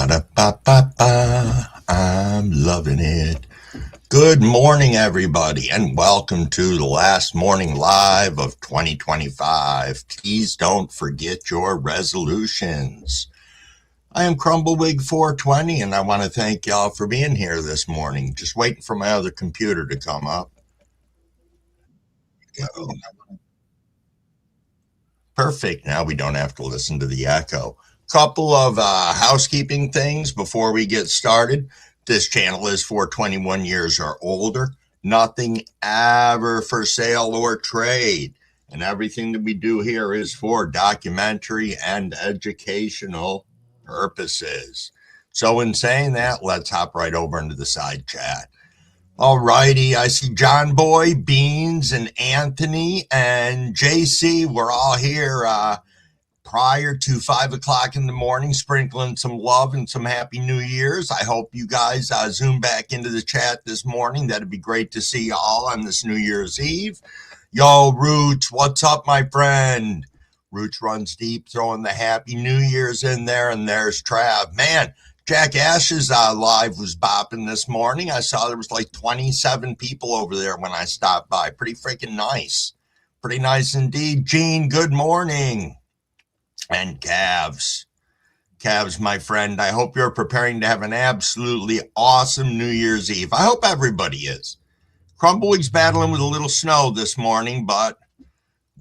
Ba-da-ba-ba-ba. I'm loving it. Good morning, everybody, and welcome to the last morning live of 2025. Please don't forget your resolutions. I am Crumblewig420, and I want to thank y'all for being here this morning. Just waiting for my other computer to come up. Go. Perfect. Now we don't have to listen to the echo. Couple of housekeeping things before we get started. This channel is for 21 years or older. Nothing ever for sale or trade. And everything that we do here is for documentary and educational purposes. So in saying that, let's hop right over into the side chat. All righty, I see John Boy, Beans, and Anthony, and JC. We're all here prior to 5 o'clock in the morning, sprinkling some love and some Happy New Year's. I hope you guys zoom back into the chat this morning. That'd be great to see you all on this New Year's Eve. Yo, Roots, what's up, my friend? Roots runs deep, throwing the Happy New Year's in there, and there's Trav. Man, Jack Ash's live was bopping this morning. I saw there was like 27 people over there when I stopped by. Pretty freaking nice. Pretty nice indeed. Gene, good morning. And Cavs, my friend, I hope you're preparing to have an absolutely awesome New Year's Eve. I hope everybody is. Crumblewig's battling with a little snow this morning, but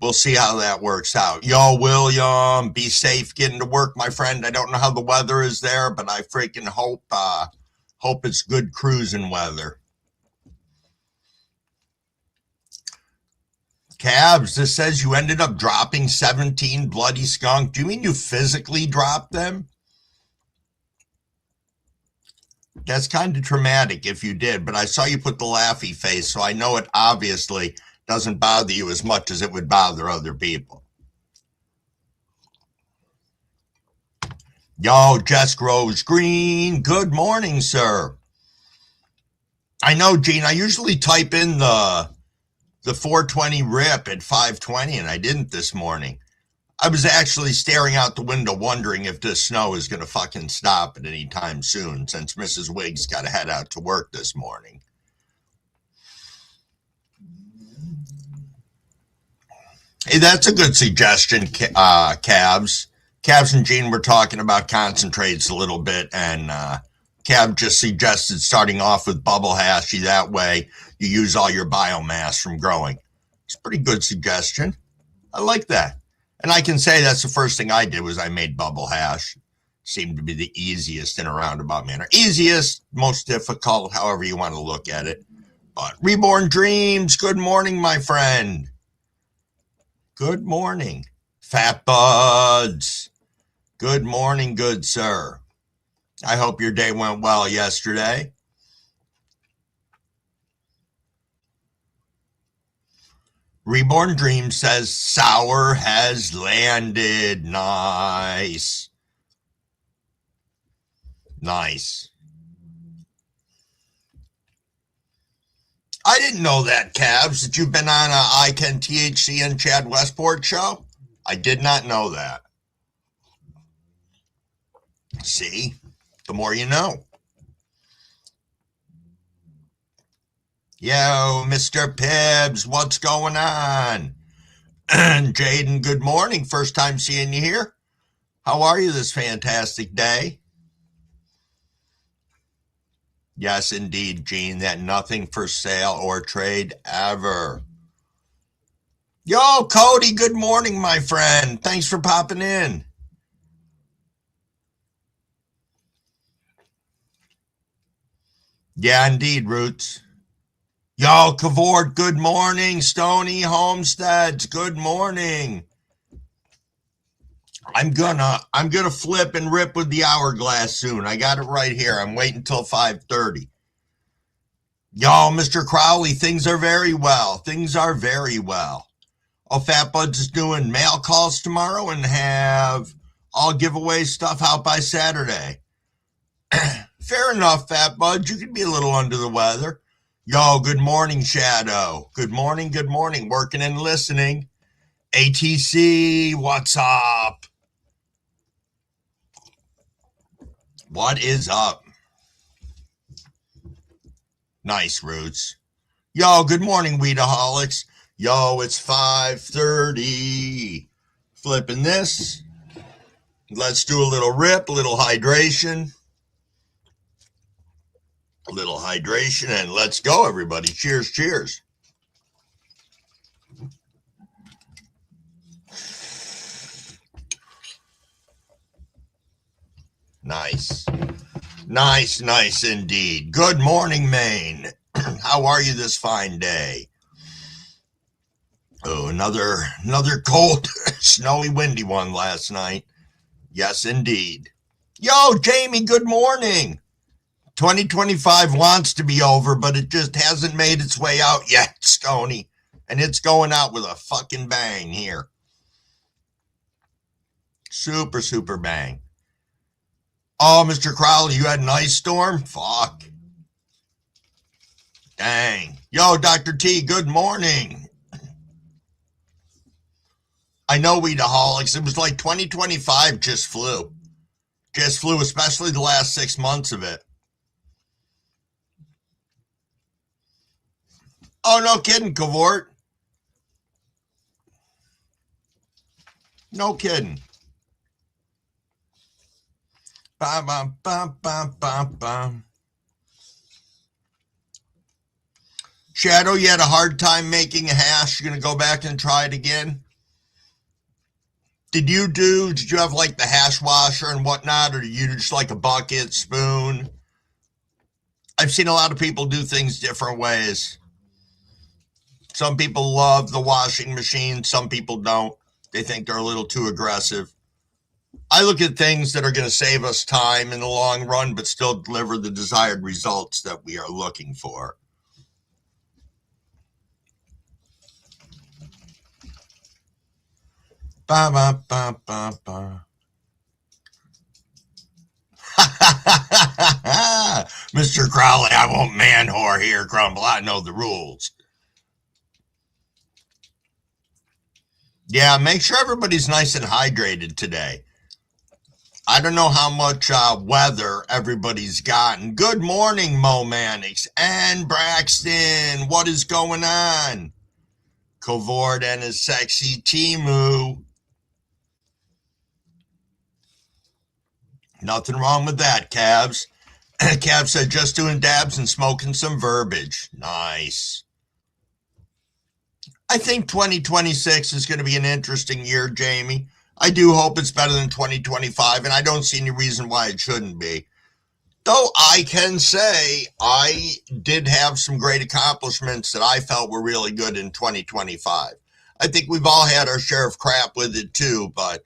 we'll see how that works out. Yo, William, be safe getting to work, my friend. I don't know how the weather is there, but I freaking hope it's good cruising weather. Cavs, this says you ended up dropping 17 bloody skunk. Do you mean you physically dropped them? That's kind of traumatic if you did, but I saw you put the laughy face, so I know it obviously doesn't bother you as much as it would bother other people. Yo, Jess Groves Green, good morning, sir. I know, Gene, I usually type in the 420 rip at 520, and I didn't this morning. I was actually staring out the window wondering if this snow is going to fucking stop at any time soon, since Mrs. Wiggs got to head out to work this morning. Hey, that's a good suggestion, Cavs. Cavs and Gene were talking about concentrates a little bit, and Cav just suggested starting off with bubble hashy. That way you use all your biomass from growing. It's a pretty good suggestion. I like that. And I can say that's the first thing I did was I made bubble hash. Seemed to be the easiest in a roundabout manner. Easiest, most difficult, however you want to look at it. But Reborn Dreams, good morning, my friend. Good morning. Fat Buds, good morning, good sir. I hope your day went well yesterday. Reborn Dream says sour has landed. Nice. Nice. I didn't know that, Cavs, that you've been on I Can THC and Chad Westport show. I did not know that. See, the more you know. Yo, Mr. Pibbs, what's going on? Jaden, good morning. First time seeing you here. How are you this fantastic day? Yes, indeed, Gene, that nothing for sale or trade ever. Yo, Cody, good morning, my friend. Thanks for popping in. Yeah, indeed, Roots. Yo, Cavort, good morning. Stony Homesteads, good morning. I'm gonna flip and rip with the hourglass soon. I got it right here. I'm waiting until 5:30. Yo, Mr. Crowley, things are very well. Things are very well. Oh, Fat Buds is doing mail calls tomorrow and have all giveaway stuff out by Saturday. Fair enough, Fat Buds. You can be a little under the weather. Yo, good morning, Shadow. Good morning, good morning. Working and listening. ATC, what's up? What is up? Nice, Roots. Yo, good morning, Weedaholics. Yo, it's 5:30. Flipping this. Let's do a little rip, a little hydration. A little hydration, and let's go, everybody. Cheers, cheers. Nice. Nice indeed. Good morning, Maine. How are you this fine day? Oh, another cold, snowy, windy one last night. Yes, indeed. Yo, Jamie, good morning. 2025 wants to be over, but it just hasn't made its way out yet, Stoney. And it's going out with a fucking bang here. Super bang. Oh, Mr. Crowley, you had an ice storm? Fuck. Dang. Yo, Dr. T, good morning. I know Weedaholics. It was like 2025 just flew. Just flew, especially the last 6 months of it. Oh, no kidding, Cavort. No kidding. Bam, bam, bam, bam, bam, bam. Shadow, you had a hard time making a hash. You're going to go back and try it again? Did you have like the hash washer and whatnot, or did you just like a bucket, spoon? I've seen a lot of people do things different ways. Some people love the washing machine. Some people don't. They think they're a little too aggressive. I look at things that are going to save us time in the long run, but still deliver the desired results that we are looking for. Ba ba ba ba ba. Mr. Crowley, I won't man whore here, Crumble. I know the rules. Yeah, make sure everybody's nice and hydrated today. I don't know how much weather everybody's gotten. Good morning, Momanix and Braxton. What is going on? Cavort and his sexy Timu. Nothing wrong with that, Cavs. Cav said just doing dabs and smoking some verbiage. Nice. I think 2026 is going to be an interesting year, Jamie. I do hope it's better than 2025, and I don't see any reason why it shouldn't be. Though I can say I did have some great accomplishments that I felt were really good in 2025. I think we've all had our share of crap with it too, but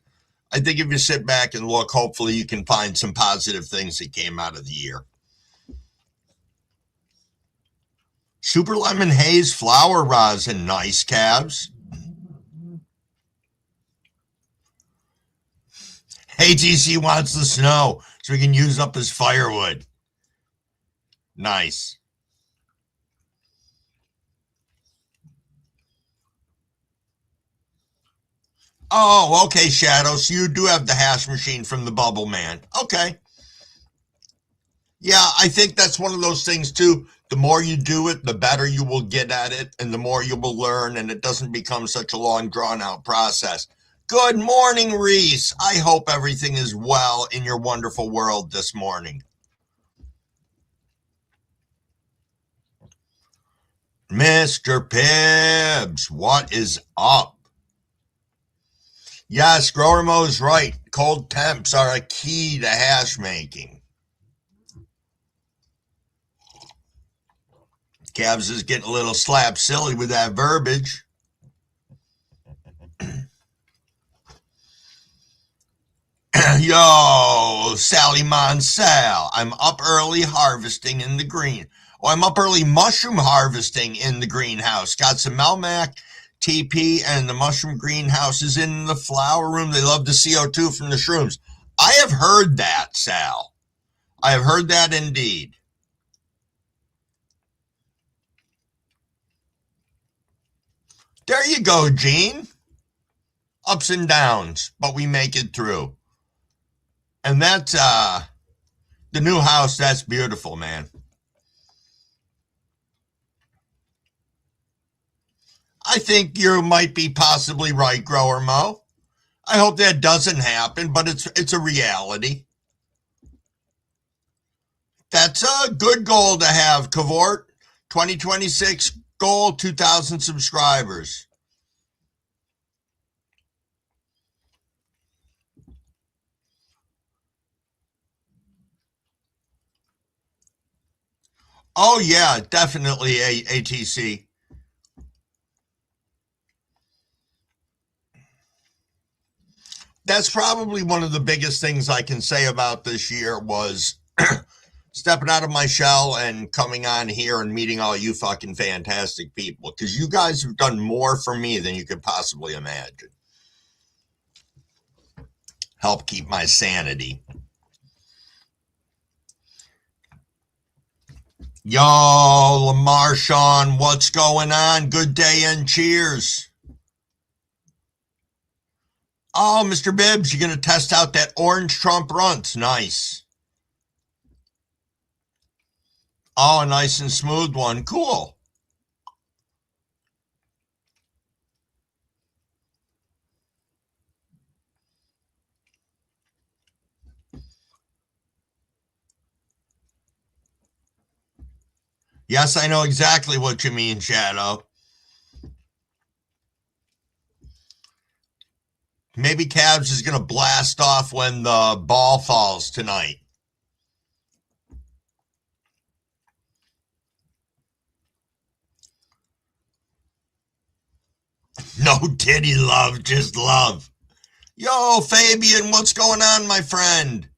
I think if you sit back and look, hopefully you can find some positive things that came out of the year. Super Lemon Haze Flower Rosin, nice, Cavs. ATC wants the snow so we can use up his firewood. Nice. Oh, okay, Shadow. So you do have the hash machine from the Bubble Man. Okay. Yeah, I think that's one of those things too. The more you do it, the better you will get at it, and the more you will learn, and it doesn't become such a long, drawn-out process. Good morning, Reese. I hope everything is well in your wonderful world this morning. Mr. Pibbs, what is up? Yes, Grower Mo's right. Cold temps are a key to hash making. Cavs is getting a little slap silly with that verbiage. Yo, Sally Monsell, I'm up early harvesting in the green. Oh, I'm up early mushroom harvesting in the greenhouse. Got some Melmac TP, and the mushroom greenhouse is in the flower room. They love the CO2 from the shrooms. I have heard that, Sal. I have heard that indeed. There you go, Gene. Ups and downs, but we make it through. And that's The new house, that's beautiful, man. I think you might be possibly right, Grower Mo. I hope that doesn't happen, but it's a reality. That's a good goal to have, Cavort. 2026 goal, 2,000 subscribers. Oh, yeah, definitely ATC. That's probably one of the biggest things I can say about this year was stepping out of my shell and coming on here and meeting all you fucking fantastic people, because you guys have done more for me than you could possibly imagine. Help keep my sanity. Yo, Lamar Sean, what's going on? Good day and cheers. Oh, Mr. Bibbs, you're going to test out that orange Trump runts. Nice. Oh, a nice and smooth one. Cool. Yes, I know exactly what you mean, Shadow. Maybe Cavs is going to blast off when the ball falls tonight. No titty love, just love. Yo, Fabian, what's going on, my friend?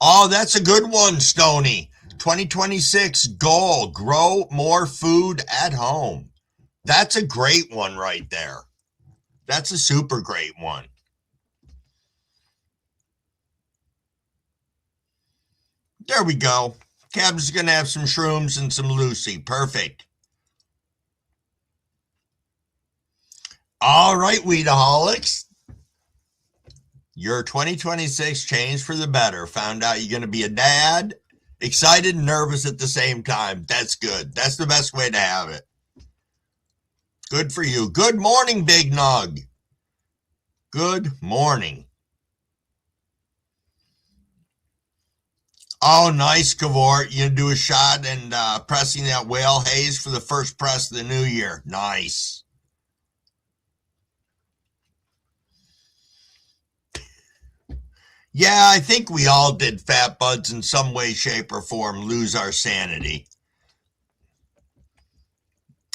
Oh, that's a good one, Stony. 2026 goal, grow more food at home. That's a great one right there. That's a super great one. There we go. Cabs is going to have some shrooms and some Lucy. Perfect. All right, Weedaholics. Your 2026 changed for the better. Found out you're going to be a dad. Excited and nervous at the same time. That's good. That's the best way to have it. Good for you. Good morning, Big Nug. Good morning. Oh, nice, Cavort. You do a shot and pressing that whale haze for the first press of the new year. Nice. Yeah, I think we all did, Fat Buds, in some way, shape, or form, lose our sanity.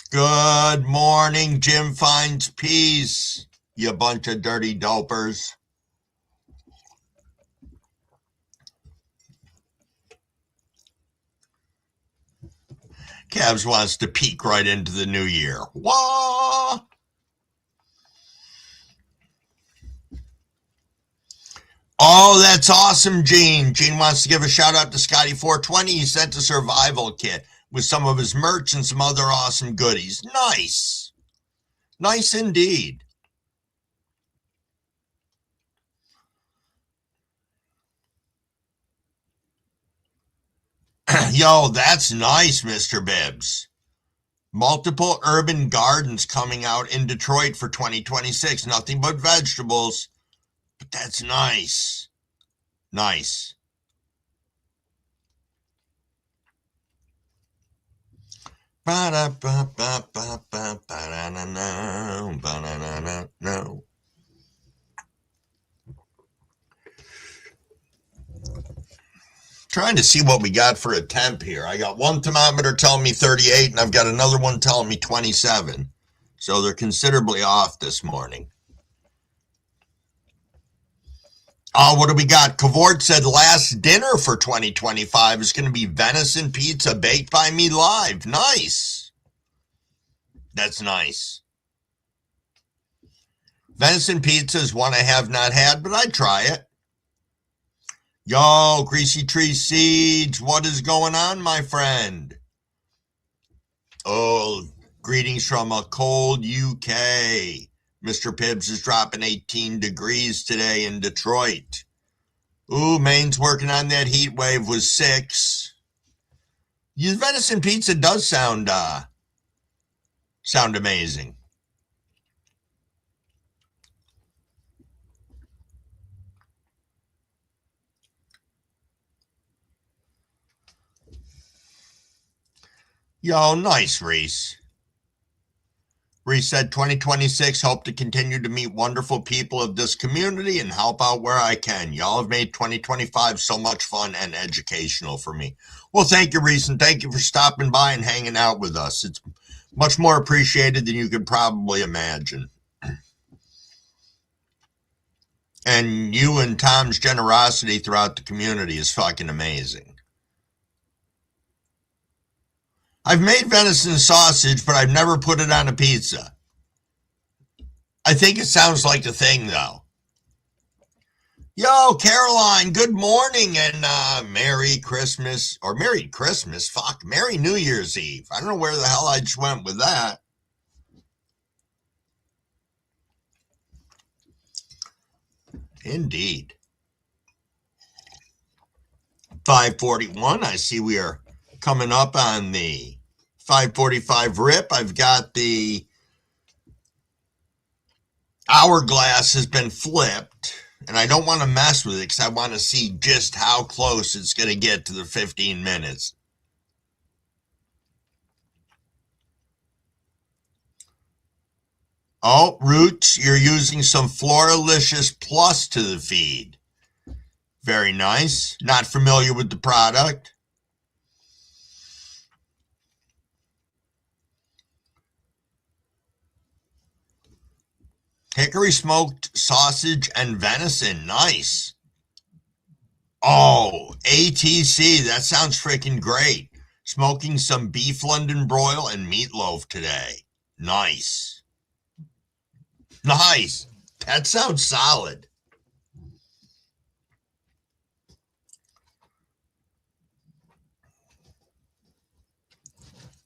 Good morning, Jim Finds Peace, you bunch of dirty dopers. Cavs wants to peek right into the new year. Wah! Oh, that's awesome, Gene. Gene wants to give a shout out to Scotty420. He sent a survival kit with some of his merch and some other awesome goodies. Nice. Nice indeed. Yo, that's nice, Mr. Bibbs. Multiple urban gardens coming out in Detroit for 2026. Nothing but vegetables. But that's nice. Nice. Trying to see what we got for a temp here. I got one thermometer telling me 38, and I've got another one telling me 27. So they're considerably off this morning. Oh, what do we got? Cavort said last dinner for 2025 is going to be venison pizza baked by me live. Nice. That's nice. Venison pizza is one I have not had, but I'd try it. Yo, Greasy Tree Seeds, what is going on, my friend? Oh, greetings from a cold UK. Mr. Pibbs is dropping 18 degrees today in Detroit. Ooh, Maine's working on that heat wave was 6. Your venison pizza does sound amazing. Yo, nice, Reese. Reese said 2026, hope to continue to meet wonderful people of this community and help out where I can. Y'all have made 2025 so much fun and educational for me. Well, thank you, Reese, and thank you for stopping by and hanging out with us. It's much more appreciated than you could probably imagine. And you and Tom's generosity throughout the community is fucking amazing. I've made venison sausage, but I've never put it on a pizza. I think it sounds like a thing, though. Yo, Caroline, good morning and Merry Christmas. Or Merry Christmas, fuck, Merry New Year's Eve. I don't know where the hell I just went with that. Indeed. 5:41, I see we are coming up on the 5:45 rip. I've got the hourglass has been flipped, and I don't want to mess with it because I want to see just how close it's going to get to the 15 minutes. Oh, Roots, you're using some Floralicious Plus to the feed. Very nice. Not familiar with the product. Hickory smoked sausage and venison. Nice. Oh, ATC. That sounds freaking great. Smoking some beef London broil and meatloaf today. Nice. Nice. That sounds solid.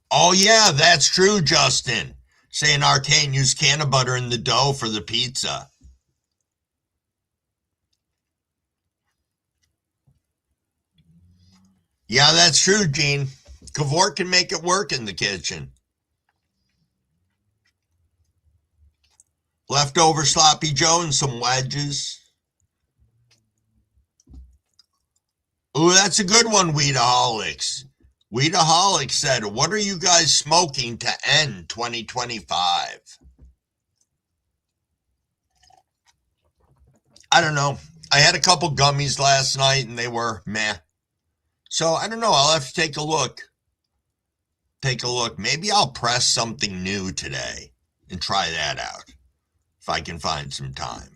Oh, yeah, that's true, Justin. Saying Arcane used can of butter in the dough for the pizza. Yeah, that's true, Gene. Kavort can make it work in the kitchen. Leftover sloppy Joe and some wedges. Ooh, that's a good one, Weedaholics. Weedaholics said, what are you guys smoking to end 2025? I don't know. I had a couple gummies last night and they were meh. So I don't know. I'll have to take a look. Maybe I'll press something new today and try that out if I can find some time.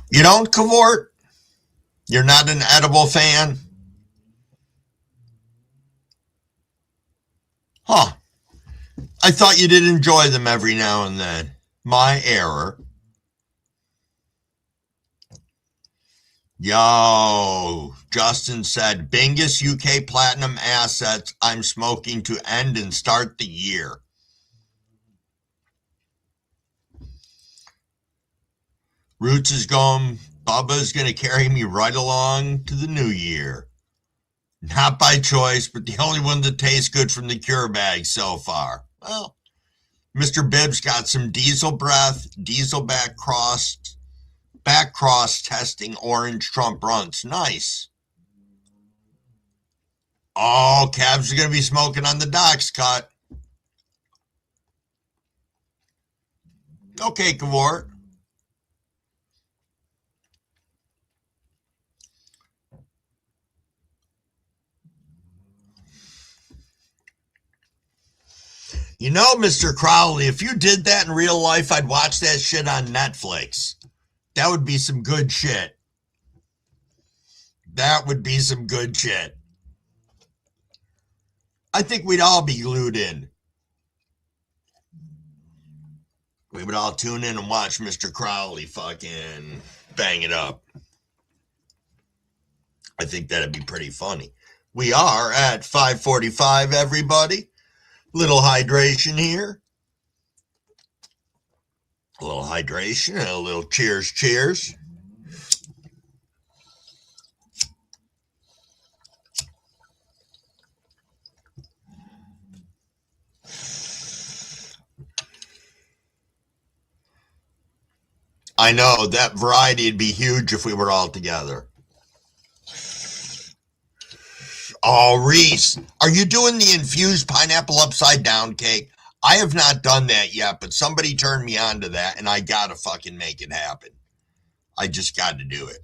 You don't, Cavort? You're not an edible fan? Huh. I thought you did enjoy them every now and then. My error. Yo, Justin said, Bingus UK Platinum assets I'm smoking to end and start the year. Roots is going, Bubba's going to carry me right along to the new year. Not by choice, but the only one that tastes good from the cure bag so far. Well, Mr. Bibbs got some diesel breath, diesel back cross testing orange Trump runs. Nice. Oh, Cavs are going to be smoking on the docks cut. Okay, Cavort. You know, Mr. Crowley, if you did that in real life, I'd watch that shit on Netflix. That would be some good shit. I think we'd all be glued in. We would all tune in and watch Mr. Crowley fucking bang it up. I think that'd be pretty funny. We are at 5:45, everybody. Little hydration here. A little hydration and a little cheers, cheers. I know that variety would be huge if we were all together. Oh, Reese, are you doing the infused pineapple upside down cake? I have not done that yet, but somebody turned me on to that, and I gotta fucking make it happen. I just got to do it.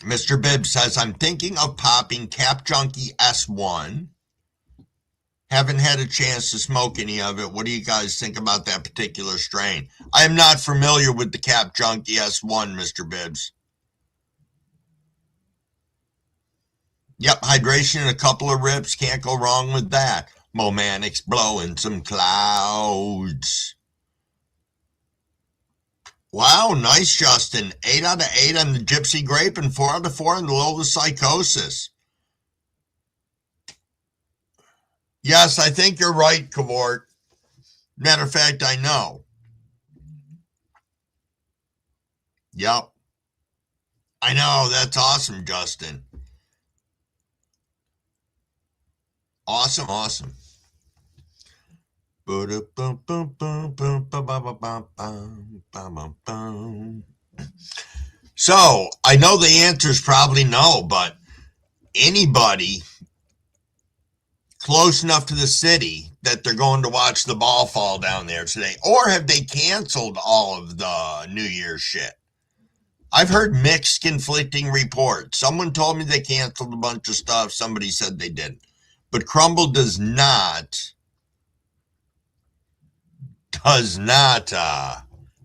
Mr. Bibb says, I'm thinking of popping Cap Junkie S1. Haven't had a chance to smoke any of it. What do you guys think about that particular strain? I am not familiar with the Cap Junkie S1, Mr. Bibbs. Yep, hydration and a couple of rips. Can't go wrong with that. Momanix blowing some clouds. Wow, nice, Justin. 8 out of 8 on the Gypsy Grape and 4 out of 4 on the Lola Psychosis. Yes, I think you're right, Cavort. Matter of fact, I know. Yep. I know, that's awesome, Justin. Awesome, awesome. So, I know the answer is probably no, but anybody close enough to the city that they're going to watch the ball fall down there today? Or have they canceled all of the New Year's shit? I've heard mixed, conflicting reports. Someone told me they canceled a bunch of stuff. Somebody said they didn't. But Crumble does not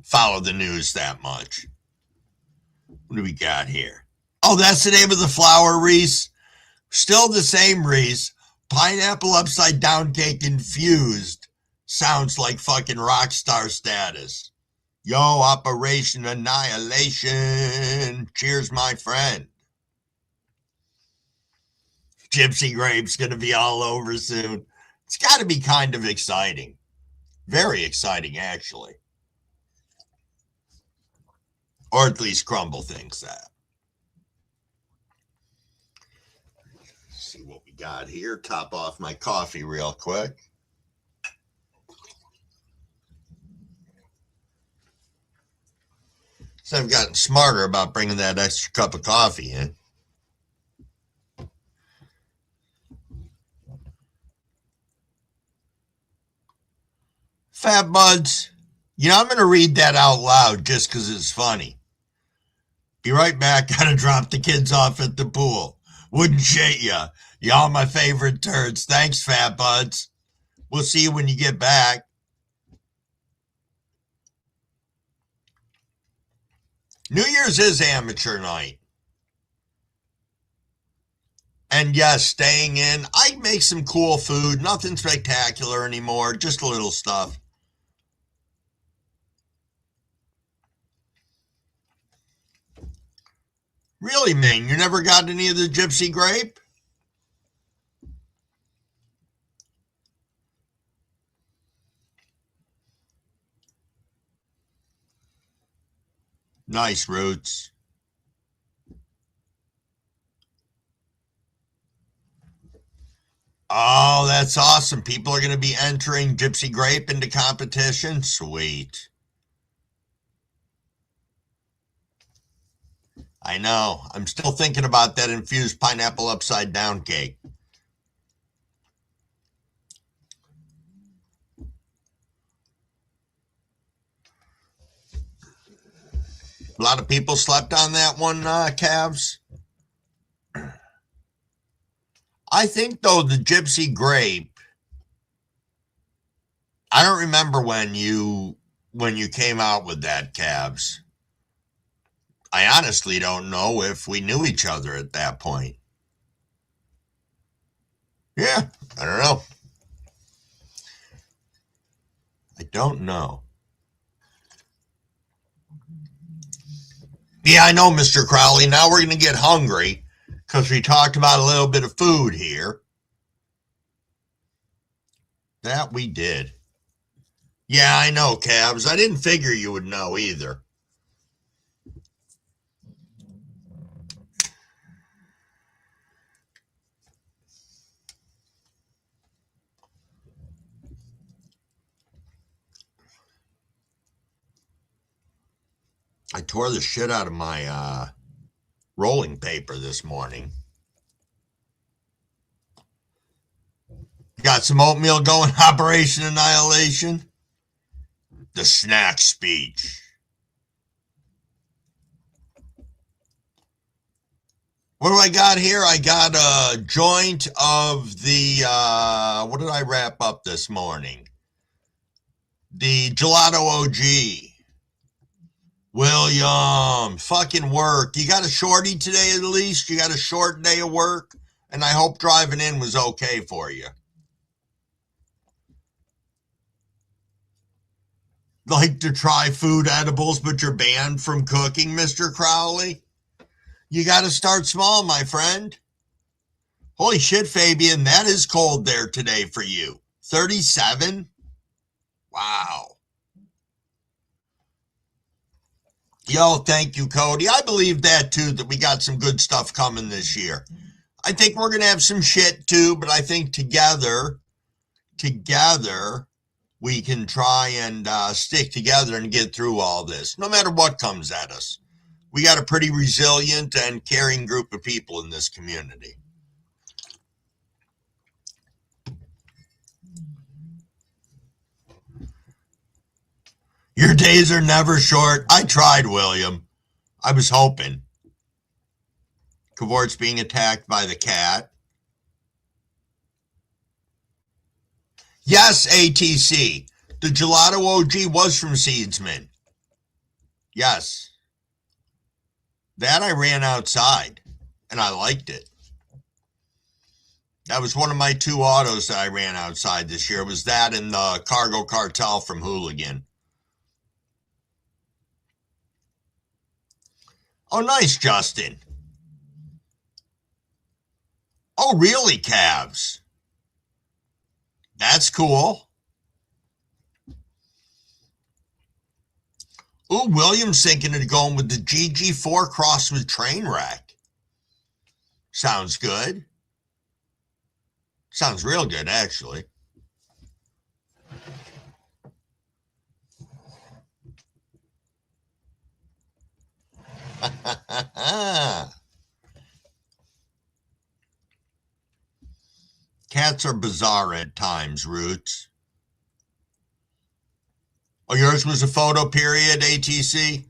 follow the news that much. What do we got here? Oh, that's the name of the flower, Reese. Still the same, Reese. Pineapple upside down cake infused. Sounds like fucking rock star status. Yo, Operation Annihilation. Cheers, my friend. Gypsy Grape's going to be all over soon. It's got to be kind of exciting. Very exciting, actually. Or at least Crumble thinks that. Let's see what we got here. Top off my coffee real quick. So I've gotten smarter about bringing that extra cup of coffee in. Fat Buds, I'm going to read that out loud just because it's funny. Be right back. Got to drop the kids off at the pool. Wouldn't shit ya. Y'all my favorite turds. Thanks, Fat Buds. We'll see you when you get back. New Year's is amateur night. And yes, staying in. I make some cool food. Nothing spectacular anymore. Just a little stuff. Really, man? You never got any of the Gypsy Grape? Nice, Roots. Oh, that's awesome. People are going to be entering Gypsy Grape into competition. Sweet. I know. I'm still thinking about that infused pineapple upside down cake. A lot of people slept on that one, Cavs. I think, though, the Gypsy Grape, I don't remember when you came out with that, Cavs. I honestly don't know if we knew each other at that point. Yeah, I don't know. I don't know. Yeah, I know, Mr. Crowley. Now we're going to get hungry because we talked about a little bit of food here. That we did. Yeah, I know, Cabs. I didn't figure you would know either. I tore the shit out of my rolling paper this morning. Got some oatmeal going, Operation Annihilation. The snack speech. What do I got here? I got a joint of the, what did I wrap up this morning? The Gelato OG. William, fucking work. You got a shorty today at least? You got a short day of work? And I hope driving in was okay for you. Like to try food edibles, but you're banned from cooking, Mr. Crowley? You got to start small, my friend. Holy shit, Fabian, that is cold there today for you. 37? Wow. Yo, thank you, Cody. I believe that, too, that we got some good stuff coming this year. I think we're going to have some shit, too, but I think together, we can try and stick together and get through all this, no matter what comes at us. We got a pretty resilient and caring group of people in this community. Your days are never short. I tried, William. I was hoping. Cavort's being attacked by the cat. Yes, ATC. The Gelato OG was from Seedsman. Yes. That I ran outside, and I liked it. That was one of my two autos that I ran outside this year. It was that and the Cargo Cartel from Hooligan. Oh, nice, Justin. Oh, really, Cavs? That's cool. Ooh, William's thinking of going with the GG4 cross with Trainwreck. Sounds good. Sounds real good, actually. Cats are bizarre at times, Roots. Oh, yours was a photo period, ATC?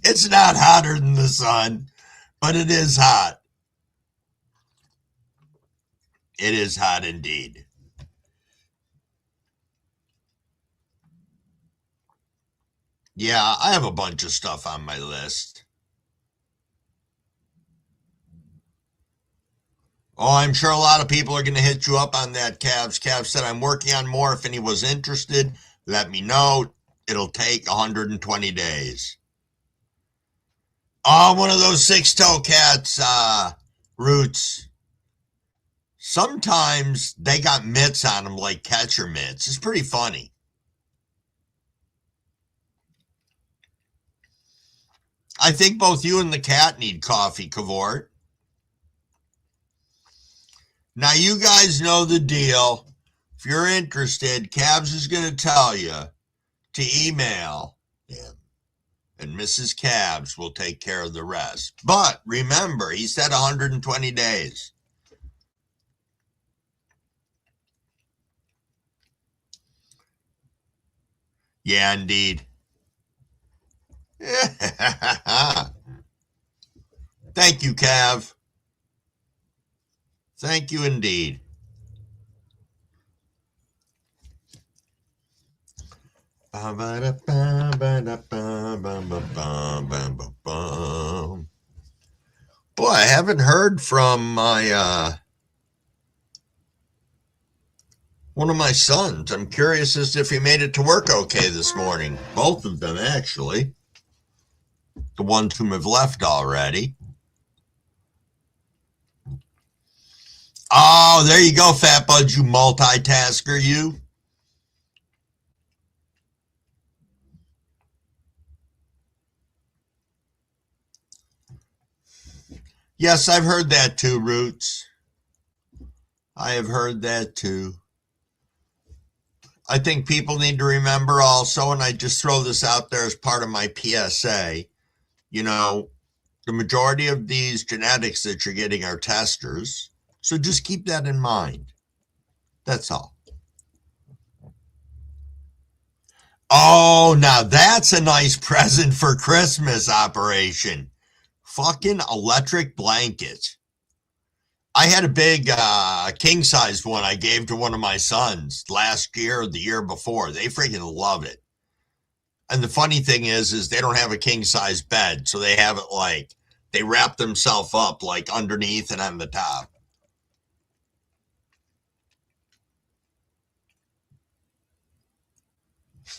It's not hotter than the sun, but it is hot. It is hot indeed. Yeah, I have a bunch of stuff on my list. Oh, I'm sure a lot of people are going to hit you up on that, Cavs. Cav said, I'm working on more. If anyone was interested, let me know. It'll take 120 days. Oh, one of those six-toe cats, Roots. Sometimes they got mitts on them like catcher mitts. It's pretty funny. I think both you and the cat need coffee, Cavort. Now, you guys know the deal. If you're interested, Cavs is going to tell you to email him, and Mrs. Cavs will take care of the rest. But remember, he said 120 days. Yeah, indeed. Thank you, Cav. Thank you indeed. Boy, I haven't heard from my one of my sons. I'm curious as if he made it to work okay this morning. Both of them, actually. The ones whom have left already. Oh, there you go, Fat Bud, you multitasker, you. Yes, I've heard that too, Roots. I have heard that too. I think people need to remember also, and I just throw this out there as part of my PSA, you know, the majority of these genetics that you're getting are testers. So just keep that in mind. That's all. Oh, now that's a nice present for Christmas, Operation. Fucking electric blanket. I had a big king-sized one I gave to one of my sons last year or the year before. They freaking love it. And the funny thing is they don't have a king-size bed, so they have it like, they wrap themselves up like underneath and on the top.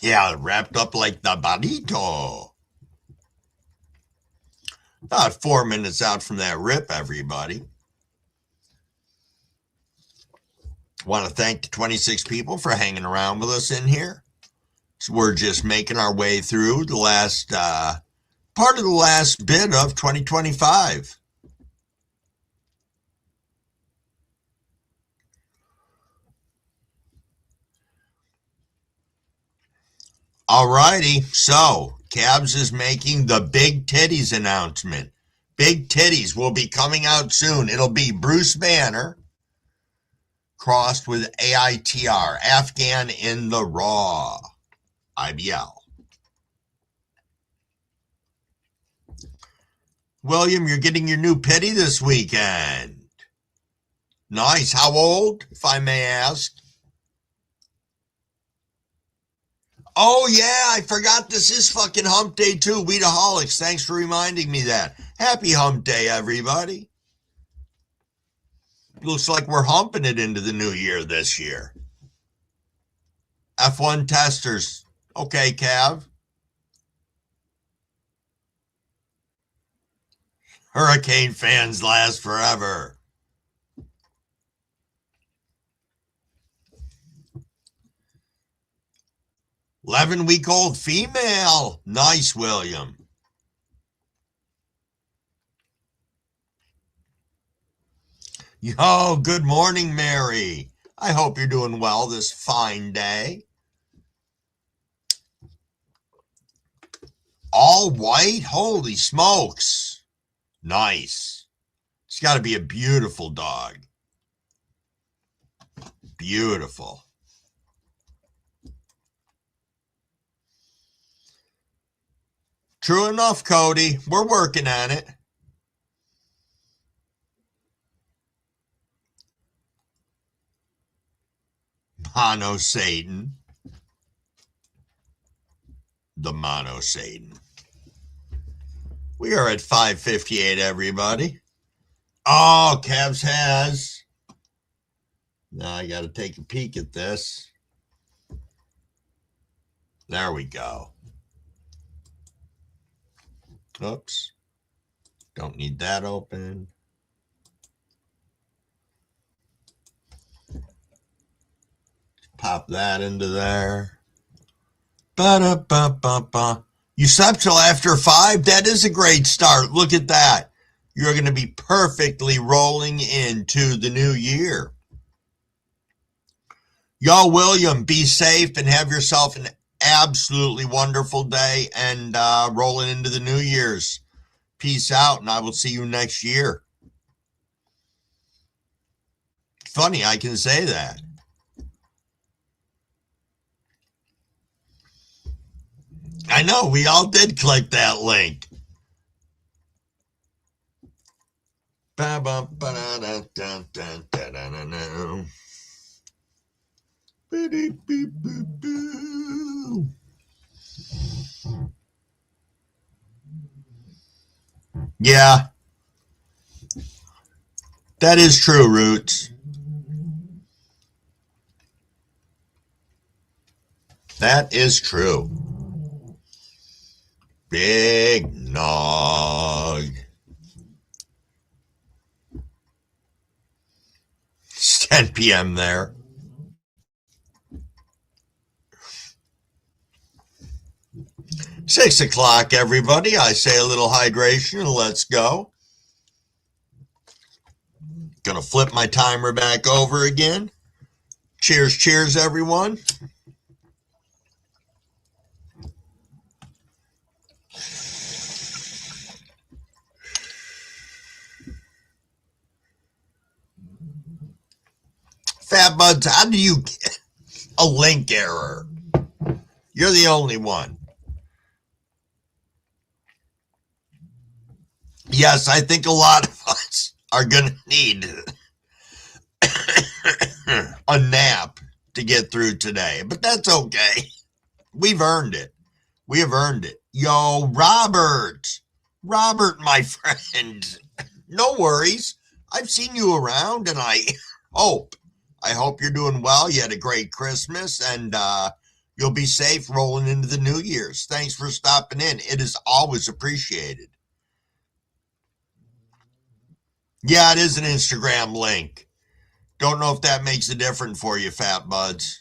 Yeah, wrapped up like the bonito. About 4 minutes out from that rip, everybody. Want to thank the 26 people for hanging around with us in here. So we're just making our way through the last part of the last bit of 2025. All righty, so Cabs is making the Big Titties announcement. Big Titties will be coming out soon. It'll be Bruce Banner crossed with AITR, Afghan in the Raw, IBL. William, you're getting your new pity this weekend. Nice. How old, if I may ask? Oh, yeah, I forgot this is fucking hump day too. Weedaholics, thanks for reminding me that. Happy hump day, everybody. Looks like we're humping it into the new year this year. F1 testers. Okay, Cav. Hurricane fans last forever. "11-week-old female." Nice, William. Yo, good morning, Mary. I hope you're doing well this fine day. All white? Holy smokes. Nice. It's got to be a beautiful dog. Beautiful. True enough, Cody. We're working on it. Mono Satan. The Mono Satan. We are at 5:58, everybody. Oh, Cavs has. Now I got to take a peek at this. There we go. Oops. Don't need that open. Pop that into there. Ba-da-ba-ba-ba. You slept till after 5? That is a great start. Look at that. You're going to be perfectly rolling into the new year. Yo, William, be safe and have yourself an absolutely wonderful day and rolling into the New Year's. Peace out, and I will see you next year. Funny, I can say that. I know, we all did click that link. Yeah, that is true, Roots. That is true. Big nog. It's 10 p.m. there. Six o'clock, everybody. I say a little hydration and let's go. Gonna flip my timer back over again. Cheers, cheers, everyone. Fat Buds, how do you get a link error? You're the only one. Yes, I think a lot of us are going to need a nap to get through today, but that's okay. We've earned it. We have earned it. Yo, Robert, my friend, no worries. I've seen you around and I hope you're doing well. You had a great Christmas and you'll be safe rolling into the New Year's. Thanks for stopping in. It is always appreciated. Yeah, it is an Instagram link. Don't know if that makes a difference for you, Fat Buds.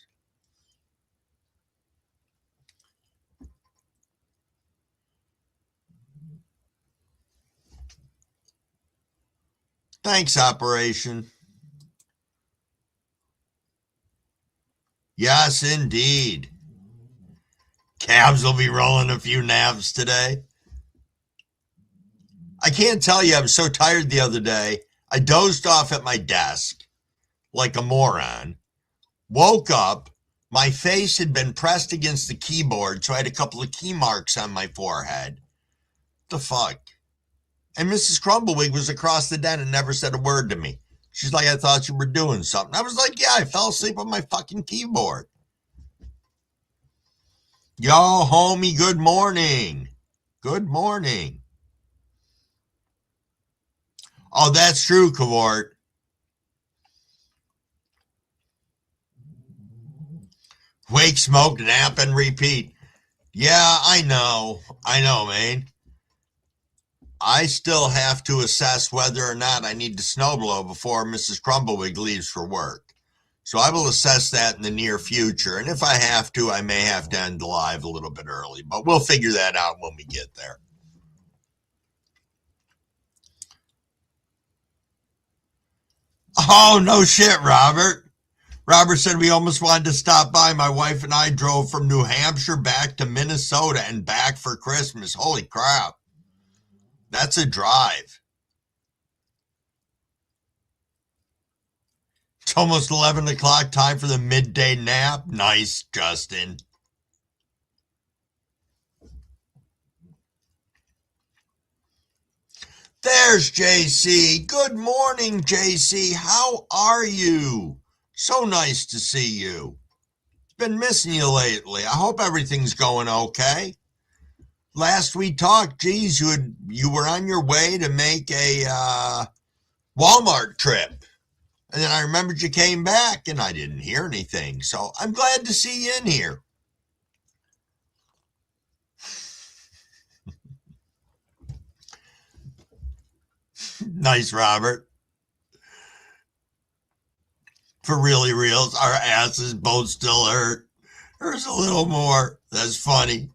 Thanks, Operation. Yes, indeed. Cabs will be rolling a few naps today. I can't tell you, I was so tired the other day. I dozed off at my desk like a moron. Woke up. My face had been pressed against the keyboard, so I had a couple of key marks on my forehead. The fuck? And Mrs. Crumbleweed was across the den and never said a word to me. She's like, I thought you were doing something. I was like, yeah, I fell asleep on my fucking keyboard. Yo, homie, good morning. Good morning. Oh, that's true, Cavort. Wake, smoke, nap, and repeat. Yeah, I know, man. I still have to assess whether or not I need to snowblow before Mrs. Crumbleweed leaves for work. So I will assess that in the near future. And if I have to, I may have to end the live a little bit early. But we'll figure that out when we get there. Oh, no shit, Robert. Robert said we almost wanted to stop by. My wife and I drove from New Hampshire back to Minnesota and back for Christmas. Holy crap. That's a drive. It's almost 11 o'clock, time for the midday nap. Nice, Justin. There's JC. Good morning, JC. How are you? So nice to see you. Been missing you lately. I hope everything's going okay. Last we talked, geez, you were on your way to make a Walmart trip. And then I remembered you came back and I didn't hear anything. So I'm glad to see you in here. Nice, Robert. For really reals, our asses both still hurt. There's a little more. That's funny.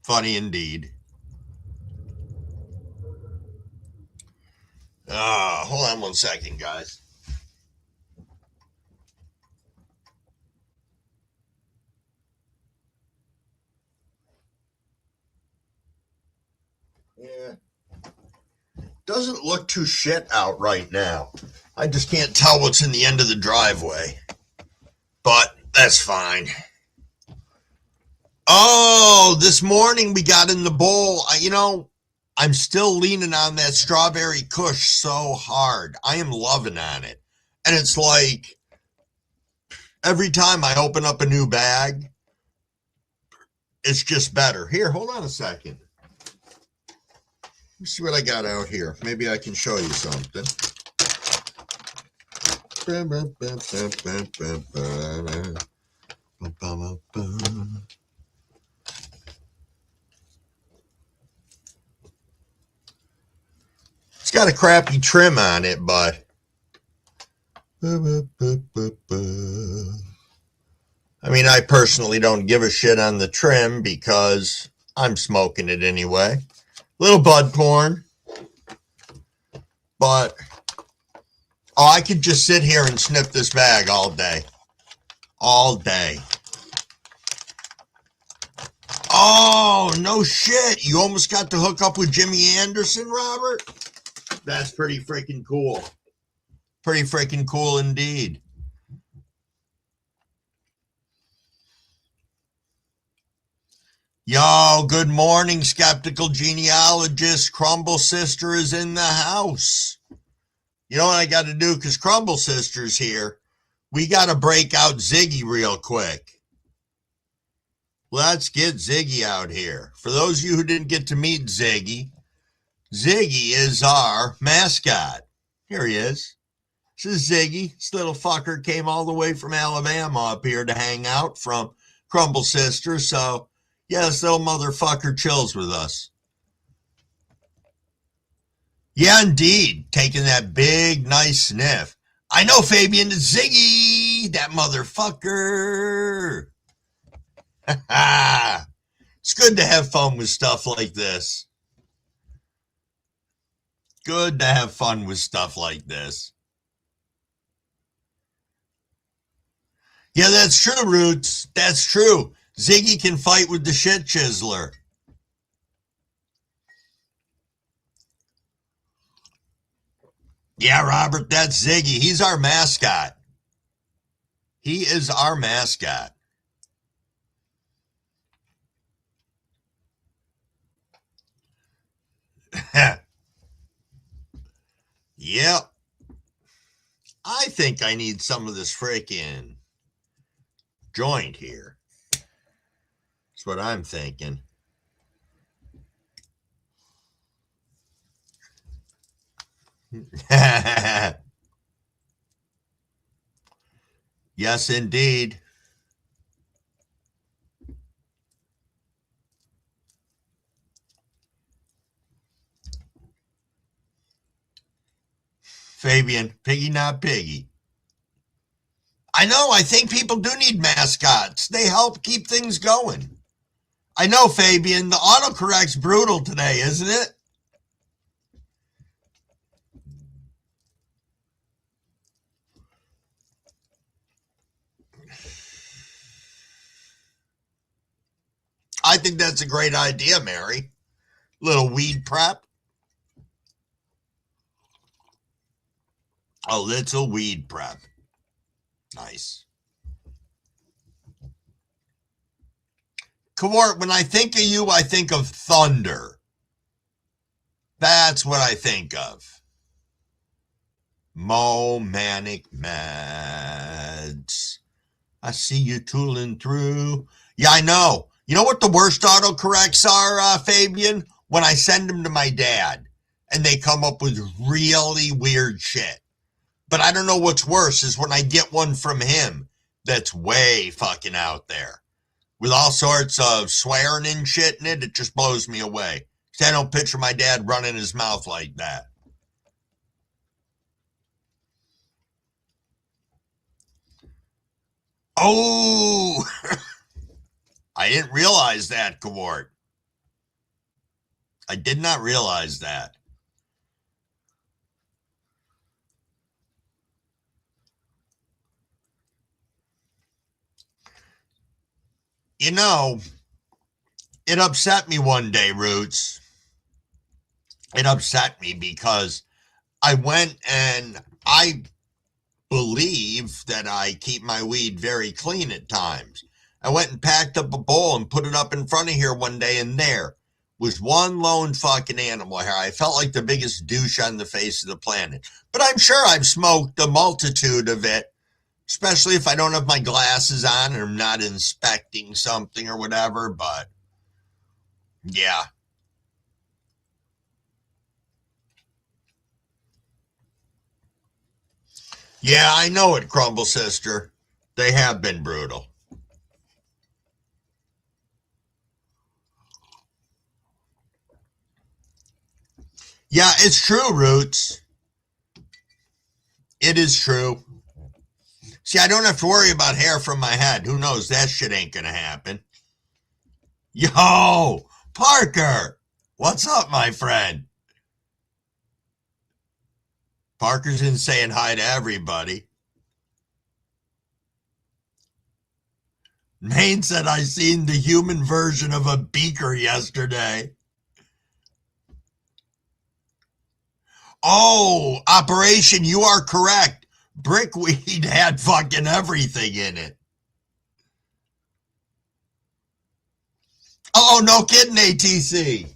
Funny indeed. Hold on one second, guys. Yeah. Doesn't look too shit out right now. I just can't tell what's in the end of the driveway. But that's fine. Oh, this morning we got in the bowl. I'm still leaning on that strawberry kush so hard. I am loving on it. And it's like every time I open up a new bag, it's just better. Here, hold on a second. Let me see what I got out here. Maybe I can show you something. It's got a crappy trim on it, but I mean, I personally don't give a shit on the trim because I'm smoking it anyway. Little bud porn, but I could just sit here and sniff this bag all day. All day. Oh, no shit. You almost got to hook up with Jimmy Anderson, Robert? That's pretty freaking cool. Pretty freaking cool indeed. Yo, good morning, skeptical genealogist. Crumble Sister is in the house. You know what I got to do? Because Crumble Sister's here. We got to break out Ziggy real quick. Let's get Ziggy out here. For those of you who didn't get to meet Ziggy, Ziggy is our mascot. Here he is. This is Ziggy. This little fucker came all the way from Alabama up here to hang out from Crumble Sister. So, yeah, this little motherfucker chills with us. Yeah, indeed. Taking that big, nice sniff. I know, Fabian. It's Ziggy, that motherfucker. It's good to have fun with stuff like this. Good to have fun with stuff like this. Yeah, that's true, Roots. That's true. Ziggy can fight with the shit chiseler. Yeah, Robert, that's Ziggy. He's our mascot. He is our mascot. Yep. I think I need some of this freaking joint here. That's what I'm thinking. Yes, indeed. Fabian, piggy not piggy. I know, I think people do need mascots. They help keep things going. I know, Fabian, the autocorrect's brutal today, isn't it? I think that's a great idea, Mary. Little weed prep. A little weed prep. Nice. Kawart, when I think of you, I think of thunder. That's what I think of. Mo Manic Mads. I see you tooling through. Yeah, I know. You know what the worst autocorrects are, Fabian? When I send them to my dad and they come up with really weird shit. But I don't know what's worse is when I get one from him that's way fucking out there with all sorts of swearing and shit in it. It just blows me away. I don't picture my dad running his mouth like that. Oh, I didn't realize that, Kawart. I did not realize that. You know, it upset me one day, Roots. It upset me because I went and I believe that I keep my weed very clean at times. I went and packed up a bowl and put it up in front of here one day, and there was one lone fucking animal hair. I felt like the biggest douche on the face of the planet. But I'm sure I've smoked a multitude of it, especially if I don't have my glasses on and I'm not inspecting something or whatever. But yeah. Yeah, I know it, Crumble Sister. They have been brutal. Yeah, it's true, Roots. It is true. See, I don't have to worry about hair from my head. Who knows? That shit ain't gonna happen. Yo, Parker, what's up, my friend? Parker's in saying hi to everybody. Maine said I seen the human version of a beaker yesterday. Oh, Operation, you are correct. Brickweed had fucking everything in it. Oh, no kidding, ATC.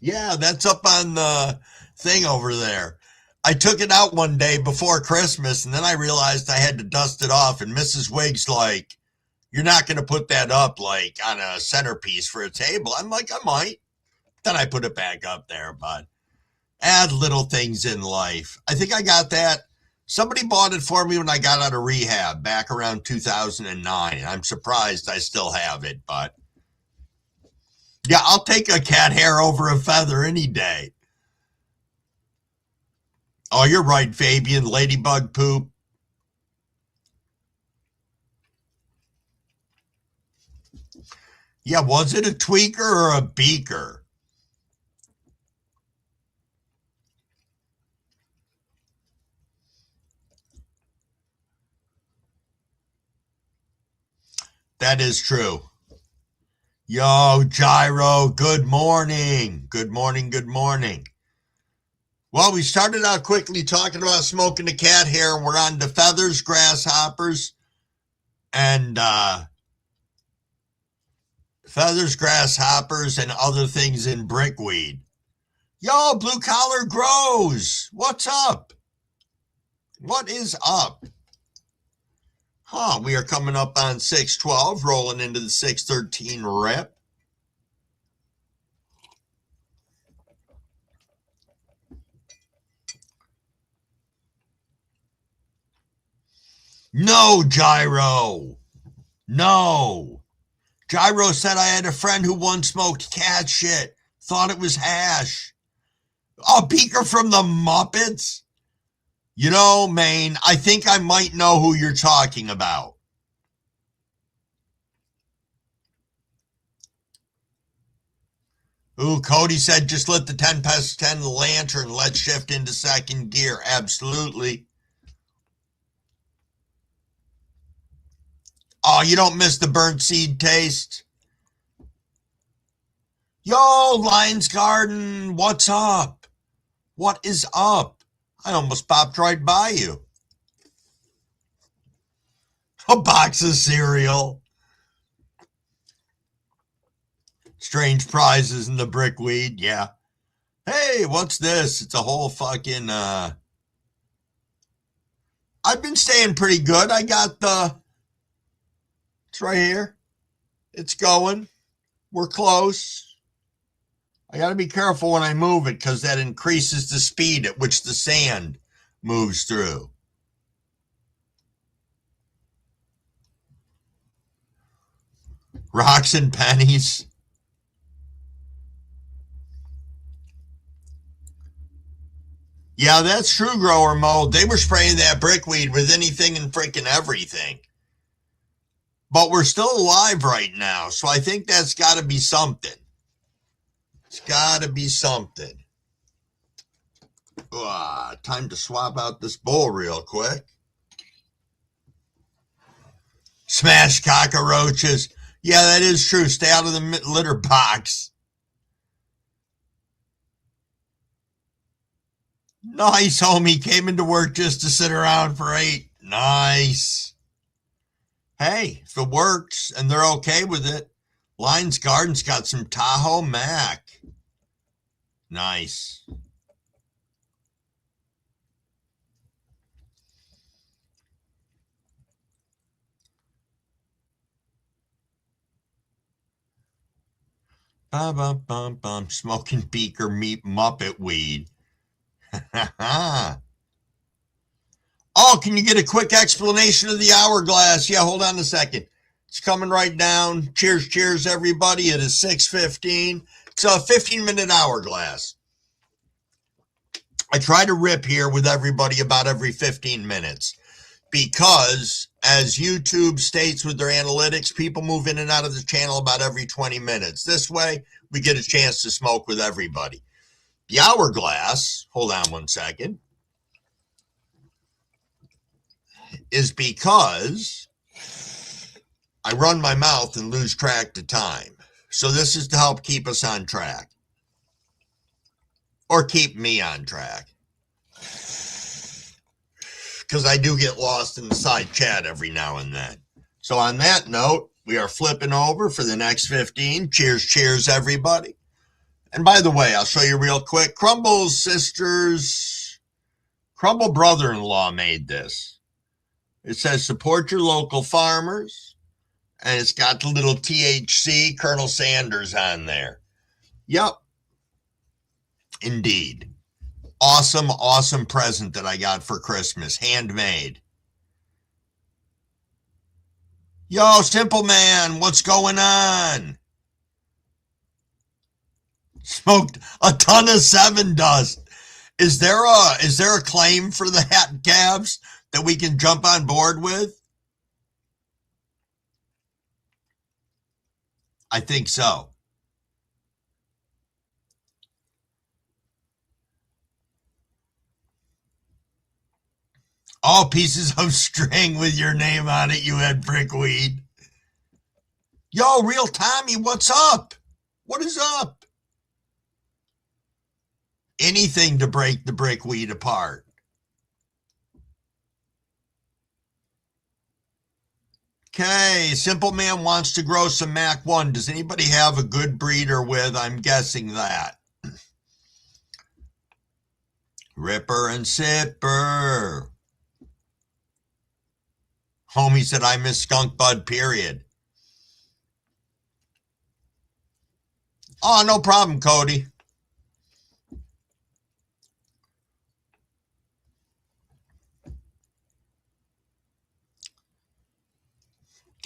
Yeah, that's up on the thing over there. I took it out one day before Christmas, and then I realized I had to dust it off, and Mrs. Wiggs like, you're not going to put that up like on a centerpiece for a table. I'm like, I might. Then I put it back up there, but add little things in life. I think I got that. Somebody bought it for me when I got out of rehab back around 2009. I'm surprised I still have it, but yeah, I'll take a cat hair over a feather any day. Oh, you're right, Fabian. Ladybug poop. Yeah, was it a tweaker or a beaker? That is true. Yo, Gyro, good morning. Good morning, good morning. Well, we started out quickly talking about smoking the cat hair, and we're on to feathers, grasshoppers, and other things in brickweed. Yo, blue collar grows. What's up? What is up? We are coming up on 612, rolling into the 613 rep. No, Gyro. No. Gyro said I had a friend who once smoked cat shit. Thought it was hash. Oh, Beaker from the Muppets? You know, Maine, I think I might know who you're talking about. Ooh, Cody said just let the 10 past 10 lantern, let's shift into second gear. Absolutely. Oh, you don't miss the burnt seed taste? Yo, Lion's Garden, what's up? What is up? I almost popped right by you. A box of cereal. Strange prizes in the brickweed, yeah. Hey, what's this? It's a whole fucking, I've been staying pretty good. I got it's right here. It's going. We're close. I got to be careful when I move it because that increases the speed at which the sand moves through. Rocks and pennies. Yeah, that's true, grower mode. They were spraying that brickweed with anything and freaking everything. But we're still alive right now, so I think that's got to be something. It's got to be something. Time to swap out this bowl real quick. Smash cockroaches. Yeah, that is true. Stay out of the litter box. Nice, homie. Came into work just to sit around for 8. Nice. Hey, if it works and they're okay with it. Lion's Garden's got some Tahoe Mac. Nice. Smoking beaker meat Muppet weed. Oh, can you get a quick explanation of the hourglass? Yeah, hold on a second. It's coming right down. Cheers, cheers, everybody. It is 6:15. It's a 15-minute hourglass. I try to rip here with everybody about every 15 minutes because, as YouTube states with their analytics, people move in and out of the channel about every 20 minutes. This way, we get a chance to smoke with everybody. The hourglass, hold on one second, is because I run my mouth and lose track of time. So this is to help keep us on track. Or keep me on track. Because I do get lost in the side chat every now and then. So on that note, we are flipping over for the next 15. Cheers, cheers, everybody. And by the way, I'll show you real quick. Crumble's Crumble brother-in-law made this. It says, support your local farmers. And it's got the little THC Colonel Sanders on there. Yep. Indeed. Awesome, awesome present that I got for Christmas. Handmade. Yo, Simple Man, what's going on? Smoked a ton of 7 dust. Is there a claim for that, Cavs, that we can jump on board with? I think so. All pieces of string with your name on it, you had brickweed. Yo, Real Tommy, what's up? What is up? Anything to break the brickweed apart. Okay, Simple Man wants to grow some Mac 1. Does anybody have a good breeder with? I'm guessing that. Ripper and Sipper. Homie said, I miss Skunk Bud, period. Oh, no problem, Cody.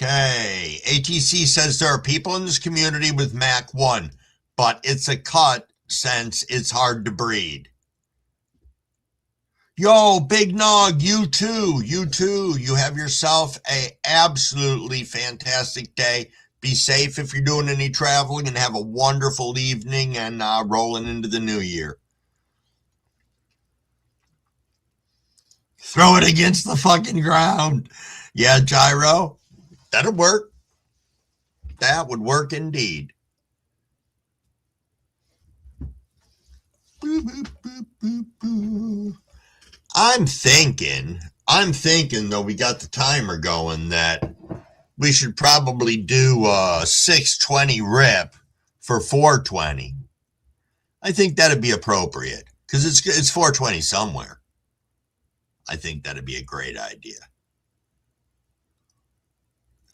Okay, ATC says there are people in this community with Mac 1, but it's a cut since it's hard to breed. Yo, Big Nog, you too. You have yourself a absolutely fantastic day. Be safe if you're doing any traveling and have a wonderful evening and rolling into the new year. Throw it against the fucking ground. Yeah, Gyro, that'll work. That would work indeed. Boop, boop, boop, boop, boop. I'm thinking, though we got the timer going, that we should probably do a 620 rip for 420. I think that'd be appropriate because it's 420 somewhere. I think that'd be a great idea.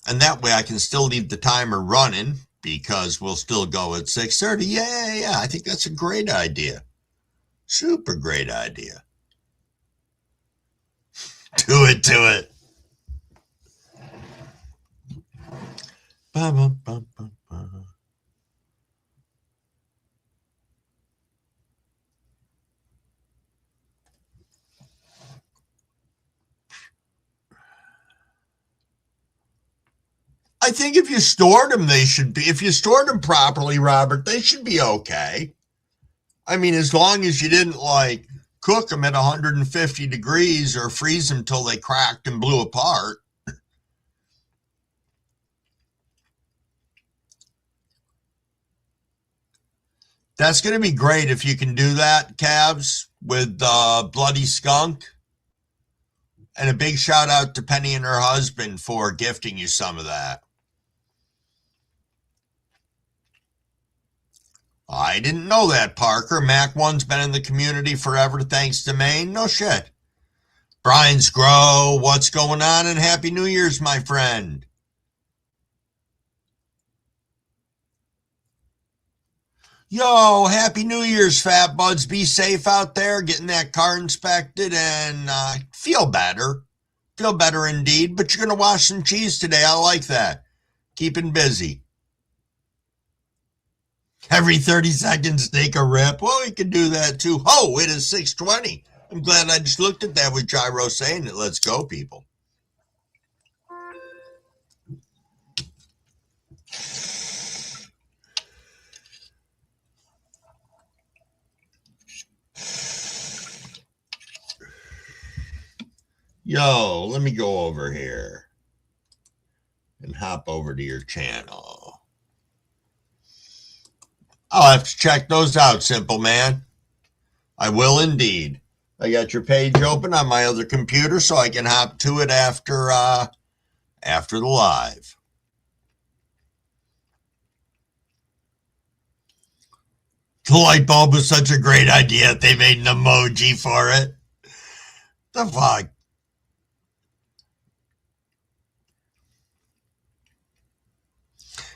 And that way I can still leave the timer running because we'll still go at 6:30. Yeah, I think that's a great idea. Super great idea. Do it. I think if you stored them, if you stored them properly, Robert, they should be okay. I mean, as long as you didn't cook them at 150 degrees or freeze them till they cracked and blew apart. That's going to be great if you can do that, Cavs, with Bloody Skunk. And a big shout out to Penny and her husband for gifting you some of that. I didn't know that, Parker. Mac 1's been in the community forever thanks to Maine. No shit. Brian's Grow, what's going on? And Happy New Year's, my friend. Yo, Happy New Year's, Fat Buds. Be safe out there, getting that car inspected and feel better. Feel better indeed. But you're going to wash some cheese today. I like that. Keeping busy. Every 30 seconds, take a rip. Well, we can do that too. Oh, it is 6:20. I'm glad I just looked at that with Gyro saying it. Let's go, people. Yo, let me go over here and hop over to your channel. I'll have to check those out, Simple Man. I will indeed. I got your page open on my other computer so I can hop to it after the live. The light bulb was such a great idea that they made an emoji for it. The fuck?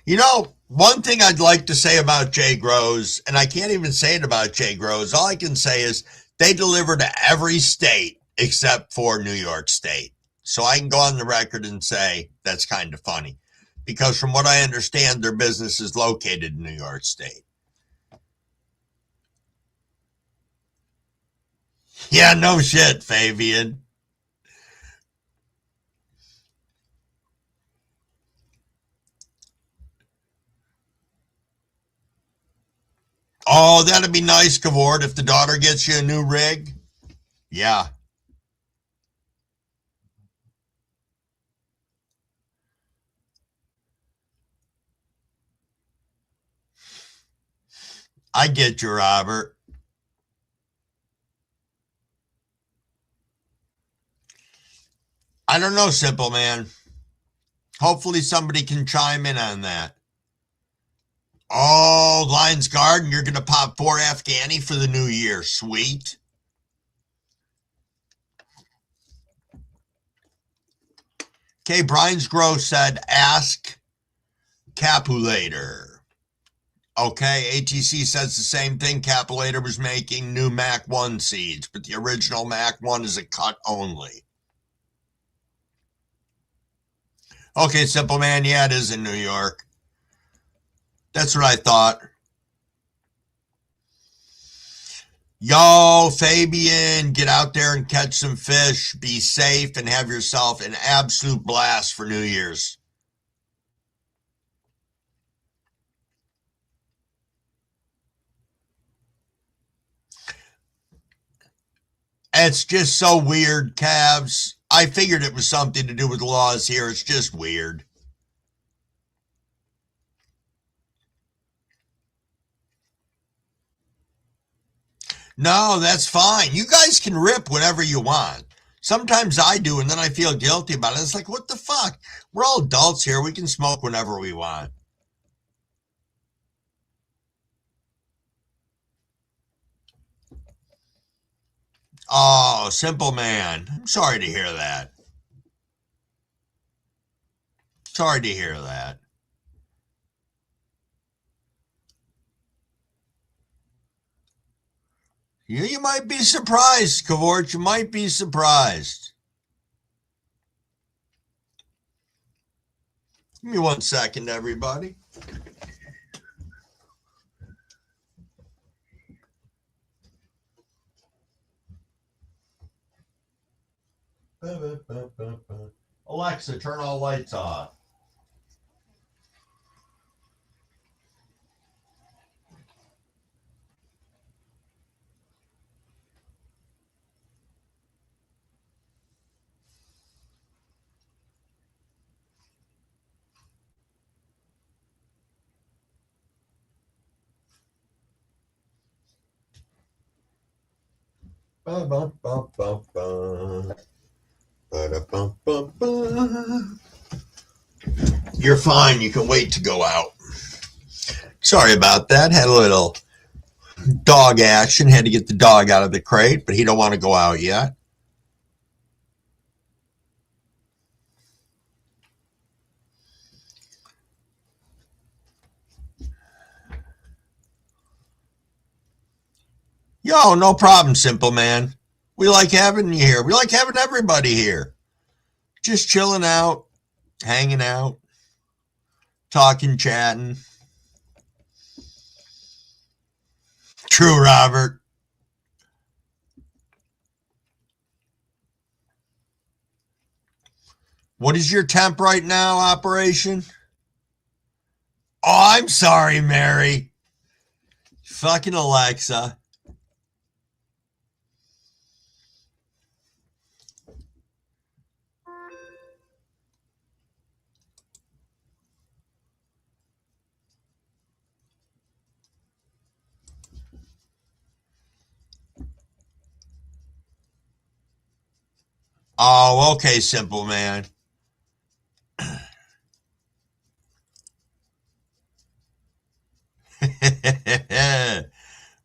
You know, one thing I'd like to say about Jay Grows, and I can't even say it about Jay Grows, all I can say is they deliver to every state except for New York State. So I can go on the record and say that's kind of funny. Because from what I understand, their business is located in New York State. Yeah, no shit, Fabian. Oh, that'd be nice, Cavort, if the daughter gets you a new rig. Yeah. I get you, Robert. I don't know, Simple Man. Hopefully somebody can chime in on that. Oh, Lions Garden, you're going to pop 4 Afghani for the new year. Sweet. Okay, Brian's Grove said, ask Capulator. Okay, ATC says the same thing. Capulator was making new Mac 1 seeds, but the original Mac 1 is a cut only. Okay, Simple Man, yeah, it is in New York. That's what I thought. Yo, Fabian, get out there and catch some fish. Be safe and have yourself an absolute blast for New Year's. It's just so weird, Cavs. I figured it was something to do with laws here. It's just weird. No, that's fine. You guys can rip whatever you want. Sometimes I do, and then I feel guilty about it. It's like, what the fuck? We're all adults here. We can smoke whenever we want. Oh, Simple Man. I'm sorry to hear that. Sorry to hear that. You might be surprised, Cavort. You might be surprised. Give me 1 second, everybody. Alexa, turn all lights off. You're fine. You can wait to go out. Sorry about that. Had a little dog action. Had to get the dog out of the crate, but he don't want to go out yet. Yo, no problem, Simple Man. We like having you here. We like having everybody here. Just chilling out, hanging out, talking, chatting. True, Robert. What is your temp right now, Operation? Oh, I'm sorry, Mary. Fucking Alexa. Oh, okay, simple man.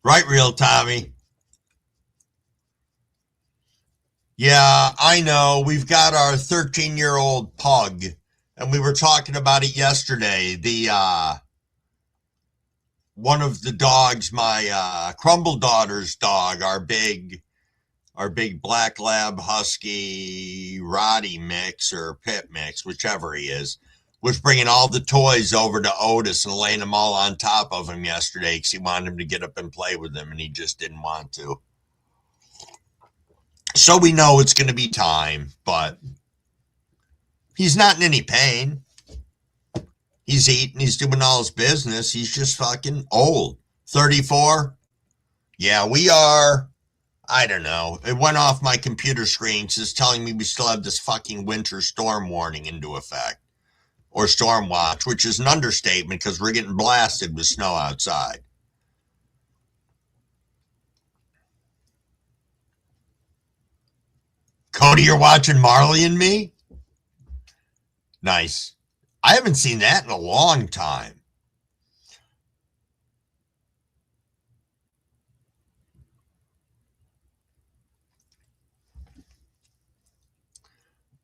Right, real Tommy. Yeah, I know. We've got our 13-year-old pug, and we were talking about it yesterday. The one of the dogs, my Crumble daughter's dog, our big black lab husky Roddy mix or pit mix, whichever he is, was bringing all the toys over to Otis and laying them all on top of him yesterday because he wanted him to get up and play with them, and he just didn't want to. So we know it's going to be time, but he's not in any pain. He's eating, he's doing all his business. He's just fucking old. 34? Yeah, we are. I don't know. It went off my computer screen. It's telling me we still have this fucking winter storm warning into effect. Or storm watch, which is an understatement because we're getting blasted with snow outside. Cody, you're watching Marley and Me? Nice. I haven't seen that in a long time.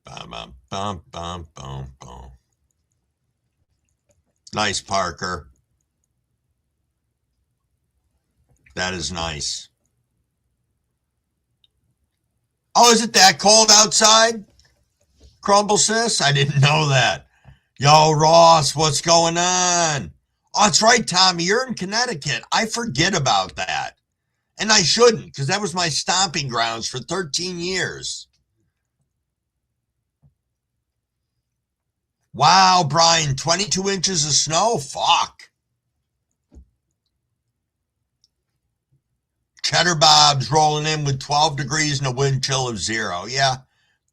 Bum, bum, bum, bum, bum. Nice, Parker. That is nice. Oh, is it that cold outside? Crumble sis? I didn't know that. Yo, Ross, what's going on? Oh, that's right, Tommy. You're in Connecticut. I forget about that. And I shouldn't, because that was my stomping grounds for 13 years. Wow, Brian, 22 inches of snow? Fuck. Cheddar Bob's rolling in with 12 degrees and a wind chill of 0. Yeah,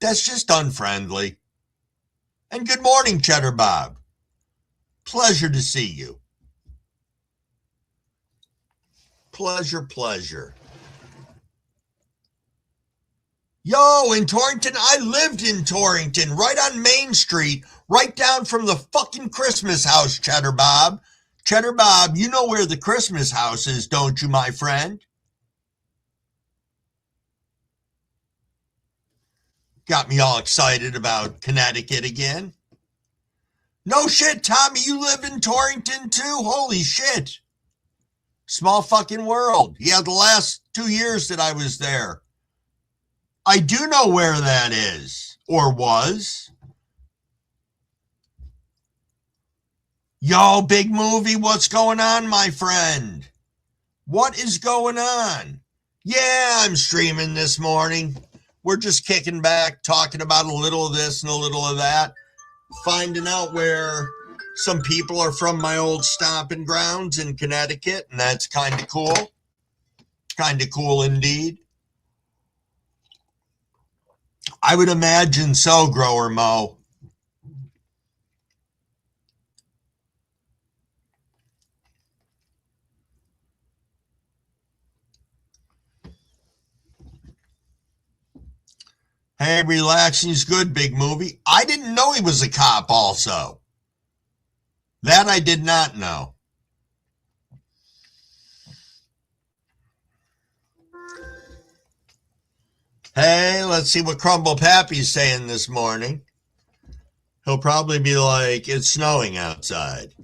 that's just unfriendly. And good morning, Cheddar Bob. Pleasure to see you. Pleasure, pleasure. Yo, in Torrington, I lived in Torrington, right on Main Street, right down from the fucking Christmas house, Cheddar Bob. Cheddar Bob, you know where the Christmas house is, don't you, my friend? Got me all excited about Connecticut again. No shit, Tommy, you live in Torrington too? Holy shit. Small fucking world. Yeah, the last 2 years that I was there. I do know where that is, or was. Yo, big movie, what's going on, my friend? What is going on? Yeah, I'm streaming this morning. We're just kicking back, talking about a little of this and a little of that, finding out where some people are from my old stomping grounds in Connecticut, and that's kind of cool. Kind of cool indeed. I would imagine so, Grower Mo. Hey, relaxing's good, big movie. I didn't know he was a cop also. That I did not know. Hey, let's see what Crumble Pappy's saying this morning. He'll probably be like, it's snowing outside.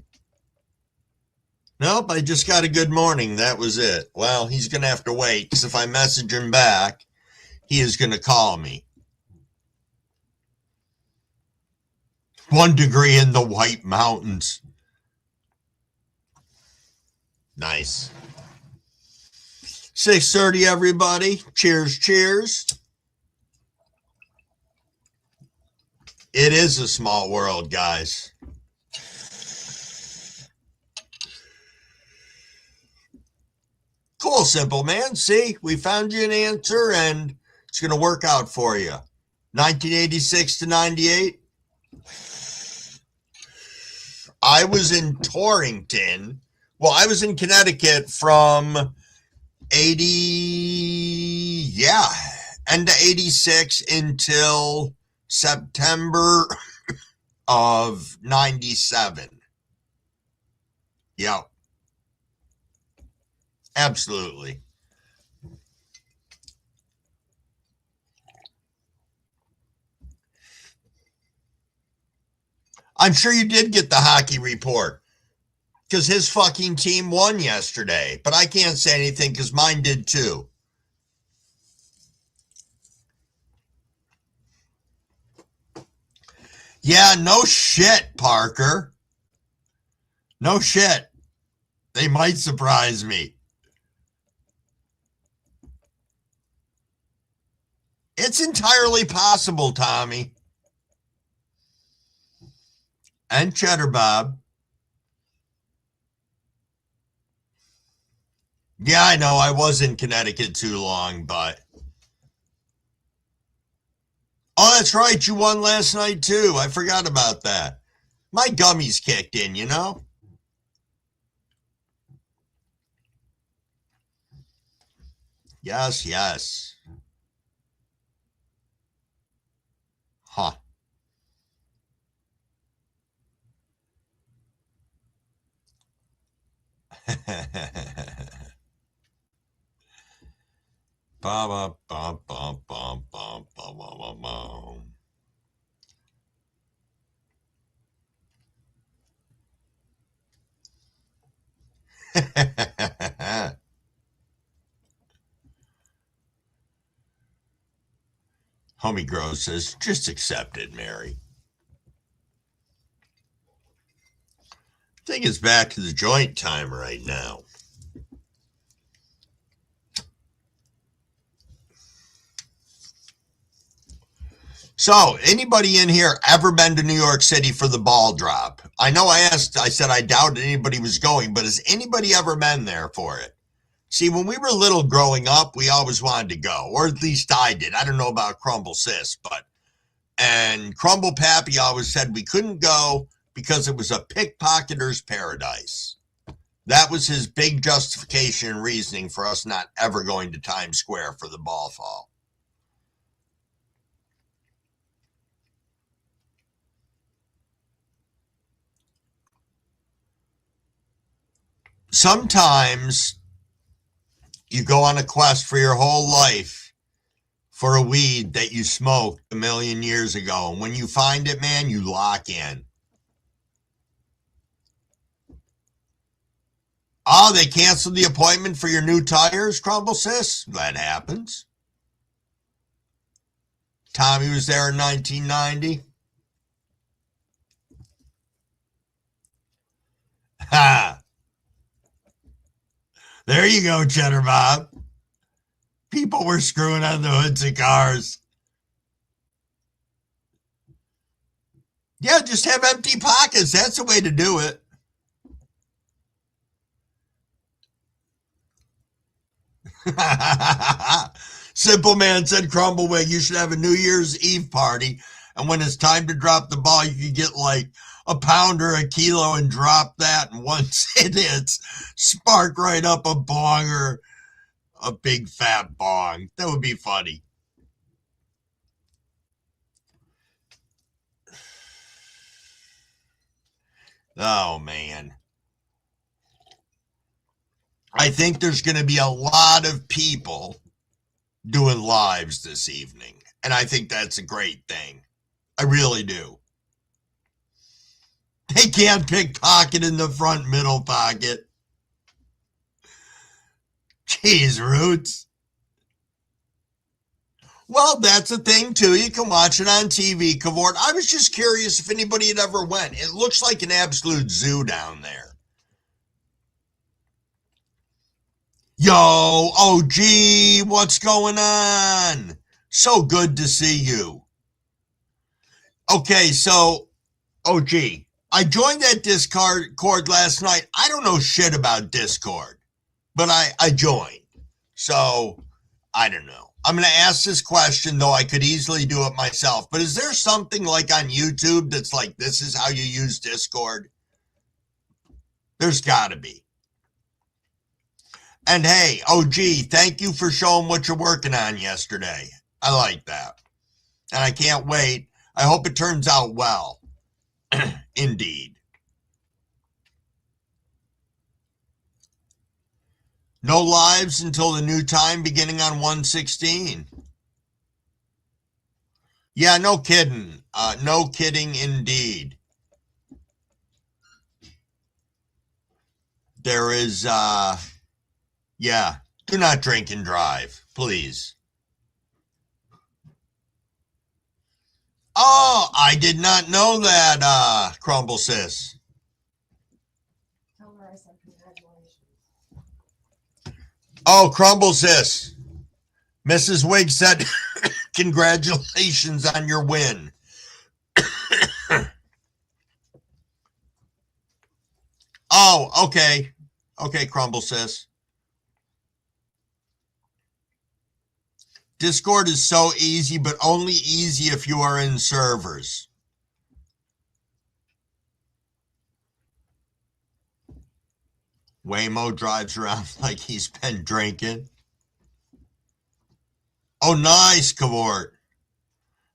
Nope, I just got a good morning. That was it. Well, he's going to have to wait, because if I message him back, he is going to call me. 1 degree in the White Mountains. Nice. 6:30, everybody. Cheers, cheers. It is a small world, guys. Cool, simple man. See, we found you an answer, and it's going to work out for you. 1986 to 98. I was in Torrington. Well, I was in Connecticut from 80, end of 86 until September of 97. Yep. Absolutely. I'm sure you did get the hockey report because his fucking team won yesterday, but I can't say anything because mine did too. Yeah, no shit, Parker. No shit. They might surprise me. It's entirely possible, Tommy. And Cheddar Bob. Yeah, I know. I was in Connecticut too long, but... Oh, that's right. You won last night, too. I forgot about that. My gummies kicked in, you know? Yes, yes. Huh. Ba ba ba ba ba ba ba ba ba. Homie Gross says, just accept it, Mary. I think it's back to the joint time right now. So, anybody in here ever been to New York City for the ball drop? I know I said I doubted anybody was going, but has anybody ever been there for it? See, when we were little growing up, we always wanted to go, or at least I did. I don't know about Crumble Sis, and Crumble Pappy always said we couldn't go because it was a pickpocketer's paradise. That was his big justification and reasoning for us not ever going to Times Square for the ball fall. Sometimes you go on a quest for your whole life for a weed that you smoked a million years ago. And when you find it, man, you lock in. Oh, they canceled the appointment for your new tires, Crumble Sis? That happens. Tommy was there in 1990. Ha! There you go, Cheddar Bob. People were screwing on the hoods of cars. Yeah, just have empty pockets. That's the way to do it. Simple Man said, Crumblewick, you should have a New Year's Eve party. And when it's time to drop the ball, you can get like a pound or a kilo and drop that. And once it hits, spark right up a bong or a big fat bong. That would be funny. Oh, man. I think there's going to be a lot of people doing lives this evening. And I think that's a great thing. I really do. They can't pickpocket in the front middle pocket. Jeez, Roots. Well, that's a thing, too. You can watch it on TV, Cavort. I was just curious if anybody had ever went. It looks like an absolute zoo down there. Yo, OG, what's going on? So good to see you. Okay, so, OG, I joined that Discord last night. I don't know shit about Discord, but I joined. So, I don't know. I'm going to ask this question, though I could easily do it myself. But is there something like on YouTube that's like, this is how you use Discord? There's got to be. And hey, OG, thank you for showing what you're working on yesterday. I like that. And I can't wait. I hope it turns out well. Indeed. No lives until the new time beginning on 1/16. Yeah, no kidding. No kidding indeed. There is, yeah, do not drink and drive, please. Oh, I did not know that, Crumble Sis. Tell her I said congratulations. Oh, Crumble Sis. Mrs. Wigg said, congratulations on your win. Oh, okay. Okay, Crumble Sis. Discord is so easy, but only easy if you are in servers. Waymo drives around like he's been drinking. Oh, nice, Cavort.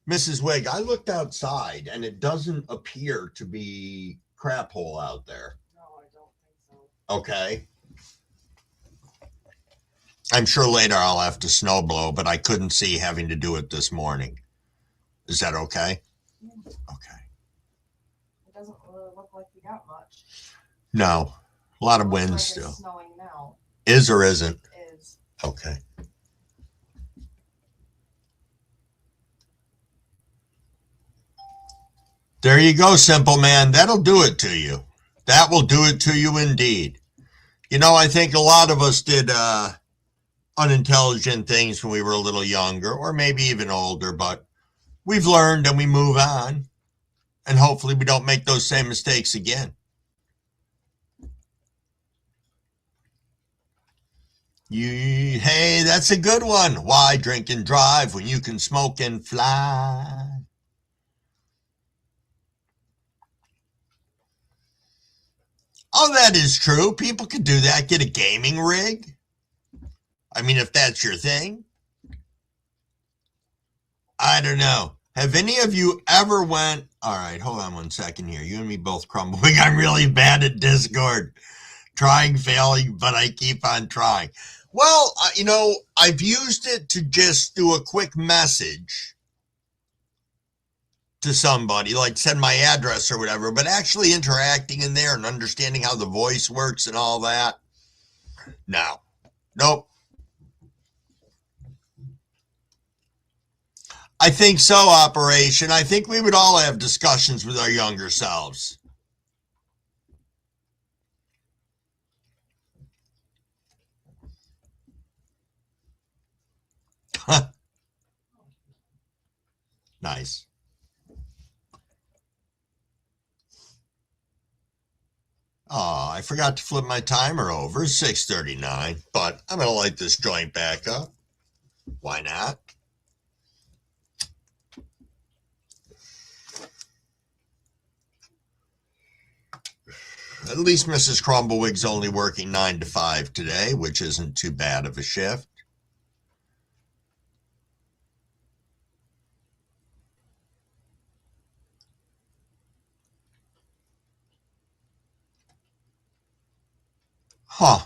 Mrs. Wigg, I looked outside, and it doesn't appear to be crap hole out there. No, I don't think so. Okay. I'm sure later I'll have to snow blow, but I couldn't see having to do it this morning. Is that okay? Yeah. Okay. It doesn't really look like we got much. No. A lot of It looks wind like still. It's snowing now. Is or isn't? Is. Okay. There you go, simple man. That'll do it to you. That will do it to you indeed. You know, I think a lot of us did unintelligent things when we were a little younger, or maybe even older, but we've learned and we move on. And hopefully we don't make those same mistakes again. Hey, that's a good one. Why drink and drive when you can smoke and fly? Oh, that is true. People could do that. Get a gaming rig. I mean, if that's your thing. I don't know. Have any of you ever went... All right, hold on one second here. You and me both crumbling. I'm really bad at Discord. Trying, failing, but I keep on trying. Well, you know, I've used it to just do a quick message to somebody, like send my address or whatever, but actually interacting in there and understanding how the voice works and all that. No. Nope. I think so, Operation. I think we would all have discussions with our younger selves. Nice. Oh, I forgot to flip my timer over. 6:39, but I'm going to light this joint back up. Why not? At least Mrs. Crumblewig's only working 9 to 5 today, which isn't too bad of a shift. Huh.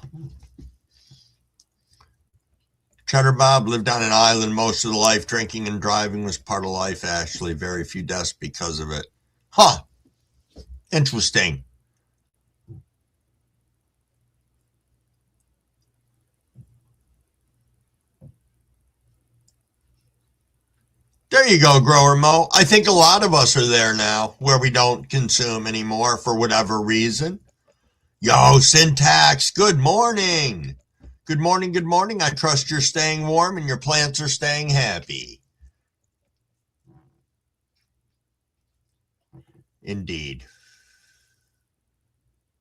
Cheddar Bob lived on an island most of the life. Drinking and driving was part of life, actually. Very few deaths because of it. Huh. Interesting. There you go, Grower Mo. I think a lot of us are there now, where we don't consume anymore for whatever reason. Yo, Syntax, good morning. Good morning, good morning. I trust you're staying warm and your plants are staying happy. Indeed.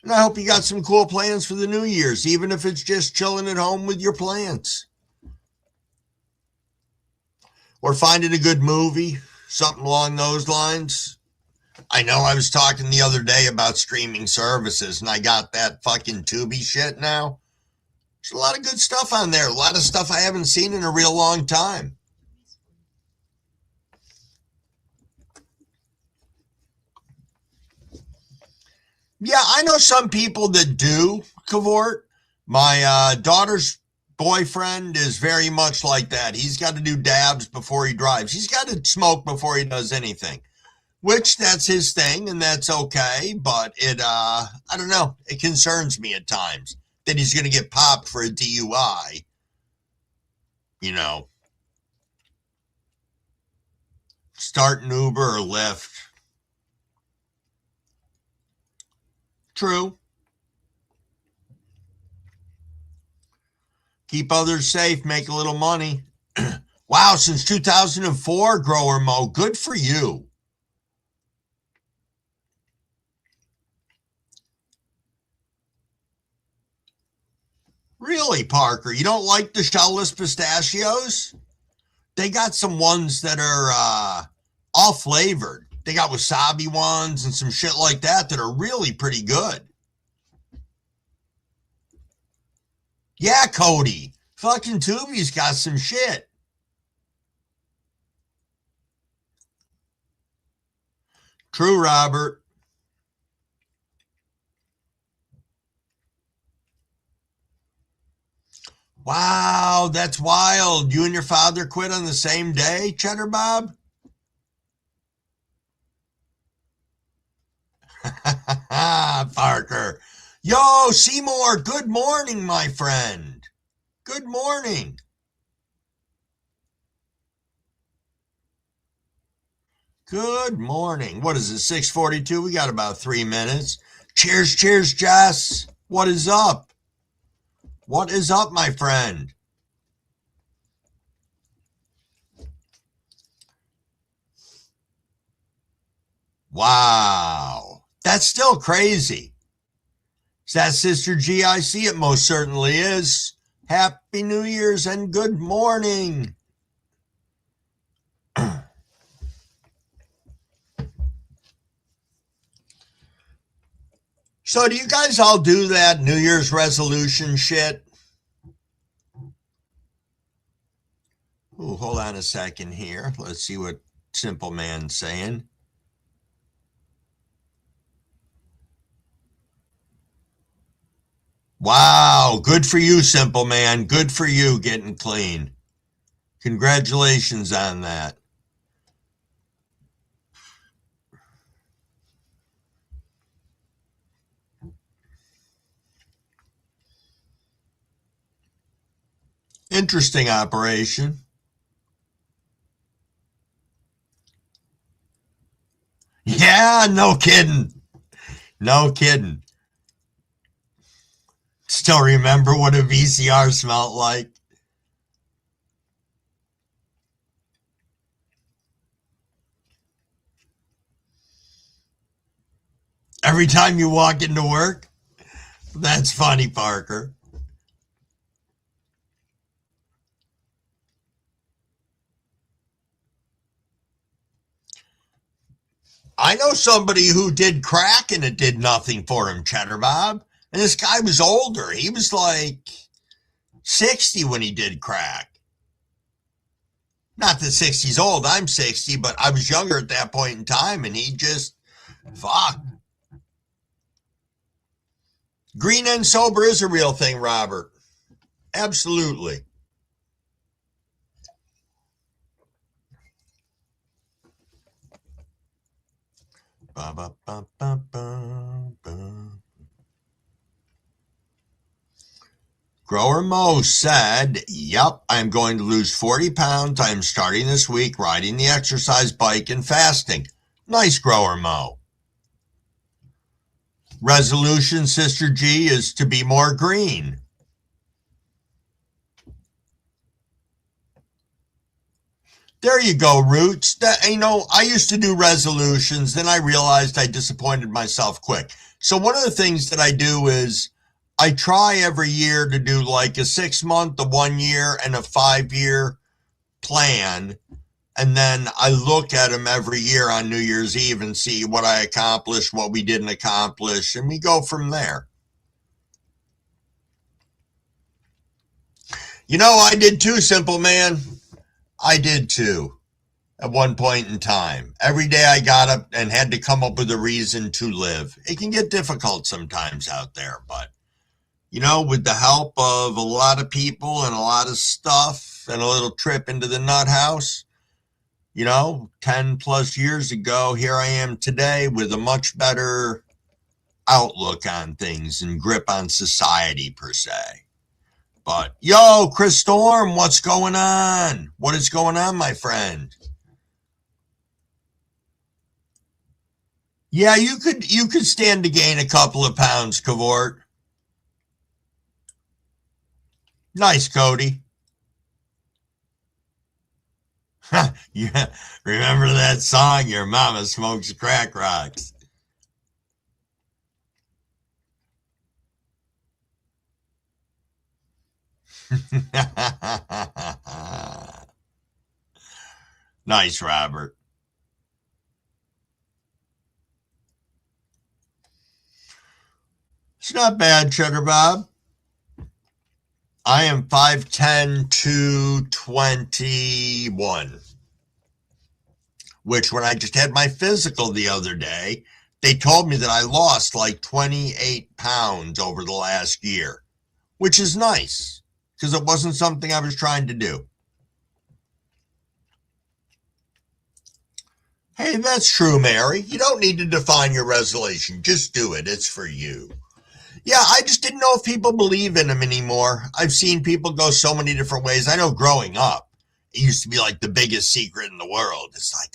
And I hope you got some cool plans for the New Year's, even if it's just chilling at home with your plants. Or finding a good movie, something along those lines. I know I was talking the other day about streaming services, and I got that fucking Tubi shit now. There's a lot of good stuff on there. A lot of stuff I haven't seen in a real long time. Yeah, I know some people that do, Cavort. My daughter's boyfriend is very much like that. He's got to do dabs before he drives. He's got to smoke before he does anything, which that's his thing, and that's okay. But I don't know. It concerns me at times that he's going to get popped for a DUI. You know, start an Uber or Lyft. True. Keep others safe, make a little money. Wow, since 2004, Grower Mo, good for you. Really, Parker? You don't like the shellless pistachios? They got some ones that are all flavored. They got wasabi ones and some shit like that are really pretty good. Yeah, Cody. Fucking Tubi's got some shit. True, Robert. Wow, that's wild. You and your father quit on the same day, Cheddar Bob? Parker. Yo, Seymour, good morning, my friend. Good morning. Good morning. What is it, 6:42? We got about 3 minutes. Cheers, cheers, Jess. What is up? What is up, my friend? Wow. That's still crazy. Is that Sister G? I see it most certainly is. Happy New Year's and good morning. So do you guys all do that New Year's resolution shit? Ooh, hold on a second here. Let's see what Simple Man's saying. Wow, good for you, Simple Man. Good for you getting clean. Congratulations on that. Interesting operation. Yeah, no kidding. No kidding. Still remember what a VCR smelled like? Every time you walk into work? That's funny, Parker. I know somebody who did crack and it did nothing for him, Cheddar Bob. And this guy was older. He was like 60 when he did crack. Not that 60's old. I'm 60, but I was younger at that point in time, and he just, fuck. Green and sober is a real thing, Robert. Absolutely. Ba, ba, ba, ba, ba, ba. Grower Mo said, yep, I'm going to lose 40 pounds. I'm starting this week riding the exercise bike and fasting. Nice, Grower Mo. Resolution, Sister G, is to be more green. There you go, Roots. That, I used to do resolutions, then I realized I disappointed myself quick. So one of the things that I do is I try every year to do like a 6 month, a 1 year, and a 5 year plan. And then I look at them every year on New Year's Eve and see what I accomplished, what we didn't accomplish, and we go from there. I did too, Simple Man. I did too. At one point in time. Every day I got up and had to come up with a reason to live. It can get difficult sometimes out there, but with the help of a lot of people and a lot of stuff and a little trip into the nut house, 10 plus years ago, here I am today with a much better outlook on things and grip on society per se. But yo, Chris Storm, what's going on? What is going on, my friend? Yeah, you could stand to gain a couple of pounds, Cavort. Nice, Cody. Yeah, remember that song? Your mama smokes crack rocks. Nice, Robert. It's not bad, Cheddar Bob. I am 5'10", 221. Which, when I just had my physical the other day, they told me that I lost like 28 pounds over the last year. Which is nice, because it wasn't something I was trying to do. Hey, that's true, Mary. You don't need to define your resolution. Just do it. It's for you. Yeah, I just didn't know if people believe in them anymore. I've seen people go so many different ways. I know growing up, it used to be like the biggest secret in the world. It's like,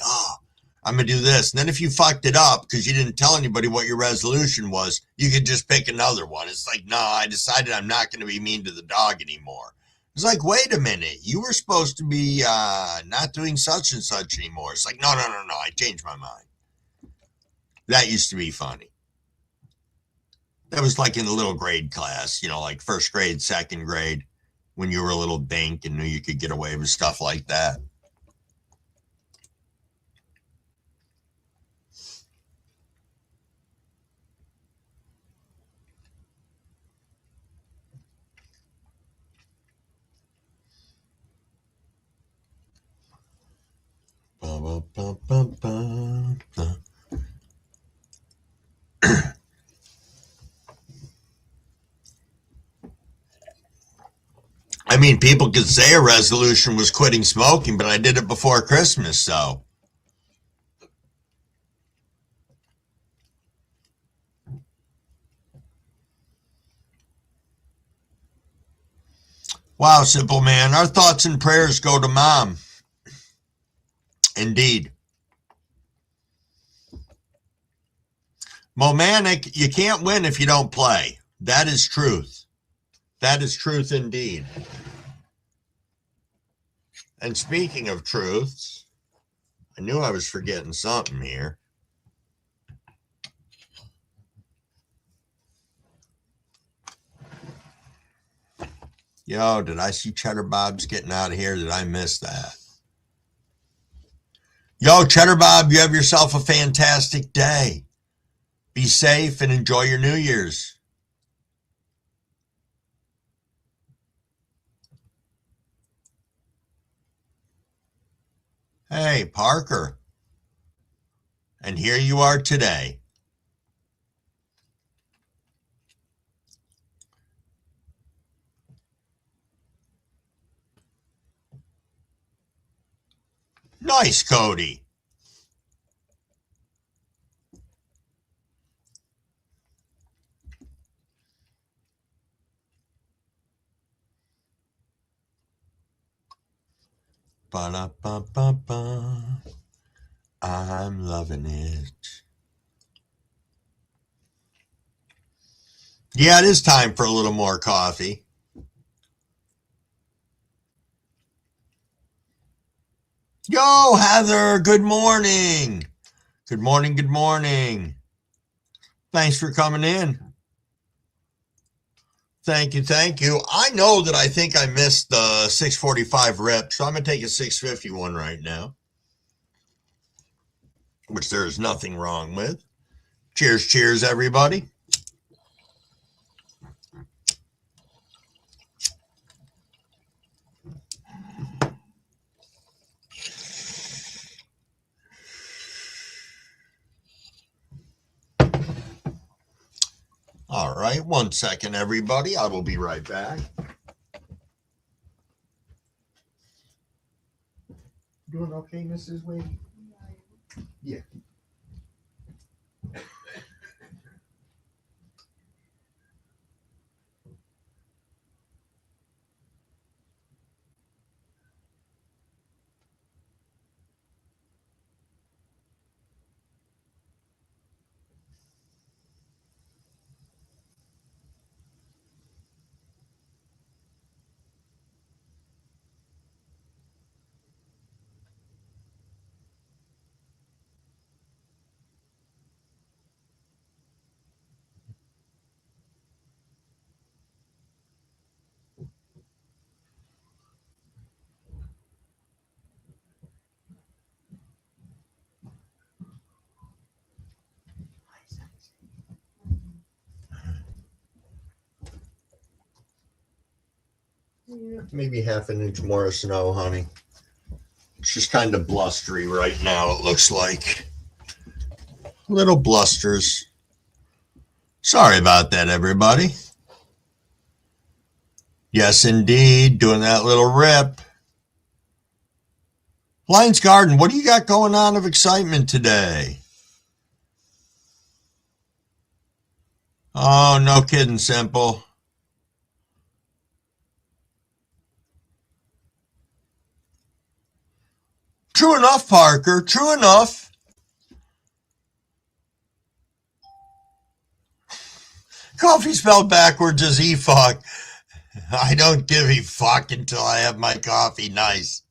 I'm going to do this. And then if you fucked it up because you didn't tell anybody what your resolution was, you could just pick another one. It's like, no, I decided I'm not going to be mean to the dog anymore. It's like, wait a minute. You were supposed to be not doing such and such anymore. It's like, no. I changed my mind. That used to be funny. That was like in the little grade class, like first grade, second grade, when you were a little dink and knew you could get away with stuff like that. I mean, people could say a resolution was quitting smoking, but I did it before Christmas, so. Wow, Simple Man. Our thoughts and prayers go to Mom. Indeed. Momanic, you can't win if you don't play. That is truth. That is truth indeed. And speaking of truths, I knew I was forgetting something here. Yo, did I see Cheddar Bob's getting out of here? Did I miss that? Yo, Cheddar Bob, you have yourself a fantastic day. Be safe and enjoy your New Year's. Hey, Parker. And here you are today. Nice, Cody. Ba-da-ba-ba-ba. I'm loving it. Yeah, it is time for a little more coffee. Yo, Heather, good morning. Good morning, good morning. Thanks for coming in. Thank you, thank you. I know that I think I missed the 645 rep, so I'm going to take a 651 right now, which there is nothing wrong with. Cheers, cheers, everybody. All right, 1 second, everybody. I will be right back. Doing okay, Mrs. Wade? Yeah. Yeah, maybe half an inch more of snow, honey. It's just kind of blustery right now, it looks like. Little blusters. Sorry about that, everybody. Yes, indeed, doing that little rip. Lions Garden, what do you got going on of excitement today? Oh, no kidding, Simple. True enough, Parker. True enough. Coffee spelled backwards is e-fuck. I don't give a fuck until I have my coffee. Nice.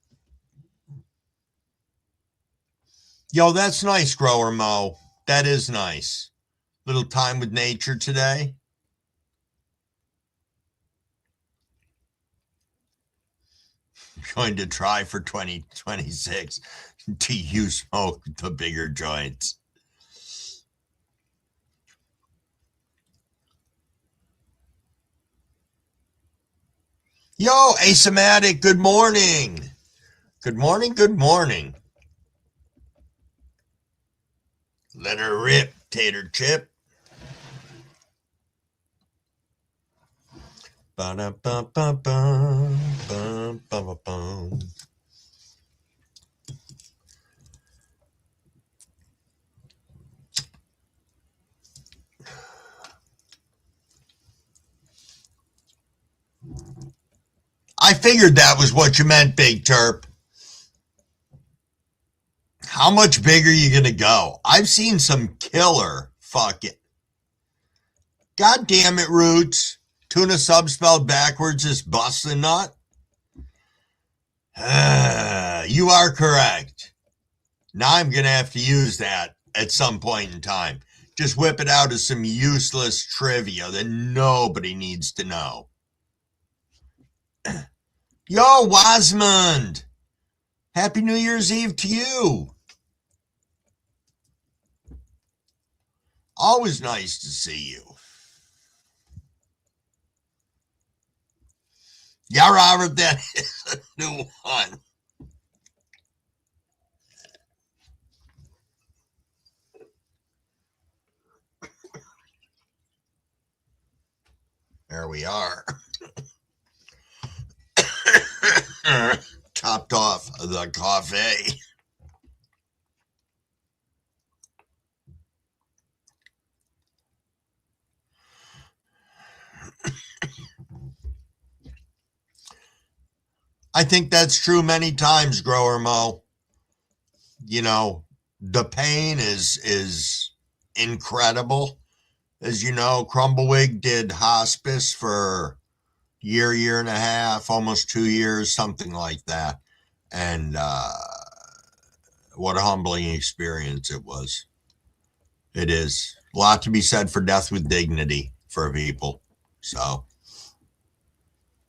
Yo, that's nice, Grower Mo. That is nice. Little time with nature today. Going to try for 2026 to you smoke the bigger joints. Yo, Asymatic, good morning. Good morning, good morning. Let her rip, tater chip. Ba-da-ba-ba-bum, I figured that was what you meant, Big Terp. How much bigger are you going to go? I've seen some killer fuck it. God damn it, Roots. Tuna sub spelled backwards is busting nut. You are correct. Now I'm going to have to use that at some point in time. Just whip it out as some useless trivia that nobody needs to know. Yo, Wasmond. Happy New Year's Eve to you. Always nice to see you. Yeah, Robert, that is a new one. There we are. Topped off the coffee. I think that's true many times, Grower Mo. You know, the pain is incredible. As you know, Crumblewick did hospice for year and a half, almost 2 years, something like that. And What a humbling experience it was. It is. A lot to be said for death with dignity for people. So,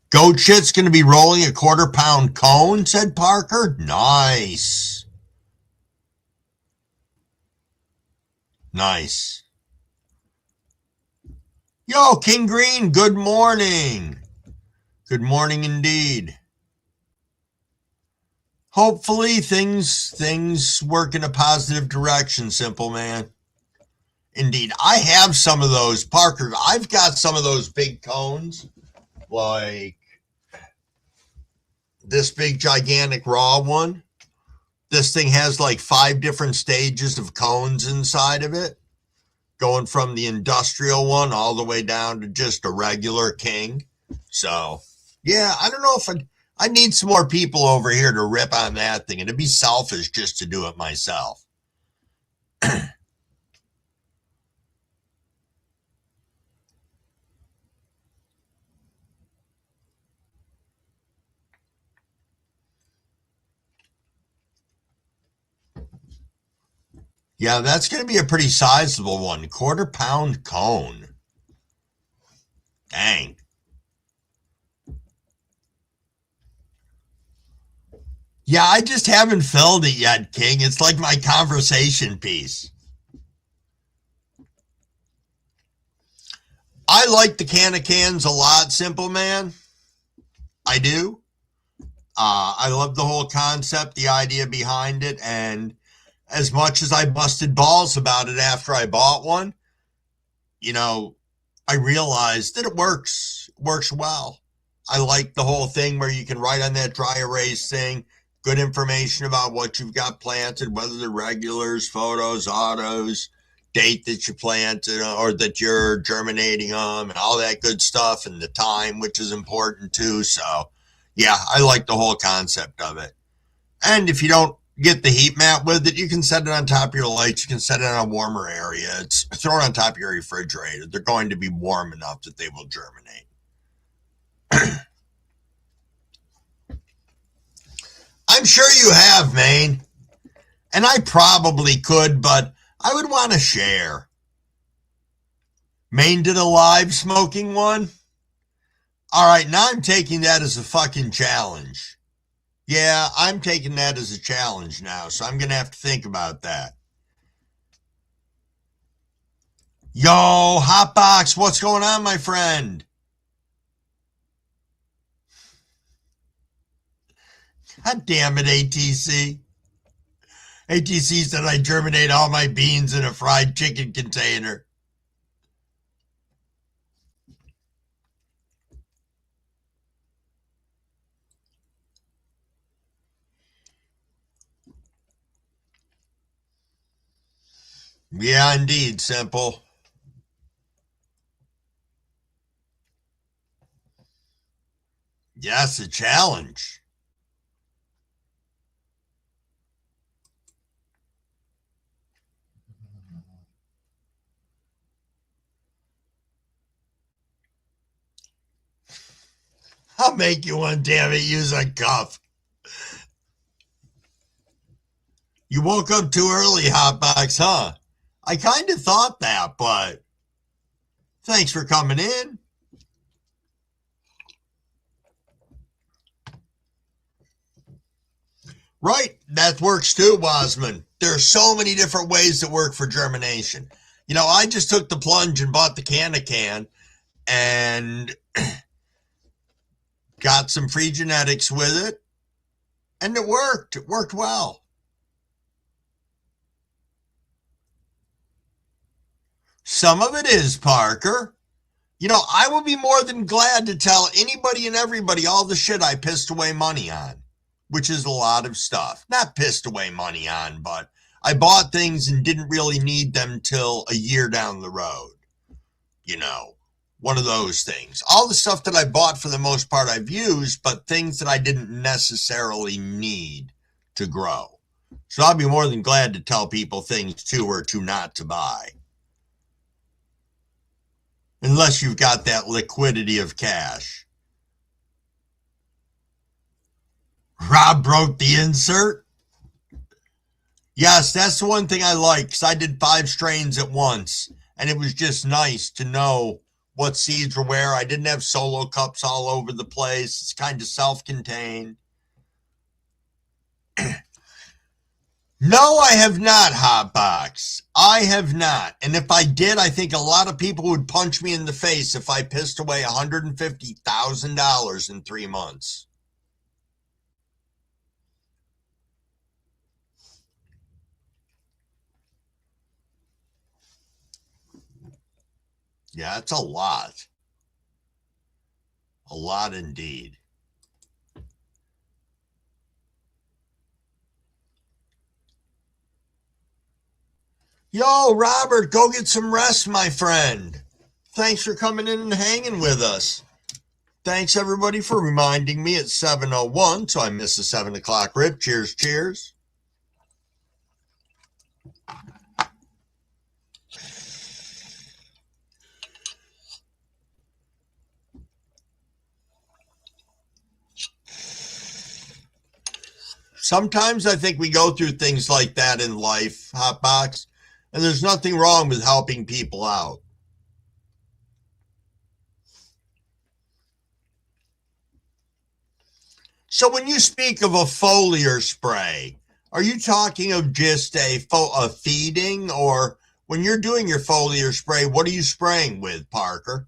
goat shit's going to be rolling a quarter-pound cone, said Parker. Nice. Nice. Yo, King Green, good morning. Good morning indeed. Hopefully things work in a positive direction, simple man. Indeed. I have some of those, Parker. I've got some of those big cones, like this big gigantic raw one. This thing has like 5 different stages of cones inside of it, going from the industrial one all the way down to just a regular king. So, yeah, I don't know if I need some more people over here to rip on that thing. It'd be selfish just to do it myself. Yeah, that's going to be a pretty sizable one. Quarter-pound cone. Dang. Yeah, I just haven't filled it yet, King. It's like my conversation piece. I like the can of cans a lot, simple man. I do. I love the whole concept, the idea behind it, and as much as I busted balls about it after I bought one, you know, I realized that it works well. I like the whole thing where you can write on that dry erase thing, good information about what you've got planted, whether they're regulars, photos, autos, date that you planted or that you're germinating them, and all that good stuff, and the time, which is important too. So, yeah, I like the whole concept of it. And if you don't get the heat mat with it, you can set it on top of your lights. You can set it on a warmer area. Throw it on top of your refrigerator. They're going to be warm enough that they will germinate. I'm sure you have, Maine. And I probably could, but I would want to share. Maine did a live smoking one. All right, now I'm taking that as a fucking challenge. Yeah, I'm taking that as a challenge now, so I'm going to have to think about that. Yo, Hotbox, what's going on, my friend? God damn it, ATC. ATC said I germinate all my beans in a fried chicken container. Yeah, indeed, simple. Yes, a challenge. I'll make you one, damn it, use a cuff. You woke up too early, Hotbox, huh? I kind of thought that, but thanks for coming in. Right, that works too, Wasman. There are so many different ways that work for germination. You know, I just took the plunge and bought the can and got some free genetics with it, and it worked. It worked well. Some of it is, Parker. You know, I will be more than glad to tell anybody and everybody all the shit I pissed away money on, which is a lot of stuff. Not pissed away money on, but I bought things and didn't really need them till a year down the road. You know, one of those things. All the stuff that I bought for the most part I've used, but things that I didn't necessarily need to grow. So I'll be more than glad to tell people things to or to not to buy. Unless you've got that liquidity of cash. Rob broke the insert. Yes, that's the one thing I like, because I did 5 strains at once, and it was just nice to know what seeds were where. I didn't have solo cups all over the place. It's kind of self-contained. No, I have not, Hotbox. I have not. And if I did, I think a lot of people would punch me in the face if I pissed away $150,000 in 3 months. Yeah, it's a lot. A lot indeed. Yo, Robert, go get some rest, my friend. Thanks for coming in and hanging with us. Thanks, everybody, for reminding me it's 7:01, so I missed the 7 o'clock rip. Cheers, cheers. Sometimes I think we go through things like that in life, Hotbox, and there's nothing wrong with helping people out. So when you speak of a foliar spray, are you talking of just a feeding, or when you're doing your foliar spray, what are you spraying with, Parker?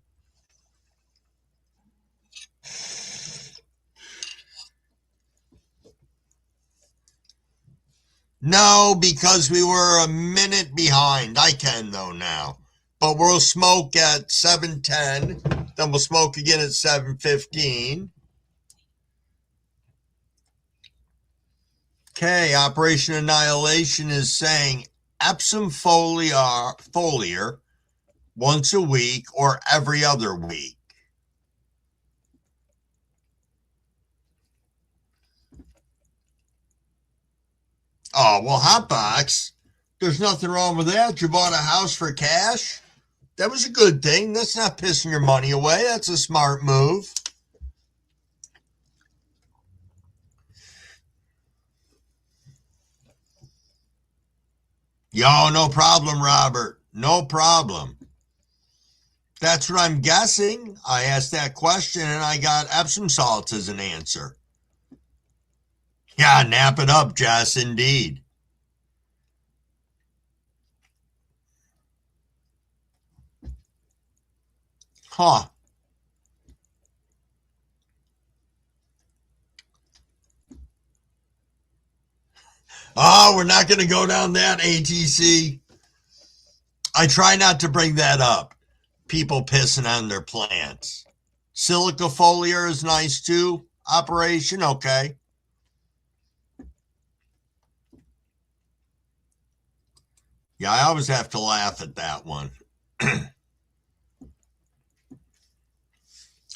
No, because we were a minute behind. I can though now. But we'll smoke at 7:10, then we'll smoke again at 7:15. Okay, Operation Annihilation is saying Epsom foliar once a week or every other week. Oh, well, Hotbox, there's nothing wrong with that. You bought a house for cash? That was a good thing. That's not pissing your money away. That's a smart move. Yo, no problem, Robert. No problem. That's what I'm guessing. I asked that question and I got Epsom salts as an answer. Yeah, nap it up, Jess, indeed. Huh. Oh, we're not going to go down that, ATC. I try not to bring that up. People pissing on their plants. Silica foliar is nice too. Operation, okay. Yeah, I always have to laugh at that one.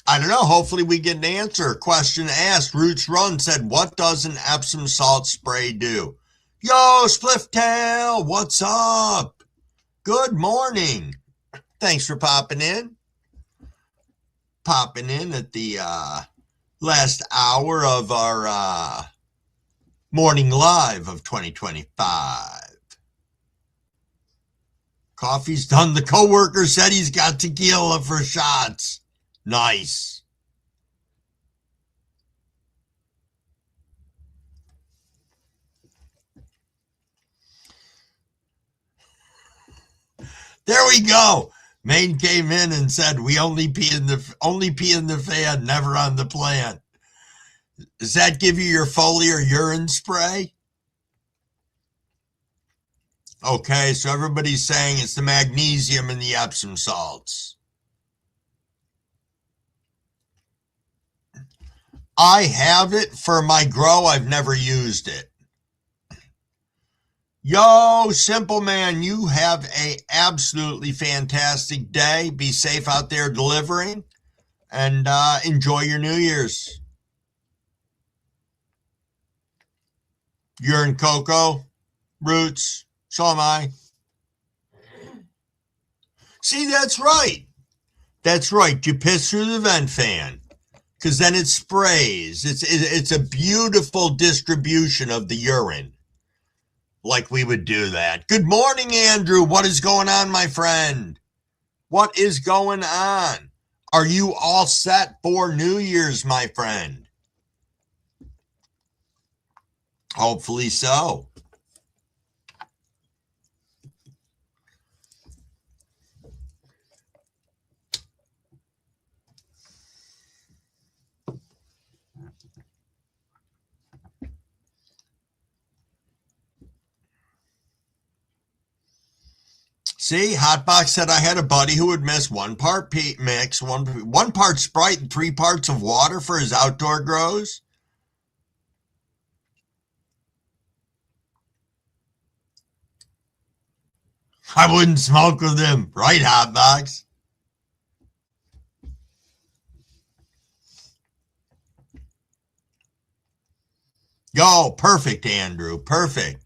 I don't know. Hopefully we get an answer. Question asked. Roots Run said, what does an Epsom salt spray do? Yo, Splifftail, what's up? Good morning. Thanks for popping in. Popping in at the last hour of our morning live of 2025. Coffee's done. The coworker said he's got tequila for shots. Nice. There we go. Maine came in and said, we only pee in the fan, never on the plant. Does that give you your foliar urine spray? Okay, so everybody's saying it's the magnesium in the Epsom salts. I have it for my grow. I've never used it. Yo, Simple Man, you have a absolutely fantastic day. Be safe out there delivering, and enjoy your New Year's. You're in Cocoa, Roots, so am I. See, that's right. That's right. You piss through the vent fan, because then it sprays. It's a beautiful distribution of the urine. like we would do that. Good morning, Andrew. What is going on, my friend? What is going on? Are you all set for New Year's, my friend? Hopefully so. See, Hotbox said I had a buddy who would miss one part mix, one part Sprite, and 3 parts of water for his outdoor grows. I wouldn't smoke with him, right, Hotbox? Yo, perfect, Andrew, perfect.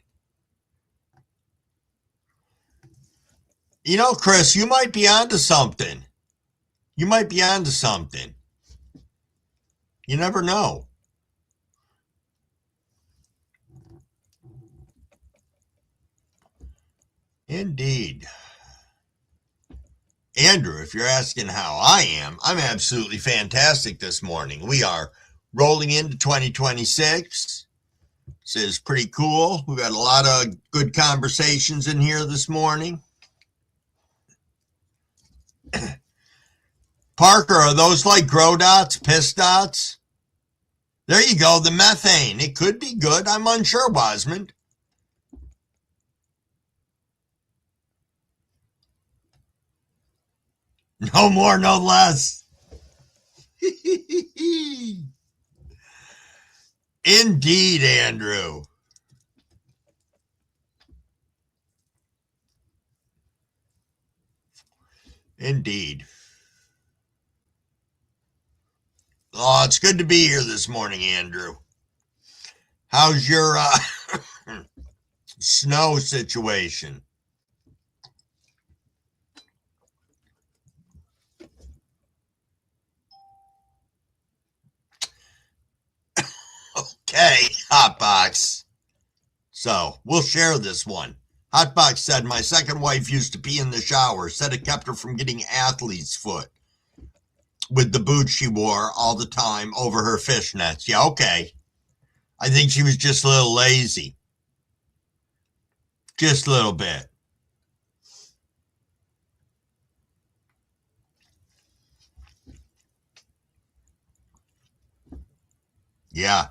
You know, Chris, you might be onto something. You might be onto something. You never know. Indeed. Andrew, if you're asking how I am, I'm absolutely fantastic this morning. We are rolling into 2026. This is pretty cool. We've got a lot of good conversations in here this morning. Parker, are those like grow dots, piss dots? There you go, the methane. It could be good. I'm unsure, Wasmond. No more, no less. Indeed, Andrew. Indeed. Oh, it's good to be here this morning, Andrew. How's your snow situation? Okay, Hotbox. So, we'll share this one. Hotbox said, my second wife used to pee in the shower, said it kept her from getting athlete's foot with the boots she wore all the time over her fishnets. Yeah, okay. I think she was just a little lazy. Just a little bit. Yeah.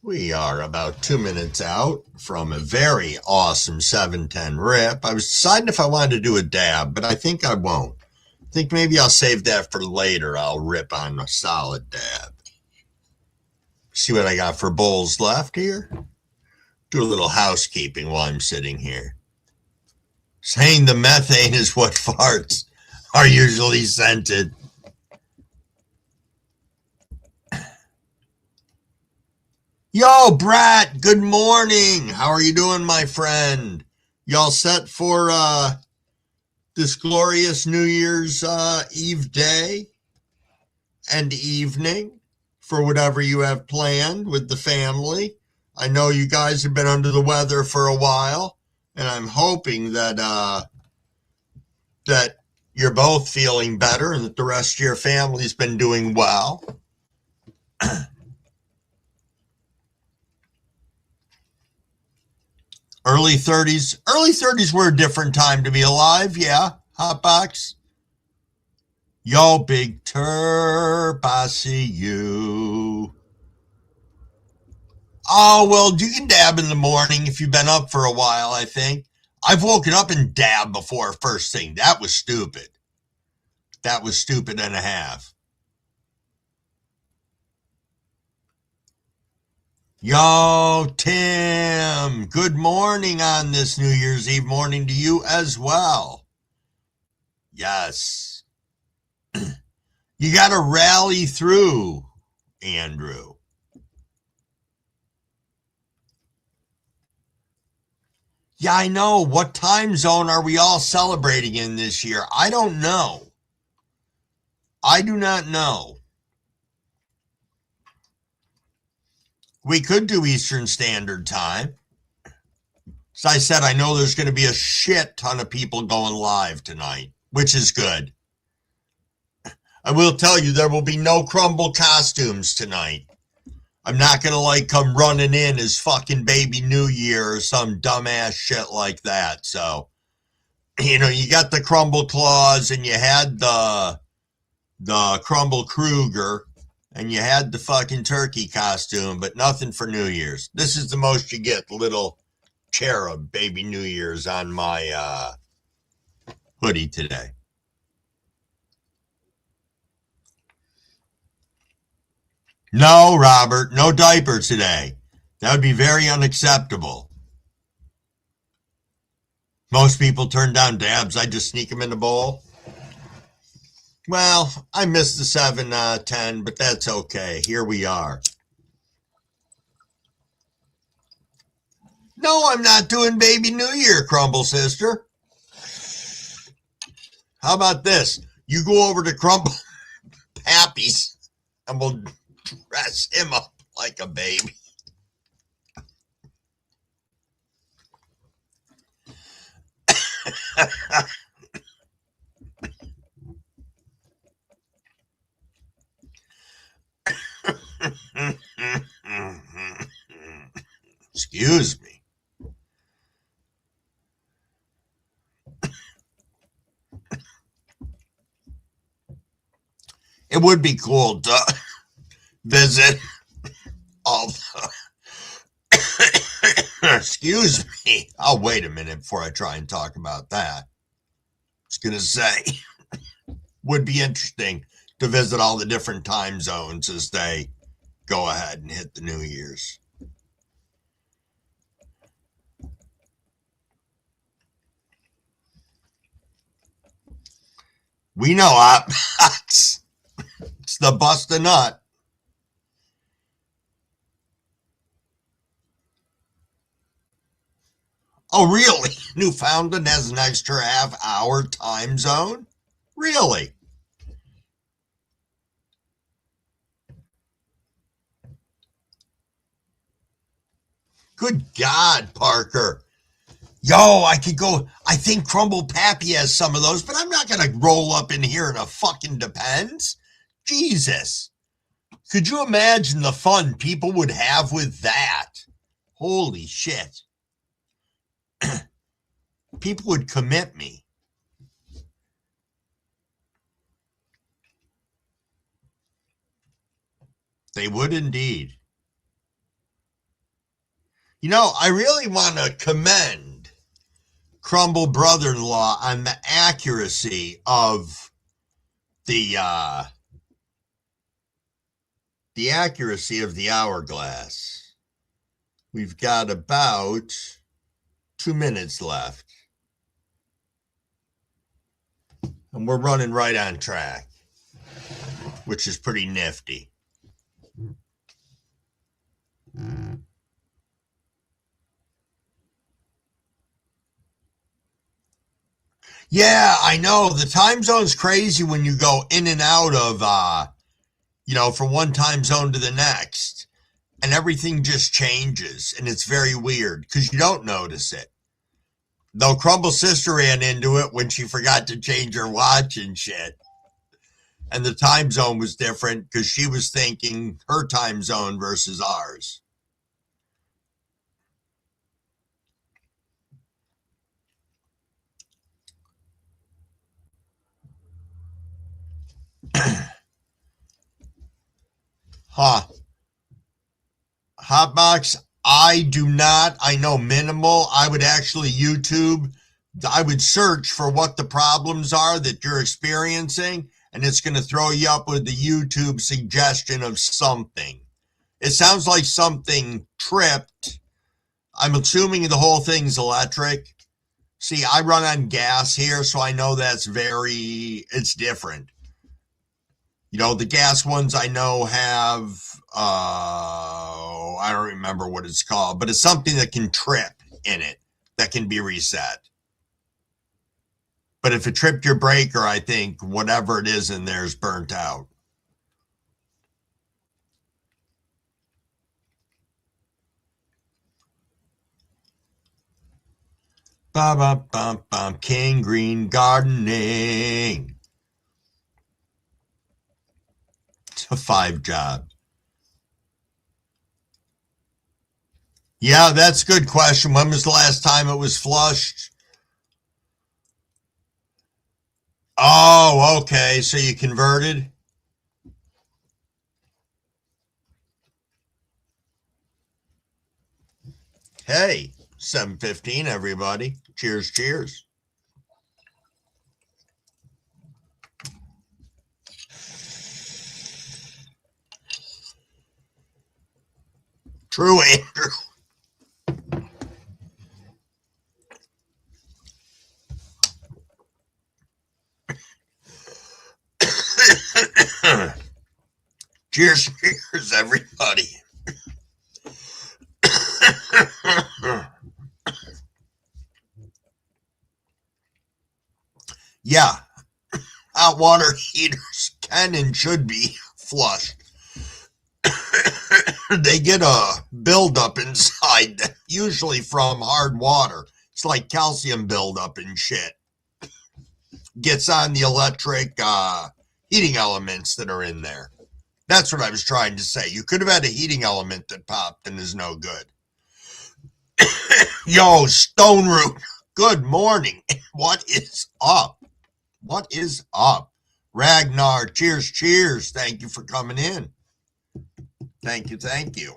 We are about 2 minutes out from a very awesome 710 rip. I was deciding if I wanted to do a dab, but I think I won't. I think maybe I'll save that for later. I'll rip on a solid dab. See what I got for bowls left here. Do a little housekeeping while I'm sitting here. Saying the methane is what farts are usually scented. Yo, Brat, good morning. How are you doing, my friend? Y'all set for this glorious New Year's Eve day and evening for whatever you have planned with the family? I know you guys have been under the weather for a while, and I'm hoping that that you're both feeling better and that the rest of your family's been doing well. Early 30s were a different time to be alive, yeah, Hotbox. Yo, Big Terp, I see you. Oh, well, you can dab in the morning if you've been up for a while, I think. I've woken up and dabbed before first thing. That was stupid. That was stupid and a half. Yo, Tim, good morning on this New Year's Eve morning to you as well. Yes. You got to rally through, Andrew. Yeah, I know. What time zone are we all celebrating in this year? I don't know. I do not know. We could do Eastern Standard Time. As I said, I know there's going to be a shit ton of people going live tonight, which is good. I will tell you, there will be no Crumble costumes tonight. I'm not going to come running in as fucking Baby New Year or some dumbass shit like that. So, you got the Crumble Claws and you had the Crumble Kruger and you had the fucking turkey costume, but nothing for New Year's. This is the most you get, the little cherub Baby New Year's on my hoodie today. No, Robert, no diaper today. That would be very unacceptable. Most people turn down dabs. I just sneak them in the bowl. Well, I missed the 7-10, but that's okay. Here we are. No, I'm not doing Baby New Year, Crumble Sister. How about this? You go over to Crumble Pappy's and we'll dress him up like a baby. Excuse me. It would be cool to visit all the... Excuse me. I'll wait a minute before I try and talk about that. I was going to say, would be interesting to visit all the different time zones as they go ahead and hit the New Year's. We know Hotbox. It's the bust a nut. Oh, really? Newfoundland has an extra half-hour time zone? Really? Good God, Parker. Yo, I could go. I think Crumble Pappy has some of those, but I'm not going to roll up in here in a fucking Depends. Jesus. Could you imagine the fun people would have with that? Holy shit. People would commit me. They would indeed. I really want to commend Crumble brother-in-law on the accuracy of the accuracy of the hourglass. We've got about 2 minutes left. And we're running right on track, which is pretty nifty. Yeah, I know. The time zone's crazy when you go in and out of, from one time zone to the next. And everything just changes. And it's very weird because you don't notice it. Though Crumble's sister ran into it when she forgot to change her watch and shit. And the time zone was different because she was thinking her time zone versus ours. Huh. Hotbox, I do not. I know minimal. I would actually YouTube. I would search for what the problems are that you're experiencing, and it's going to throw you up with the YouTube suggestion of something. It sounds like something tripped. I'm assuming the whole thing's electric. See, I run on gas here, so I know it's different. The gas ones I know have, I don't remember what it's called, but it's something that can trip in it. that can be reset. But if it tripped your breaker, I think whatever it is in there is burnt out. Ba-ba-bum-bum, King Green Gardening. It's a 5 job. Yeah, that's a good question. When was the last time it was flushed? Oh, okay. So you converted? Hey, 7:15, everybody. Cheers, cheers. True, Andrew. Cheers, cheers, everybody. Yeah, hot water heaters can and should be flushed. They get a buildup inside, usually from hard water. It's like calcium buildup and shit. Gets on the electric heating elements that are in there. That's what I was trying to say. You could have had a heating element that popped and is no good. Yo, Stone Root, good morning. What is up? What is up? Ragnar, cheers, cheers. Thank you for coming in. Thank you, thank you.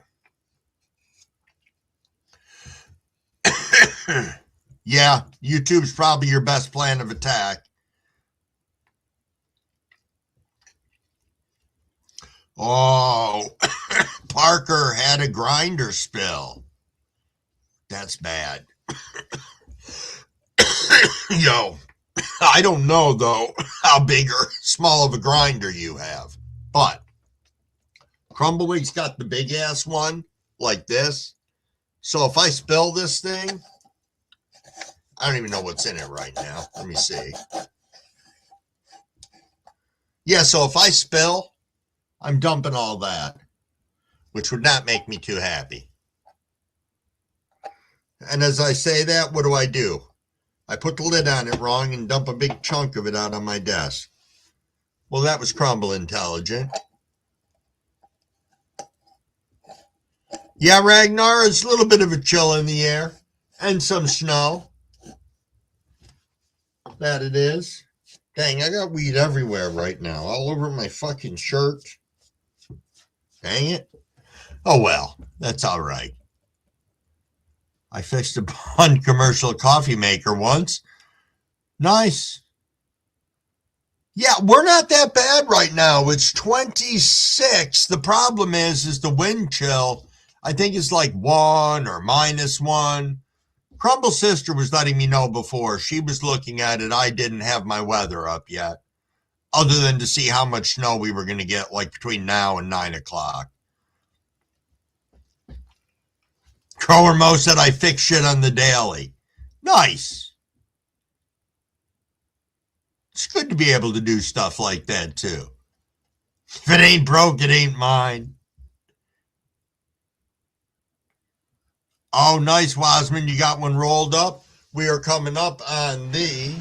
Yeah, YouTube's probably your best plan of attack. Oh, Parker had a grinder spill. That's bad. Yo, I don't know, though, how big or small of a grinder you have. But Crumbleweed's got the big-ass one, like this. So if I spill this thing, I don't even know what's in it right now. Let me see. Yeah, so if I spill, I'm dumping all that, which would not make me too happy. And as I say that, what do? I put the lid on it wrong and dump a big chunk of it out on my desk. Well, that was Crumble intelligent. Yeah, Ragnar, it's a little bit of a chill in the air and some snow. That it is. Dang, I got weed everywhere right now, all over my fucking shirt. Dang it. Oh, well, that's all right. I fixed a Bun commercial coffee maker once. Nice. Yeah, we're not that bad right now. It's 26. The problem is the wind chill. I think it's like 1 or -1. Crumble's sister was letting me know before. She was looking at it. I didn't have my weather up yet, other than to see how much snow we were going to get, like between now and 9 o'clock. Grower Mo said I fix shit on the daily. Nice. It's good to be able to do stuff like that, too. If it ain't broke, it ain't mine. Oh, nice, Wasman. You got one rolled up? We are coming up on the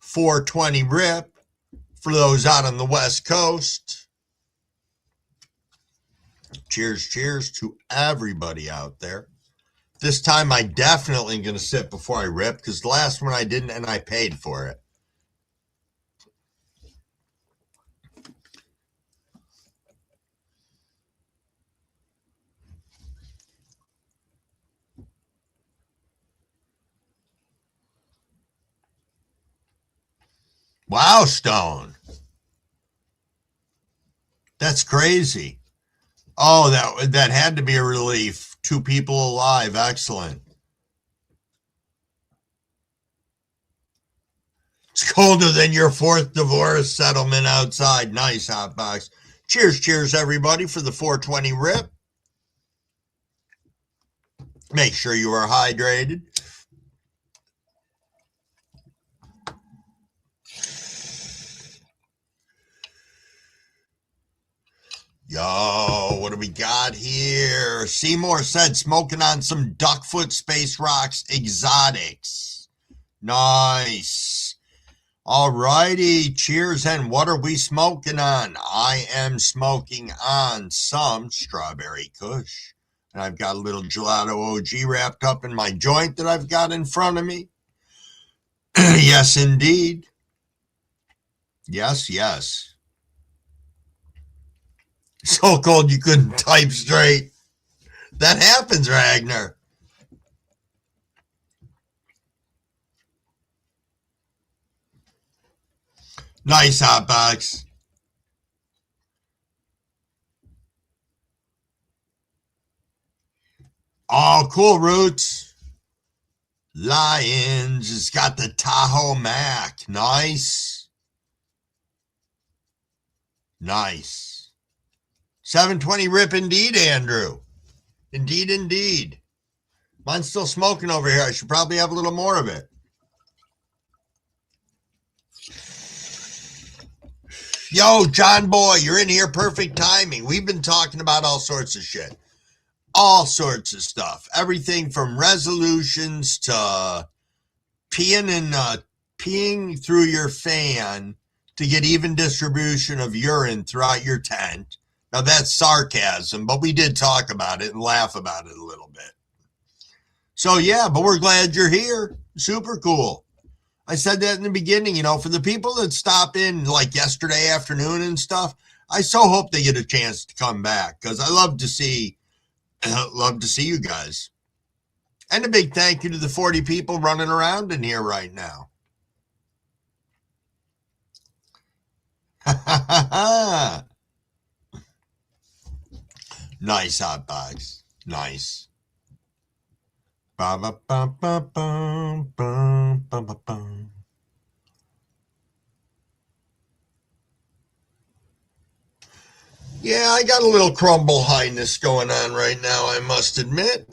420 rip for those out on the West Coast. Cheers, cheers to everybody out there. This time I definitely going to sip before I rip, because the last one I didn't, and I paid for it. Wow, Stone. That's crazy. Oh, that had to be a relief. 2 people alive. Excellent. It's colder than your 4th divorce settlement outside. Nice, Hotbox. Cheers, cheers, everybody, for the 420 rip. Make sure you are hydrated. Yo, what do we got here? Seymour said smoking on some Duckfoot Space Rocks exotics. Nice. All righty. Cheers. And what are we smoking on? I am smoking on some strawberry kush. And I've got a little gelato OG wrapped up in my joint that I've got in front of me. Yes, indeed. Yes, yes. So cold you couldn't type straight. That happens, Ragnar. Nice hot box. Oh, cool, Roots. Lions. It's got the Tahoe Mac. Nice. Nice. 720 rip indeed, Andrew. Indeed, indeed. Mine's still smoking over here. I should probably have a little more of it. Yo, John Boy, you're in here. Perfect timing. We've been talking about all sorts of shit. All sorts of stuff. Everything from resolutions to peeing through your fan to get even distribution of urine throughout your tent. Now, that's sarcasm, but we did talk about it and laugh about it a little bit. So, yeah, but we're glad you're here. Super cool. I said that in the beginning, for the people that stop in like yesterday afternoon and stuff, I so hope they get a chance to come back because I love to see you guys. And a big thank you to the 40 people running around in here right now. Nice hot box. Nice. Yeah, I got a little crumble highness going on right now, I must admit.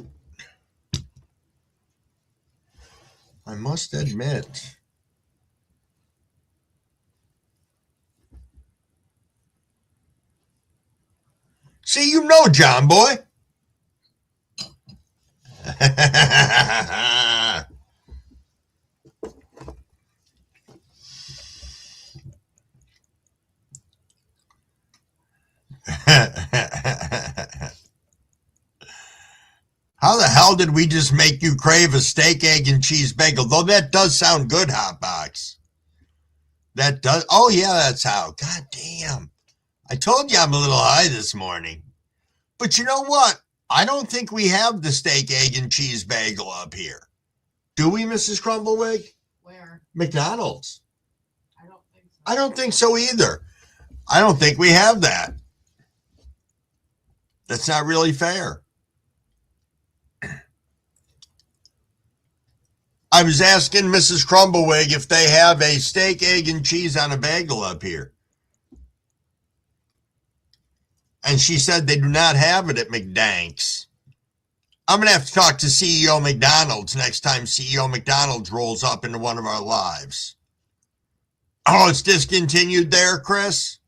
See, John Boy. How the hell did we just make you crave a steak, egg, and cheese bagel? Though that does sound good, Hotbox. That does. Oh, yeah, that's how. God damn. I told you I'm a little high this morning. But you know what? I don't think we have the steak, egg, and cheese bagel up here. Do we, Mrs. Crumblewig? Where? McDonald's. I don't think so. I don't think so either. I don't think we have that. That's not really fair. I was asking Mrs. Crumblewig if they have a steak, egg, and cheese on a bagel up here. And she said they do not have it at McDanks. I'm going to have to talk to CEO McDonald's next time CEO McDonald's rolls up into one of our lives. Oh, it's discontinued there, Chris?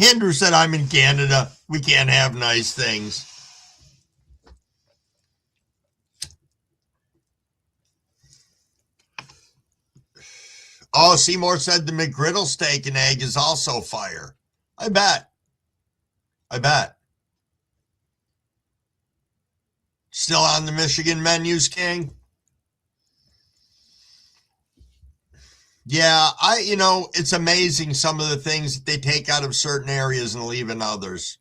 Andrew said, I'm in Canada. We can't have nice things. Oh, Seymour said the McGriddle steak and egg is also fire. I bet. Still on the Michigan menus, King? Yeah, it's amazing some of the things that they take out of certain areas and leave in others.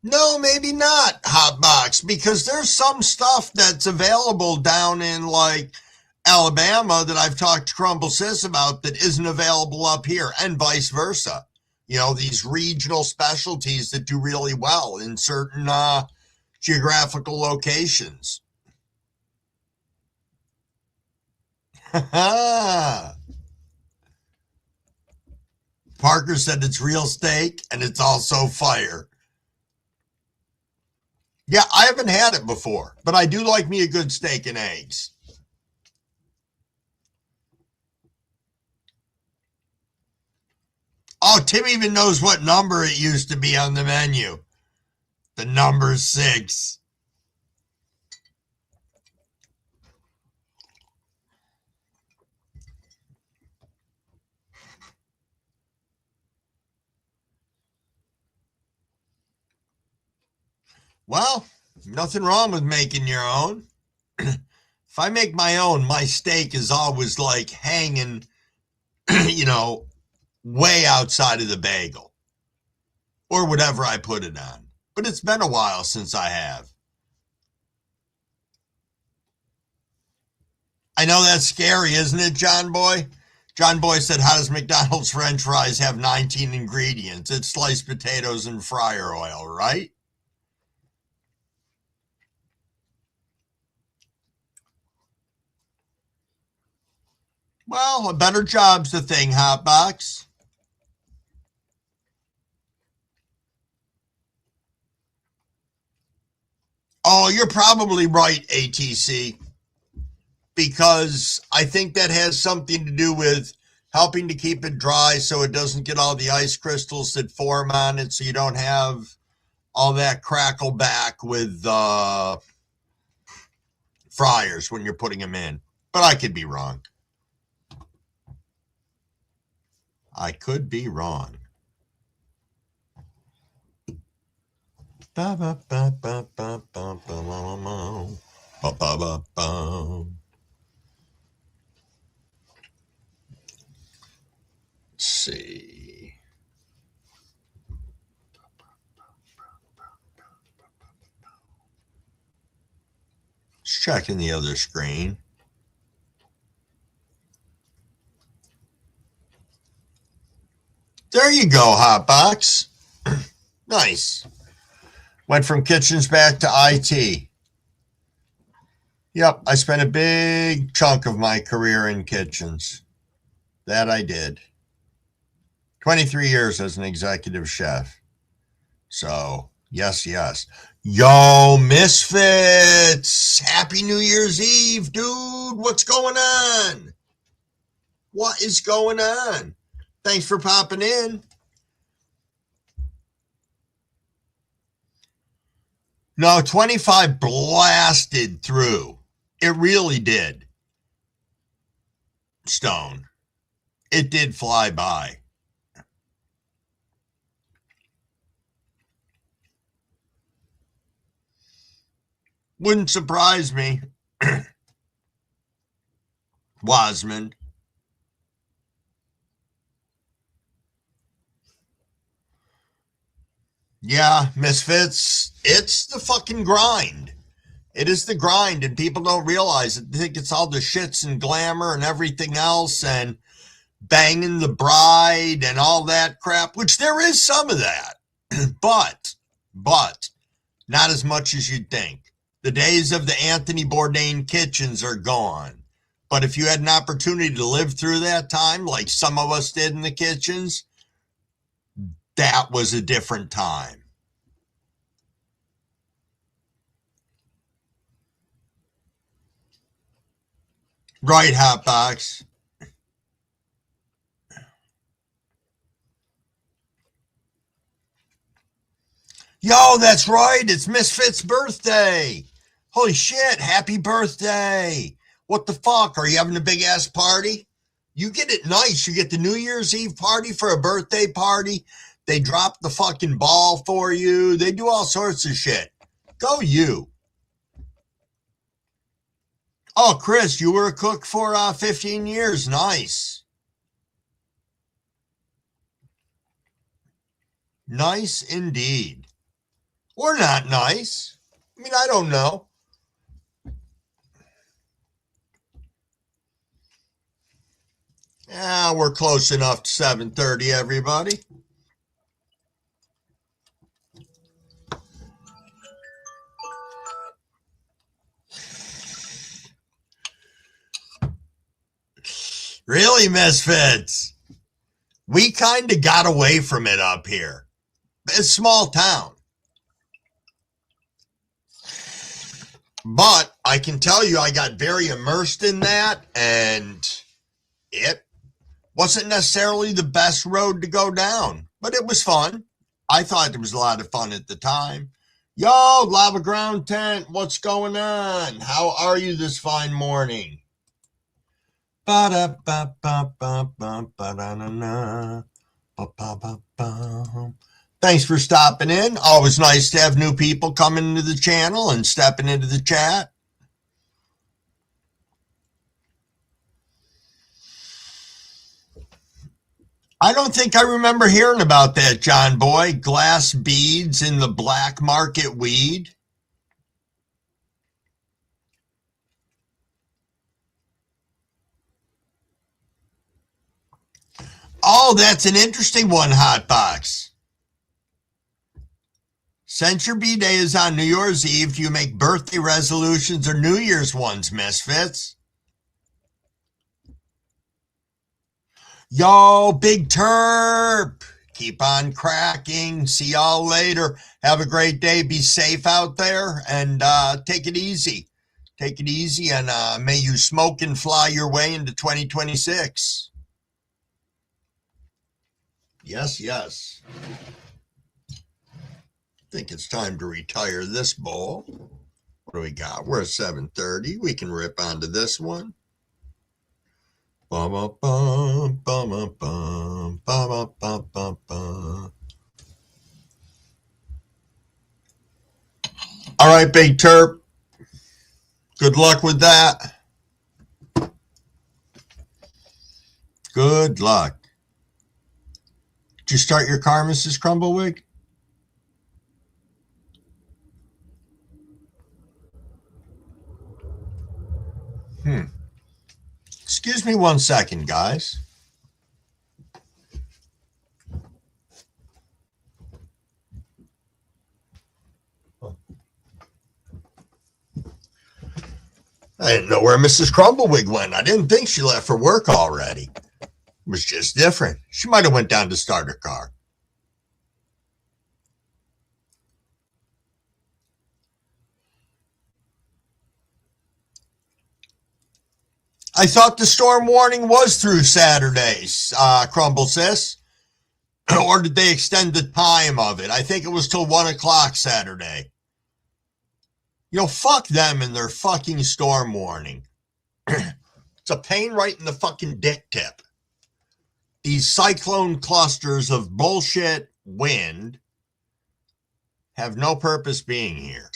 No, maybe not, Hotbox, because there's some stuff that's available down in like Alabama that I've talked to Crumble Sis about that isn't available up here, and vice versa. These regional specialties that do really well in certain geographical locations. Parker said it's real steak and it's also fire. Yeah, I haven't had it before, but I do like me a good steak and eggs. Oh, Tim even knows what number it used to be on the menu. The number 6. Well, nothing wrong with making your own. If I make my own, my steak is always like hanging, way outside of the bagel or whatever I put it on. But it's been a while since I have. I know that's scary, isn't it, John Boy? John Boy said, how does McDonald's French fries have 19 ingredients? It's sliced potatoes and fryer oil, right? Well, a better job's the thing, Hotbox. Oh, you're probably right, ATC, because I think that has something to do with helping to keep it dry so it doesn't get all the ice crystals that form on it, so you don't have all that crackle back with fryers when you're putting them in. But I could be wrong. I could be wrong. Let's see. Let's check in the other screen. There you go, Hotbox. Nice. Went from kitchens back to IT. Yep, I spent a big chunk of my career in kitchens. That I did. 23 years as an executive chef. So, yes. Yo, Misfits! Happy New Year's Eve, dude! What's going on? What is going on? Thanks for popping in. No, 25 blasted through. It really did. Stone. It did fly by. Wouldn't surprise me. Wasmond. Yeah, Misfits, it's the fucking grind. It is the grind, and people don't realize it. They think it's all the shits and glamour and everything else, and banging the bride and all that crap, which there is some of that, but not as much as you'd think. The days of the Anthony Bourdain kitchens are gone. But if you had an opportunity to live through that time, like some of us did in the kitchens, that was a different time. Right, Hotbox? Yo, that's right. It's Misfit's birthday. Holy shit. Happy birthday. What the fuck? Are you having a big ass party? You get it nice. You get the New Year's Eve party for a birthday party. They drop the fucking ball for you. They do all sorts of shit. Go you. Oh, Chris, you were a cook for 15 years. Nice. Nice indeed. Or not nice. I mean, I don't know. Yeah, we're close enough to 7:30, everybody. Really, misfits? We kind of got away from it up here. It's a small town. But I can tell you I got very immersed in that, and it wasn't necessarily the best road to go down, but it was fun. I thought it was a lot of fun at the time. Yo, Lava Ground Tent, what's going on? How are you this fine morning? Thanks for stopping in. Always nice to have new people coming into the channel and stepping into the chat. I don't think I remember hearing about that, John Boy. Glass beads in the black market weed. Oh, that's an interesting one, Hotbox. Since your B-Day is on New Year's Eve, do you make birthday resolutions or New Year's ones, misfits? Yo, Big Terp, keep on cracking. See y'all later. Have a great day. Be safe out there and take it easy. Take it easy, and may you smoke and fly your way into 2026. Yes, yes. I think it's time to retire this bowl. What do we got? We're at 7:30. We can rip onto this one. Bum, bum, bum, bum, bum, bum, bum, bum. All right, Big Terp. Good luck with that. Good luck. Did you start your car, Mrs. Crumblewick? Excuse me 1 second, guys. I didn't know where Mrs. Crumblewick went. I didn't think she left for work already. It was just different. She might have went down to start her car. I thought the storm warning was through Saturdays, Crumble Sis. Or did they extend the time of it? I think it was till 1 o'clock Saturday. You know, fuck them and their fucking storm warning. It's a pain right in the fucking dick tip. These cyclone clusters of bullshit wind have no purpose being here.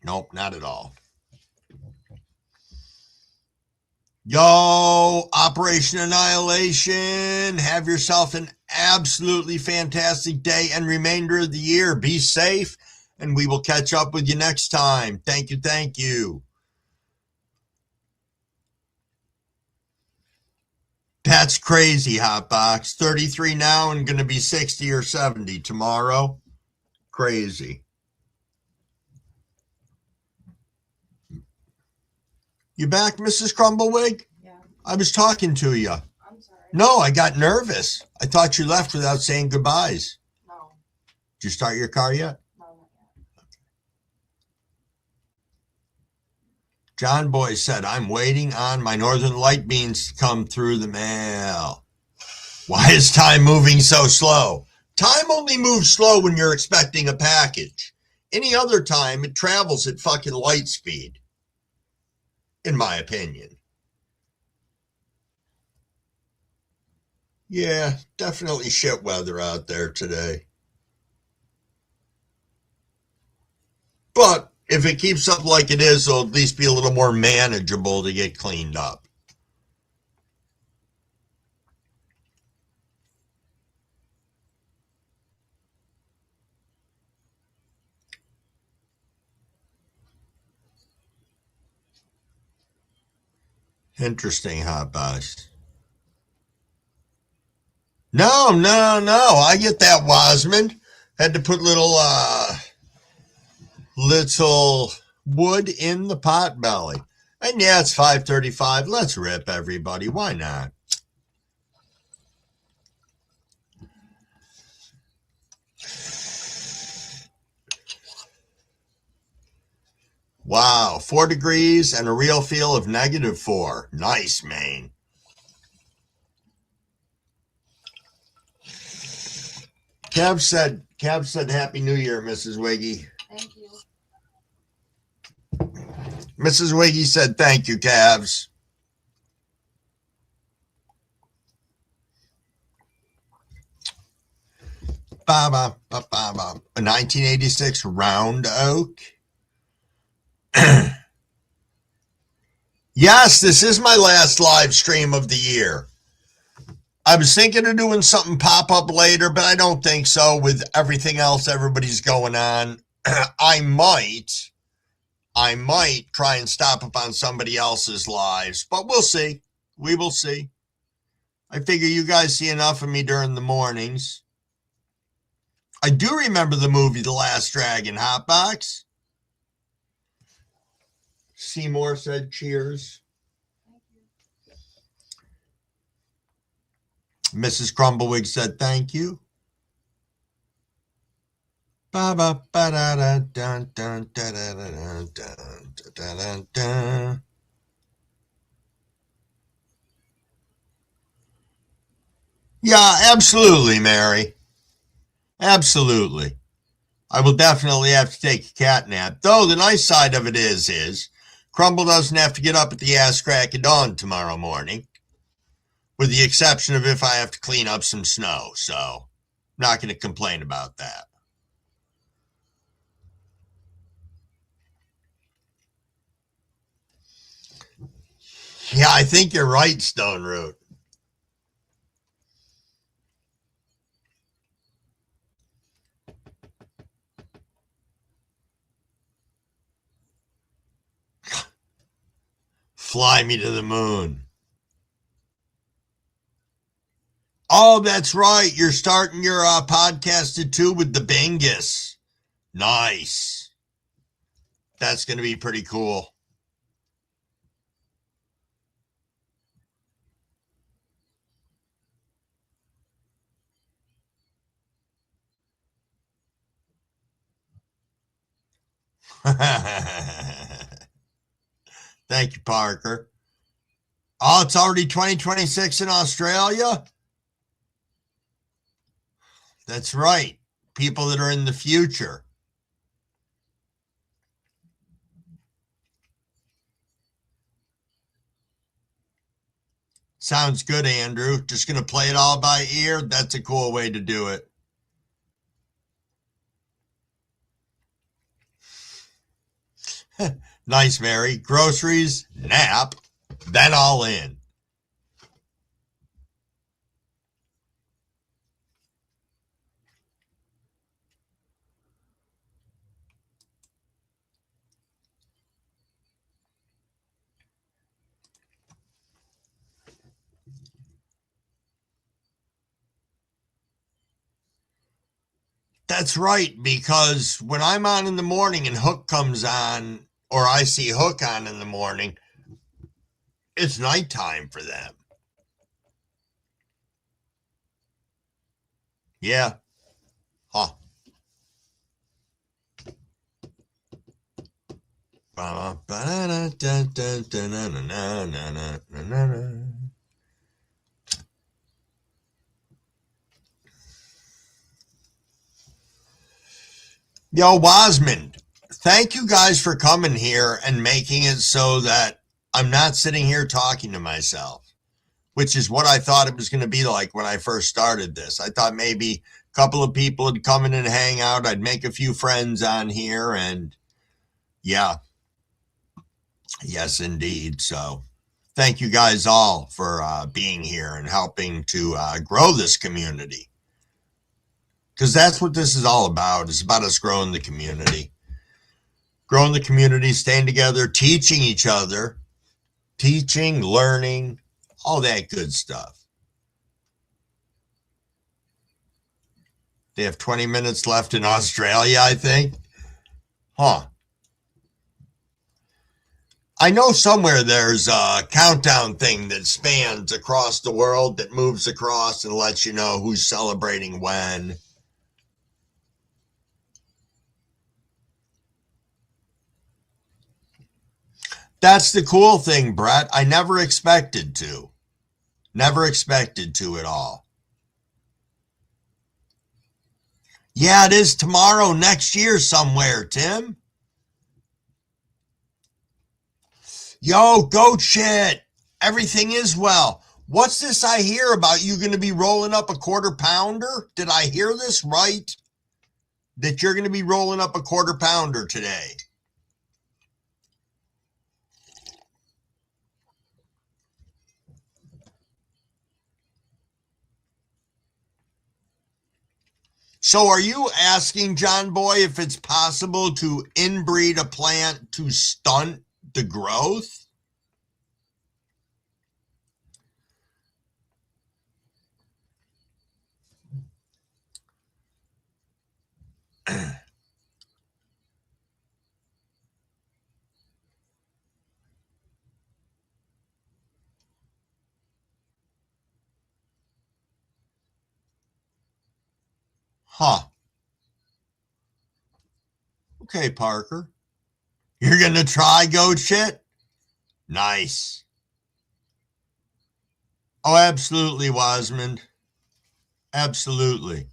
Nope, not at all. Yo, Operation Annihilation. Have yourself an absolutely fantastic day and remainder of the year. Be safe, and we will catch up with you next time. Thank you, thank you. That's crazy, Hotbox. 33 now and going to be 60 or 70 tomorrow. Crazy. You back, Mrs. Crumblewick? Yeah. I was talking to you. I'm sorry. No, I got nervous. I thought you left without saying goodbyes. No. Did you start your car yet? No, not yet. John Boy said, I'm waiting on my Northern Light beans to come through the mail. Why is time moving so slow? Time only moves slow when you're expecting a package. Any other time, it travels at fucking light speed. In my opinion. Yeah, definitely shit weather out there today. But if it keeps up like it is, it'll at least be a little more manageable to get cleaned up. Interesting, Hotbox. No. I get that, Wasman. Had to put little Wood in the pot belly. And yeah, it's 5:35. Let's rip, everybody. Why not? Wow, 4 degrees and a real feel of -4. Nice, Maine. Cab said, Happy New Year, Mrs. Wiggy. Thank you. Mrs. Wiggy said, thank you, Cavs. Ba-ba, ba-ba-ba. A 1986 round oak. Yes, this is my last live stream of the year. I was thinking of doing something pop up later, but I don't think so with everything else everybody's going on. I might try and stop up on somebody else's lives, but we'll see. We will see. I figure you guys see enough of me during the mornings. I do remember the movie The Last Dragon, Hotbox. Seymour said cheers. Mrs. Crumblewick said thank you. Ba-ba, ba-da-da-dun-dun-dun-dun-dun-dun-dun-dun. Yeah, absolutely, Mary. Absolutely. I will definitely have to take a cat nap. Though the nice side of it is Crumble doesn't have to get up at the ass crack of dawn tomorrow morning, with the exception of if I have to clean up some snow. So I'm not going to complain about that. Yeah, I think you're right, Stone Root. Fly me to the moon. Oh, that's right. You're starting your podcast too with the Bingus. Nice. That's going to be pretty cool. Thank you, Parker. Oh, it's already 2026 in Australia? That's right. People that are in the future. Sounds good, Andrew. Just going to play it all by ear? That's a cool way to do it. Nice, Mary. Groceries, nap, then all in. That's right, because when I'm on in the morning and Hook comes on, or I see Hook on in the morning, it's nighttime for them. Yeah. Huh. Yo, Wasmond, thank you guys for coming here and making it so that I'm not sitting here talking to myself, which is what I thought it was going to be like when I first started this. I thought maybe a couple of people would come in and hang out. I'd make a few friends on here, and yeah. Yes, indeed. So thank you guys all for being here and helping to grow this community. Because that's what this is all about. It's about us growing the community. Growing the community, staying together, teaching each other, teaching, learning, all that good stuff. They have 20 minutes left in Australia, I think. Huh. I know somewhere there's a countdown thing that spans across the world that moves across and lets you know who's celebrating when. That's the cool thing, Brett. I never expected to. Never expected to at all. Yeah, it is tomorrow next year somewhere, Tim. Yo, goat shit. Everything is well. What's this I hear about you going to be rolling up a quarter pounder? Did I hear this right? That you're going to be rolling up a quarter pounder today? So are you asking, John Boy, if it's possible to inbreed a plant to stunt the growth? Huh. Okay, Parker. You're going to try goat shit? Nice. Oh, absolutely, Wasmond. Absolutely.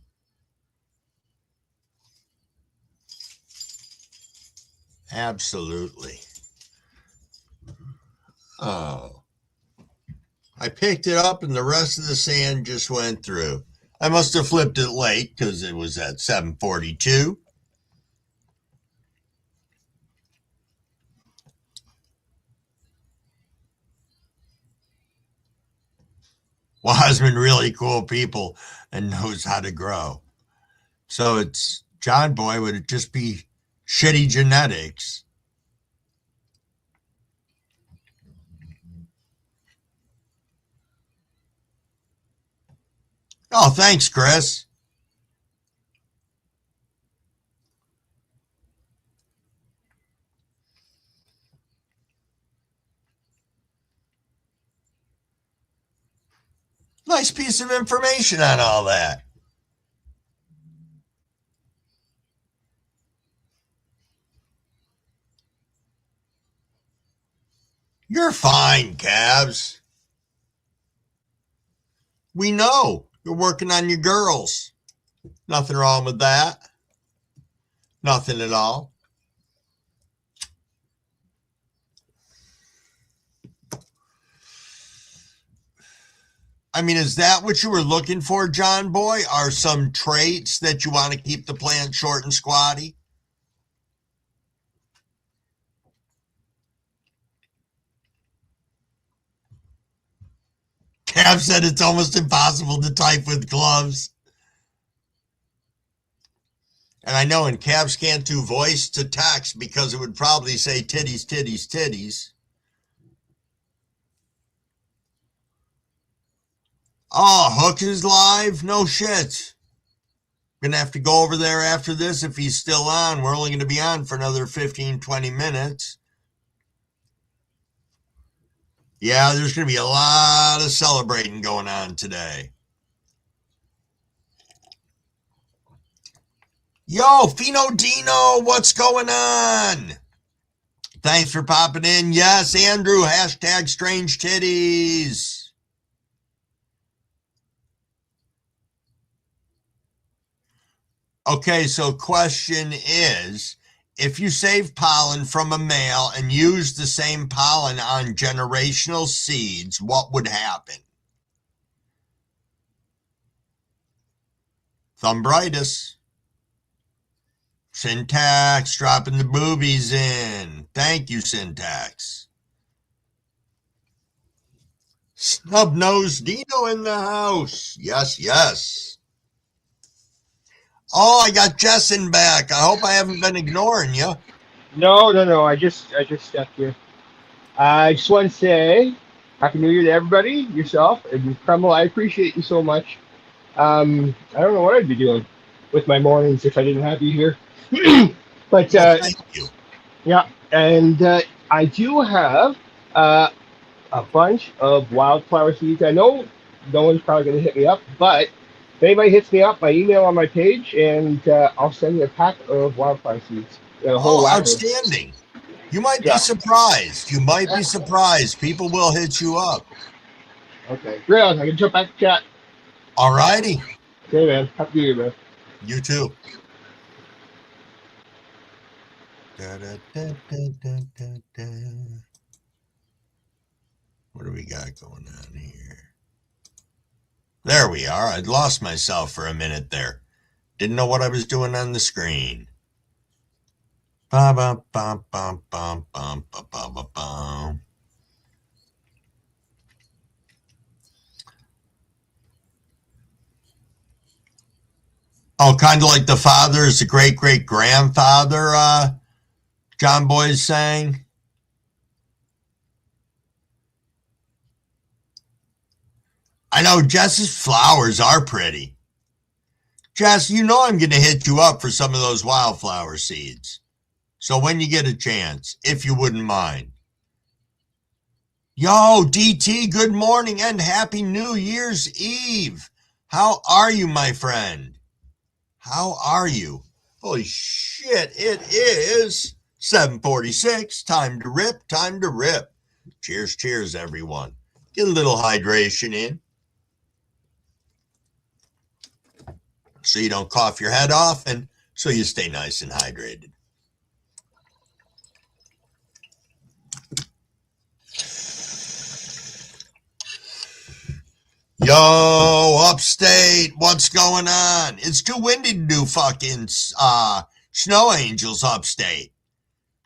Absolutely. Oh. I picked it up and the rest of the sand just went through. I must have flipped it late because it was at 7:42. Wasman really cool people and knows how to grow. So it's John Boy, would it just be shitty genetics? Oh, thanks, Chris. Nice piece of information on all that. You're fine, Cabs. We know you're working on your girls. Nothing wrong with that. Nothing at all. I mean, is that what you were looking for, John Boy? Are some traits that you want to keep the plant short and squatty? Cab said it's almost impossible to type with gloves. And I know, and Cabs can't do voice to text because it would probably say titties, titties, titties. Oh, Hook is live? No shit. Gonna have to go over there after this if he's still on. We're only gonna be on for another 15, 20 minutes. Yeah, there's gonna be a lot of celebrating going on today. Yo, Fino Dino, what's going on? Thanks for popping in. Yes, Andrew, hashtag strange titties. Okay, so question is, if you save pollen from a male and use the same pollen on generational seeds, what would happen? Thumbritis. Syntax dropping the boobies in. Thank you, Syntax. Snub-nosed Dino in the house. Yes, yes. Oh, I got Jessen back. I hope I haven't been ignoring you. No. I just stepped here. I just want to say Happy New Year to everybody, yourself, and Kreml. I appreciate you so much. I don't know what I'd be doing with my mornings if I didn't have you here. But Well, thank you. yeah, and I do have a bunch of wildflower seeds. I know no one's probably going to hit me up, but if anybody hits me up, my email on my page, and I'll send you a pack of wildflower seeds. A whole Oh, wagon. outstanding. You might be Yeah. surprised. You might be surprised. People will hit you up. Okay. Great. I can jump back to chat. All righty. Okay, man. Happy New Year, man. You too. Da, da, da, da, da, da, da. What do we got going on here? There we are. I'd lost myself for a minute there. Didn't know what I was doing on the screen. Ba ba ba ba ba ba ba ba ba ba. Oh, kind of like the father is the great great grandfather. John Boy's saying. I know Jess's flowers are pretty. Jess, you know I'm going to hit you up for some of those wildflower seeds. So when you get a chance, if you wouldn't mind. Yo, DT, good morning and happy New Year's Eve. How are you, my friend? How are you? Holy shit, it is 7:46. Time to rip, time to rip. Cheers, cheers, everyone. Get a little hydration in so you don't cough your head off and so you stay nice and hydrated. Yo, upstate, what's going on? It's too windy to do fucking snow angels upstate.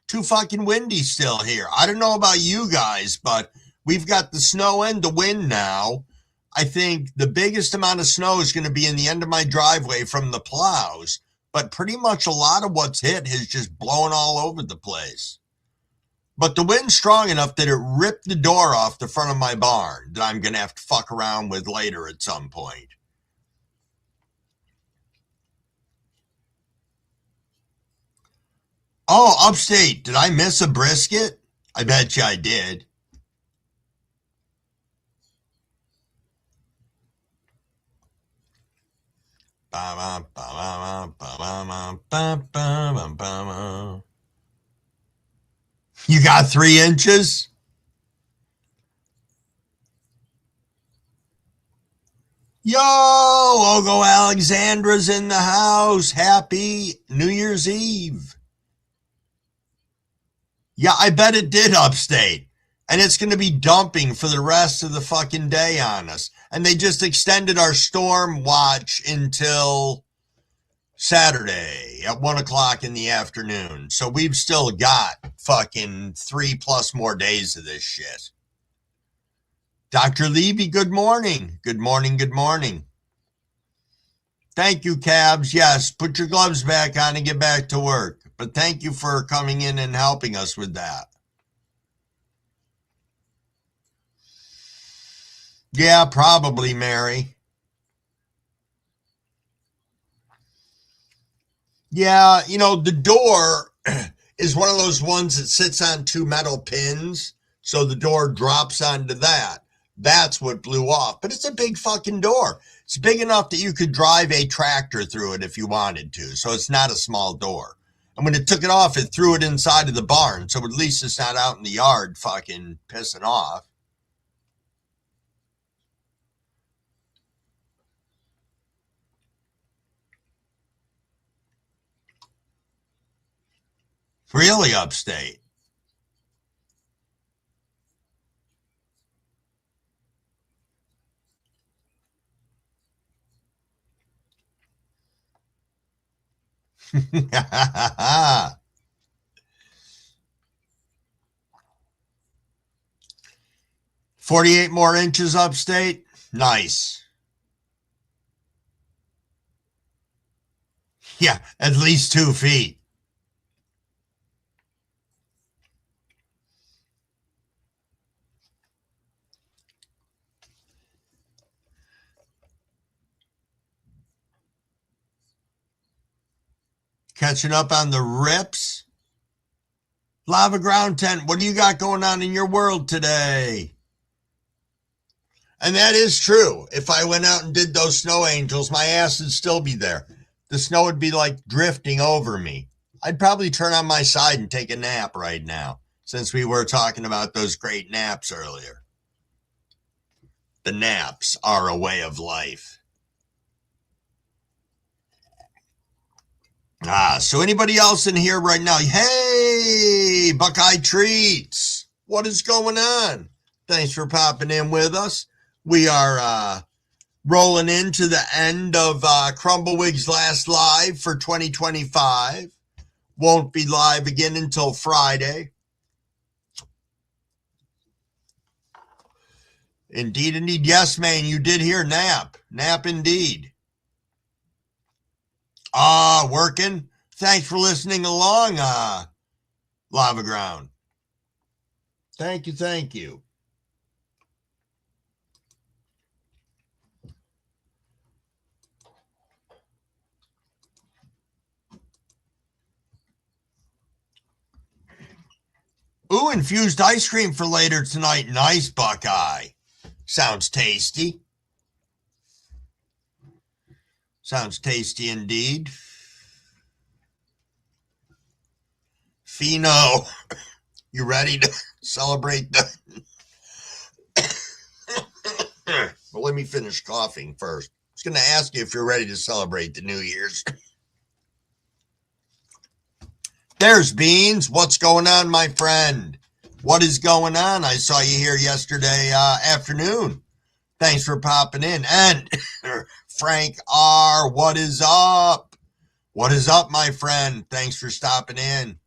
Too fucking windy still here. I don't know about you guys, but we've got the snow and the wind now. I think the biggest amount of snow is going to be in the end of my driveway from the plows, but pretty much a lot of what's hit has just blown all over the place. But the wind's strong enough that it ripped the door off the front of my barn that I'm going to have to fuck around with later at some point. Oh, upstate, did I miss a brisket? I bet you I did. You got 3 inches? Yo, Ogo Alexandra's in the house. Happy New Year's Eve. Yeah, I bet it did upstate. And it's going to be dumping for the rest of the fucking day on us. And they just extended our storm watch until Saturday at 1 o'clock in the afternoon. So we've still got fucking 3+ more days of this shit. Dr. Levy, good morning. Good morning, good morning. Thank you, Cabs. Yes, put your gloves back on and get back to work. But thank you for coming in and helping us with that. Yeah, probably, Mary. Yeah, you know, the door is one of those ones that sits on 2 metal pins. So the door drops onto that. That's what blew off. But it's a big fucking door. It's big enough that you could drive a tractor through it if you wanted to. So it's not a small door. And when it took it off, it threw it inside of the barn. So at least it's not out in the yard fucking pissing off. Really upstate. $48 more inches upstate. Nice. Yeah, at least 2 feet. Catching up on the rips. Lava Ground Tent, what do you got going on in your world today? And that is true. If I went out and did those snow angels, my ass would still be there. The snow would be like drifting over me. I'd probably turn on my side and take a nap right now, since we were talking about those great naps earlier. The naps are a way of life. So anybody else in here right now? Hey, Buckeye Treats. What is going on? Thanks for popping in with us. We are rolling into the end of Crumblewigg's last live for 2025. Won't be live again until Friday. Indeed, indeed. Yes, man, you did hear nap. Nap indeed. Working. Thanks for listening along, Lava Ground. Thank you, thank you. Ooh, infused ice cream for later tonight. Nice, Buckeye. Sounds tasty. Sounds tasty indeed. Fino, you ready to celebrate the... Well, let me finish coughing first. I was going to ask you if you're ready to celebrate the New Year's. There's Beans. What's going on, my friend? What is going on? I saw you here yesterday afternoon. Thanks for popping in. And Frank R., what is up? What is up, my friend? Thanks for stopping in.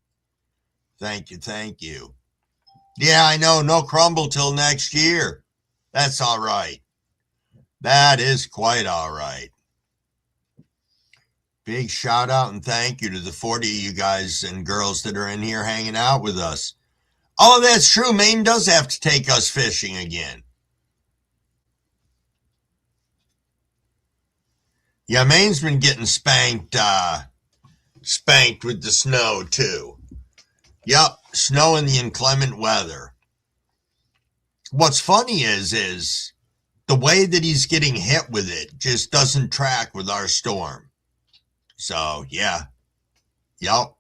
Thank you, thank you. Yeah, I know. No crumble till next year. That's all right. That is quite all right. Big shout out and thank you to the 40 of you guys and girls that are in here hanging out with us. Oh, that's true. Maine does have to take us fishing again. Yeah, Maine's been getting spanked with the snow too. Yep, snow and the inclement weather. What's funny is the way that he's getting hit with it just doesn't track with our storm. So, yeah. Yep.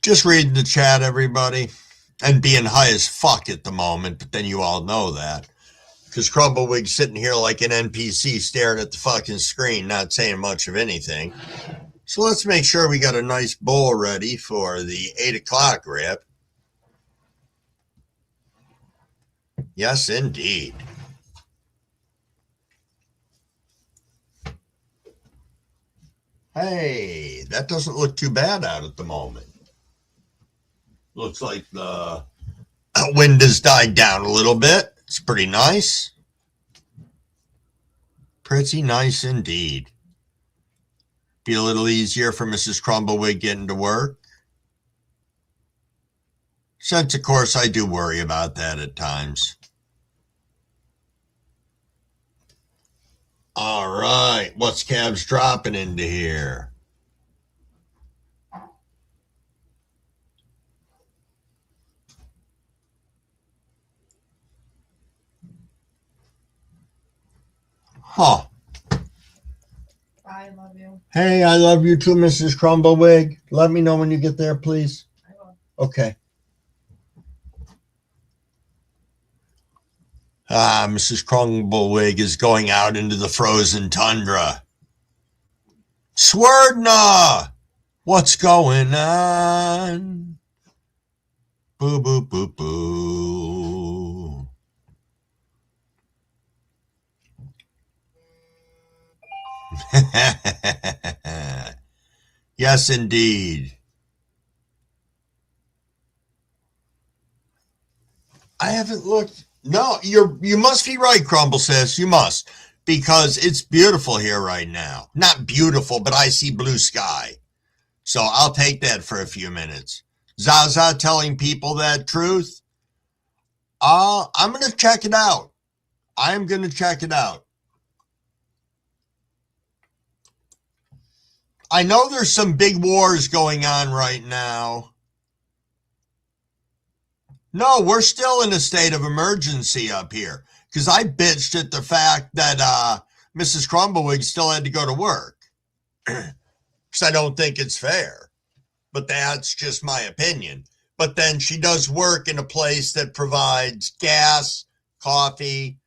Just reading the chat, everybody. And being high as fuck at the moment, but then you all know that. Because Crumblewig's sitting here like an NPC staring at the fucking screen, not saying much of anything. So let's make sure we got a nice bowl ready for the 8 o'clock rip. Yes, indeed. Hey, that doesn't look too bad out at the moment. Looks like the wind has died down a little bit. It's pretty nice. Pretty nice indeed. Be a little easier for Mrs. Crumblewig getting to work. Since, of course, I do worry about that at times. All right, what's Cabs dropping into here? Huh. I love you. Hey, I love you too, Mrs. Crumblewig. Let me know when you get there, please. I will. Okay. Mrs. Crumblewig is going out into the frozen tundra. Swerdna! What's going on? Boo, boo, boo, boo. Yes, indeed. I haven't looked. No, you must be right, Crumble Sis. You must. Because it's beautiful here right now. Not beautiful, but I see blue sky. So I'll take that for a few minutes. Zaza telling people that truth. I'm going to check it out. I'm going to check it out. I know there's some big wars going on right now. No, we're still in a state of emergency up here because I bitched at the fact that Mrs. Crumbawig still had to go to work because I don't think it's fair. But that's just my opinion. But then she does work in a place that provides gas, coffee,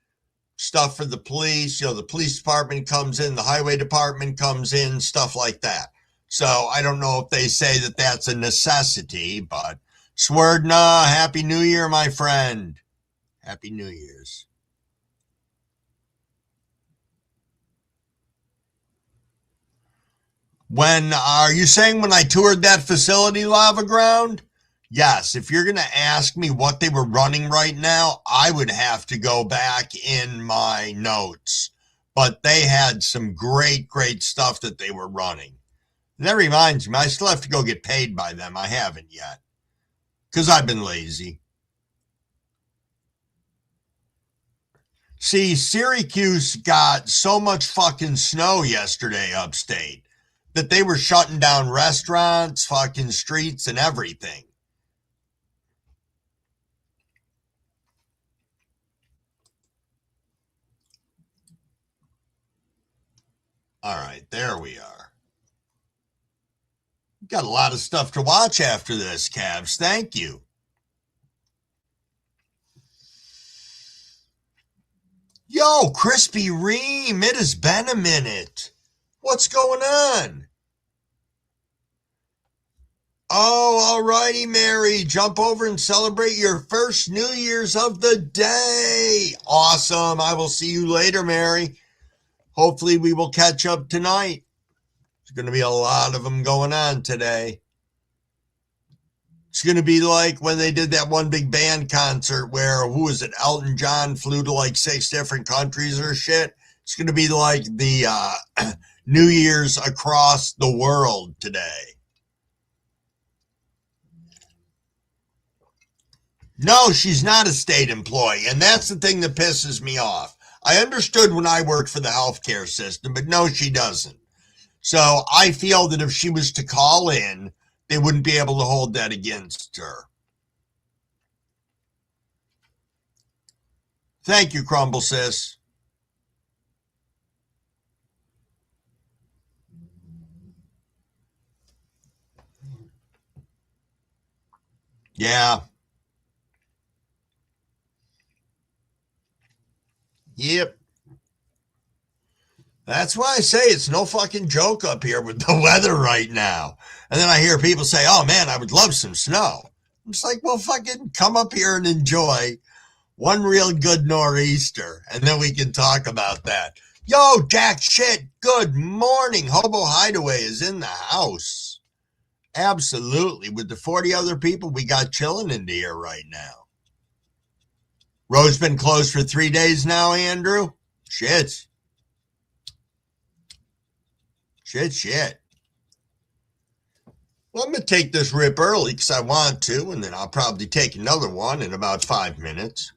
stuff for the police. You know, the police department comes in, the highway department comes in, stuff like that. So I don't know if they say that that's a necessity, but Swerdna, Happy New Year, my friend. Happy New Year's. When are you saying when I toured that facility, Lava Ground? Yes, if you're going to ask me what they were running right now, I would have to go back in my notes. But they had some great, great stuff that they were running. And that reminds me, I still have to go get paid by them. I haven't yet. Because I've been lazy. See, Syracuse got so much fucking snow yesterday upstate that they were shutting down restaurants, fucking streets, and everything. All right, there we are. Got a lot of stuff to watch after this, Cavs. Thank you. Yo, Crispy Ream, it has been a minute. What's going on? Oh, alrighty, Mary. Jump over and celebrate your first New Year's of the day. Awesome. I will see you later, Mary. Hopefully we will catch up tonight. There's going to be a lot of them going on today. It's going to be like when they did that one big band concert where, who was it, Elton John flew to like 6 different countries or shit. It's going to be like the New Year's across the world today. No, she's not a state employee, and that's the thing that pisses me off. I understood when I worked for the healthcare system, but no, she doesn't. So I feel that if she was to call in, they wouldn't be able to hold that against her. Thank you, Crumble Sis. Yeah. Yep. That's why I say it's no fucking joke up here with the weather right now. And then I hear people say, oh man, I would love some snow. I'm just like, well, fucking come up here and enjoy one real good nor'easter. And then we can talk about that. Yo, Jack shit, good morning. Hobo Hideaway is in the house. Absolutely. With the 40 other people we got chilling into here right now. Road's been closed for 3 days now, Andrew. Shit. Well, I'm going to take this rip early because I want to, and then I'll probably take another one in about 5 minutes.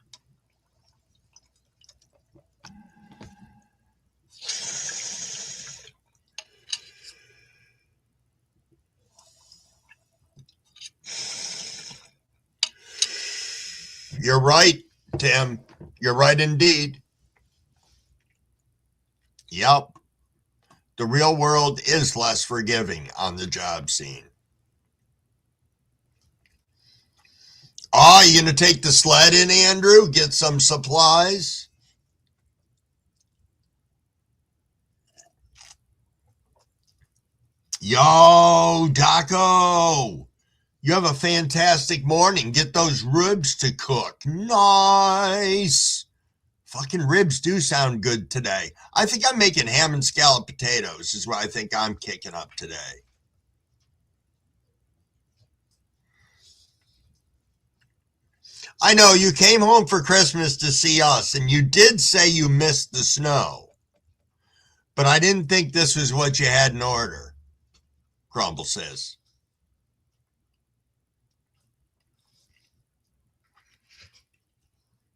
You're right, Tim. You're right indeed. Yep. The real world is less forgiving on the job scene. Oh, you going to take the sled in, Andrew? Get some supplies? Yo, Daco. You have a fantastic morning. Get those ribs to cook. Nice. Fucking ribs do sound good today. I think I'm making ham and scalloped potatoes is what I think I'm kicking up today. I know you came home for Christmas to see us, and you did say you missed the snow. But I didn't think this was what you had in order, Crumble says.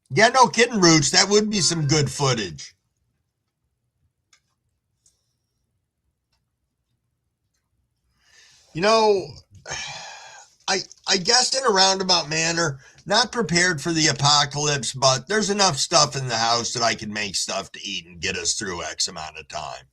Yeah, no kidding, Roots. That would be some good footage. You know, I guess in a roundabout manner, not prepared for the apocalypse, but there's enough stuff in the house that I can make stuff to eat and get us through X amount of time.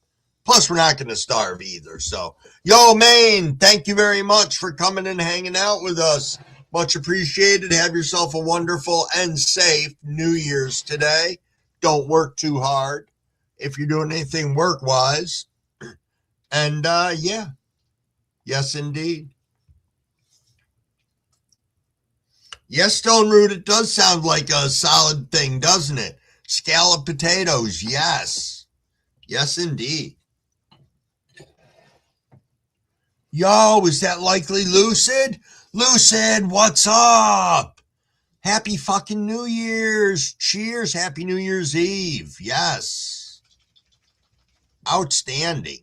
Plus, we're not going to starve either. So, yo, Maine, thank you very much for coming and hanging out with us. Much appreciated. Have yourself a wonderful and safe New Year's today. Don't work too hard if you're doing anything work-wise. And, yeah, yes, indeed. Yes, Stone Root, it does sound like a solid thing, doesn't it? Scalloped potatoes, yes. Yes, indeed. Yo, is that likely Lucid? Lucid, what's up? Happy fucking New Year's. Cheers. Happy New Year's Eve. Yes. Outstanding.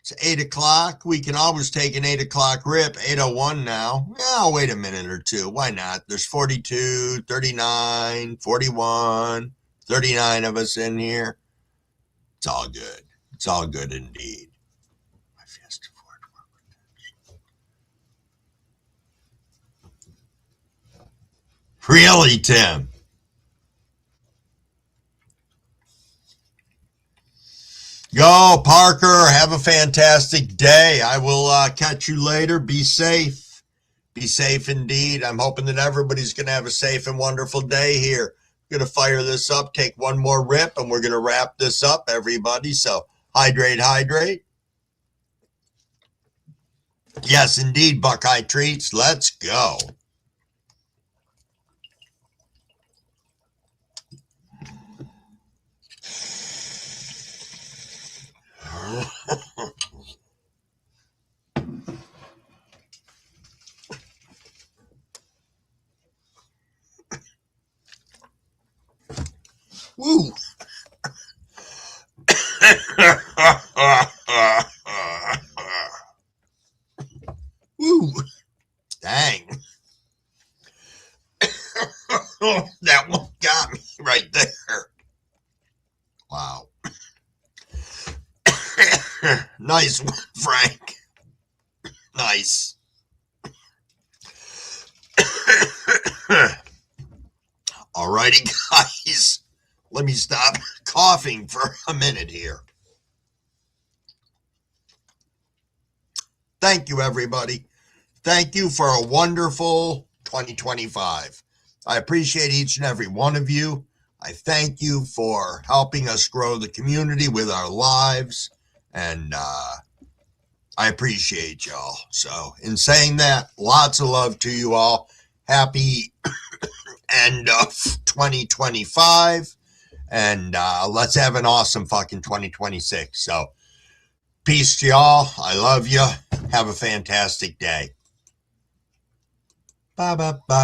It's 8 o'clock. We can always take an 8 o'clock rip. 8:01 now. Yeah, I'll wait a minute or two. Why not? There's 42, 39, 41, 39 of us in here. It's all good. It's all good indeed. My Fiesta Ford. Really, Tim? Yo, Parker, have a fantastic day. I will catch you later. Be safe. Be safe indeed. I'm hoping that everybody's going to have a safe and wonderful day here. I'm going to fire this up, take one more rip, and we're going to wrap this up, everybody. So hydrate, hydrate. Yes, indeed, Buckeye Treats. Let's go. Woo. Woo. Dang. That one got me right there. Wow. Nice one, Frank. Nice. Alrighty, guys. Let me stop coughing for a minute here. Thank you, everybody. Thank you for a wonderful 2025. I appreciate each and every one of you. I thank you for helping us grow the community with our lives. And I appreciate y'all. So in saying that, lots of love to you all. Happy end of 2025. And let's have an awesome fucking 2026. So peace to y'all. I love you. Have a fantastic day. Bye, bye, bye.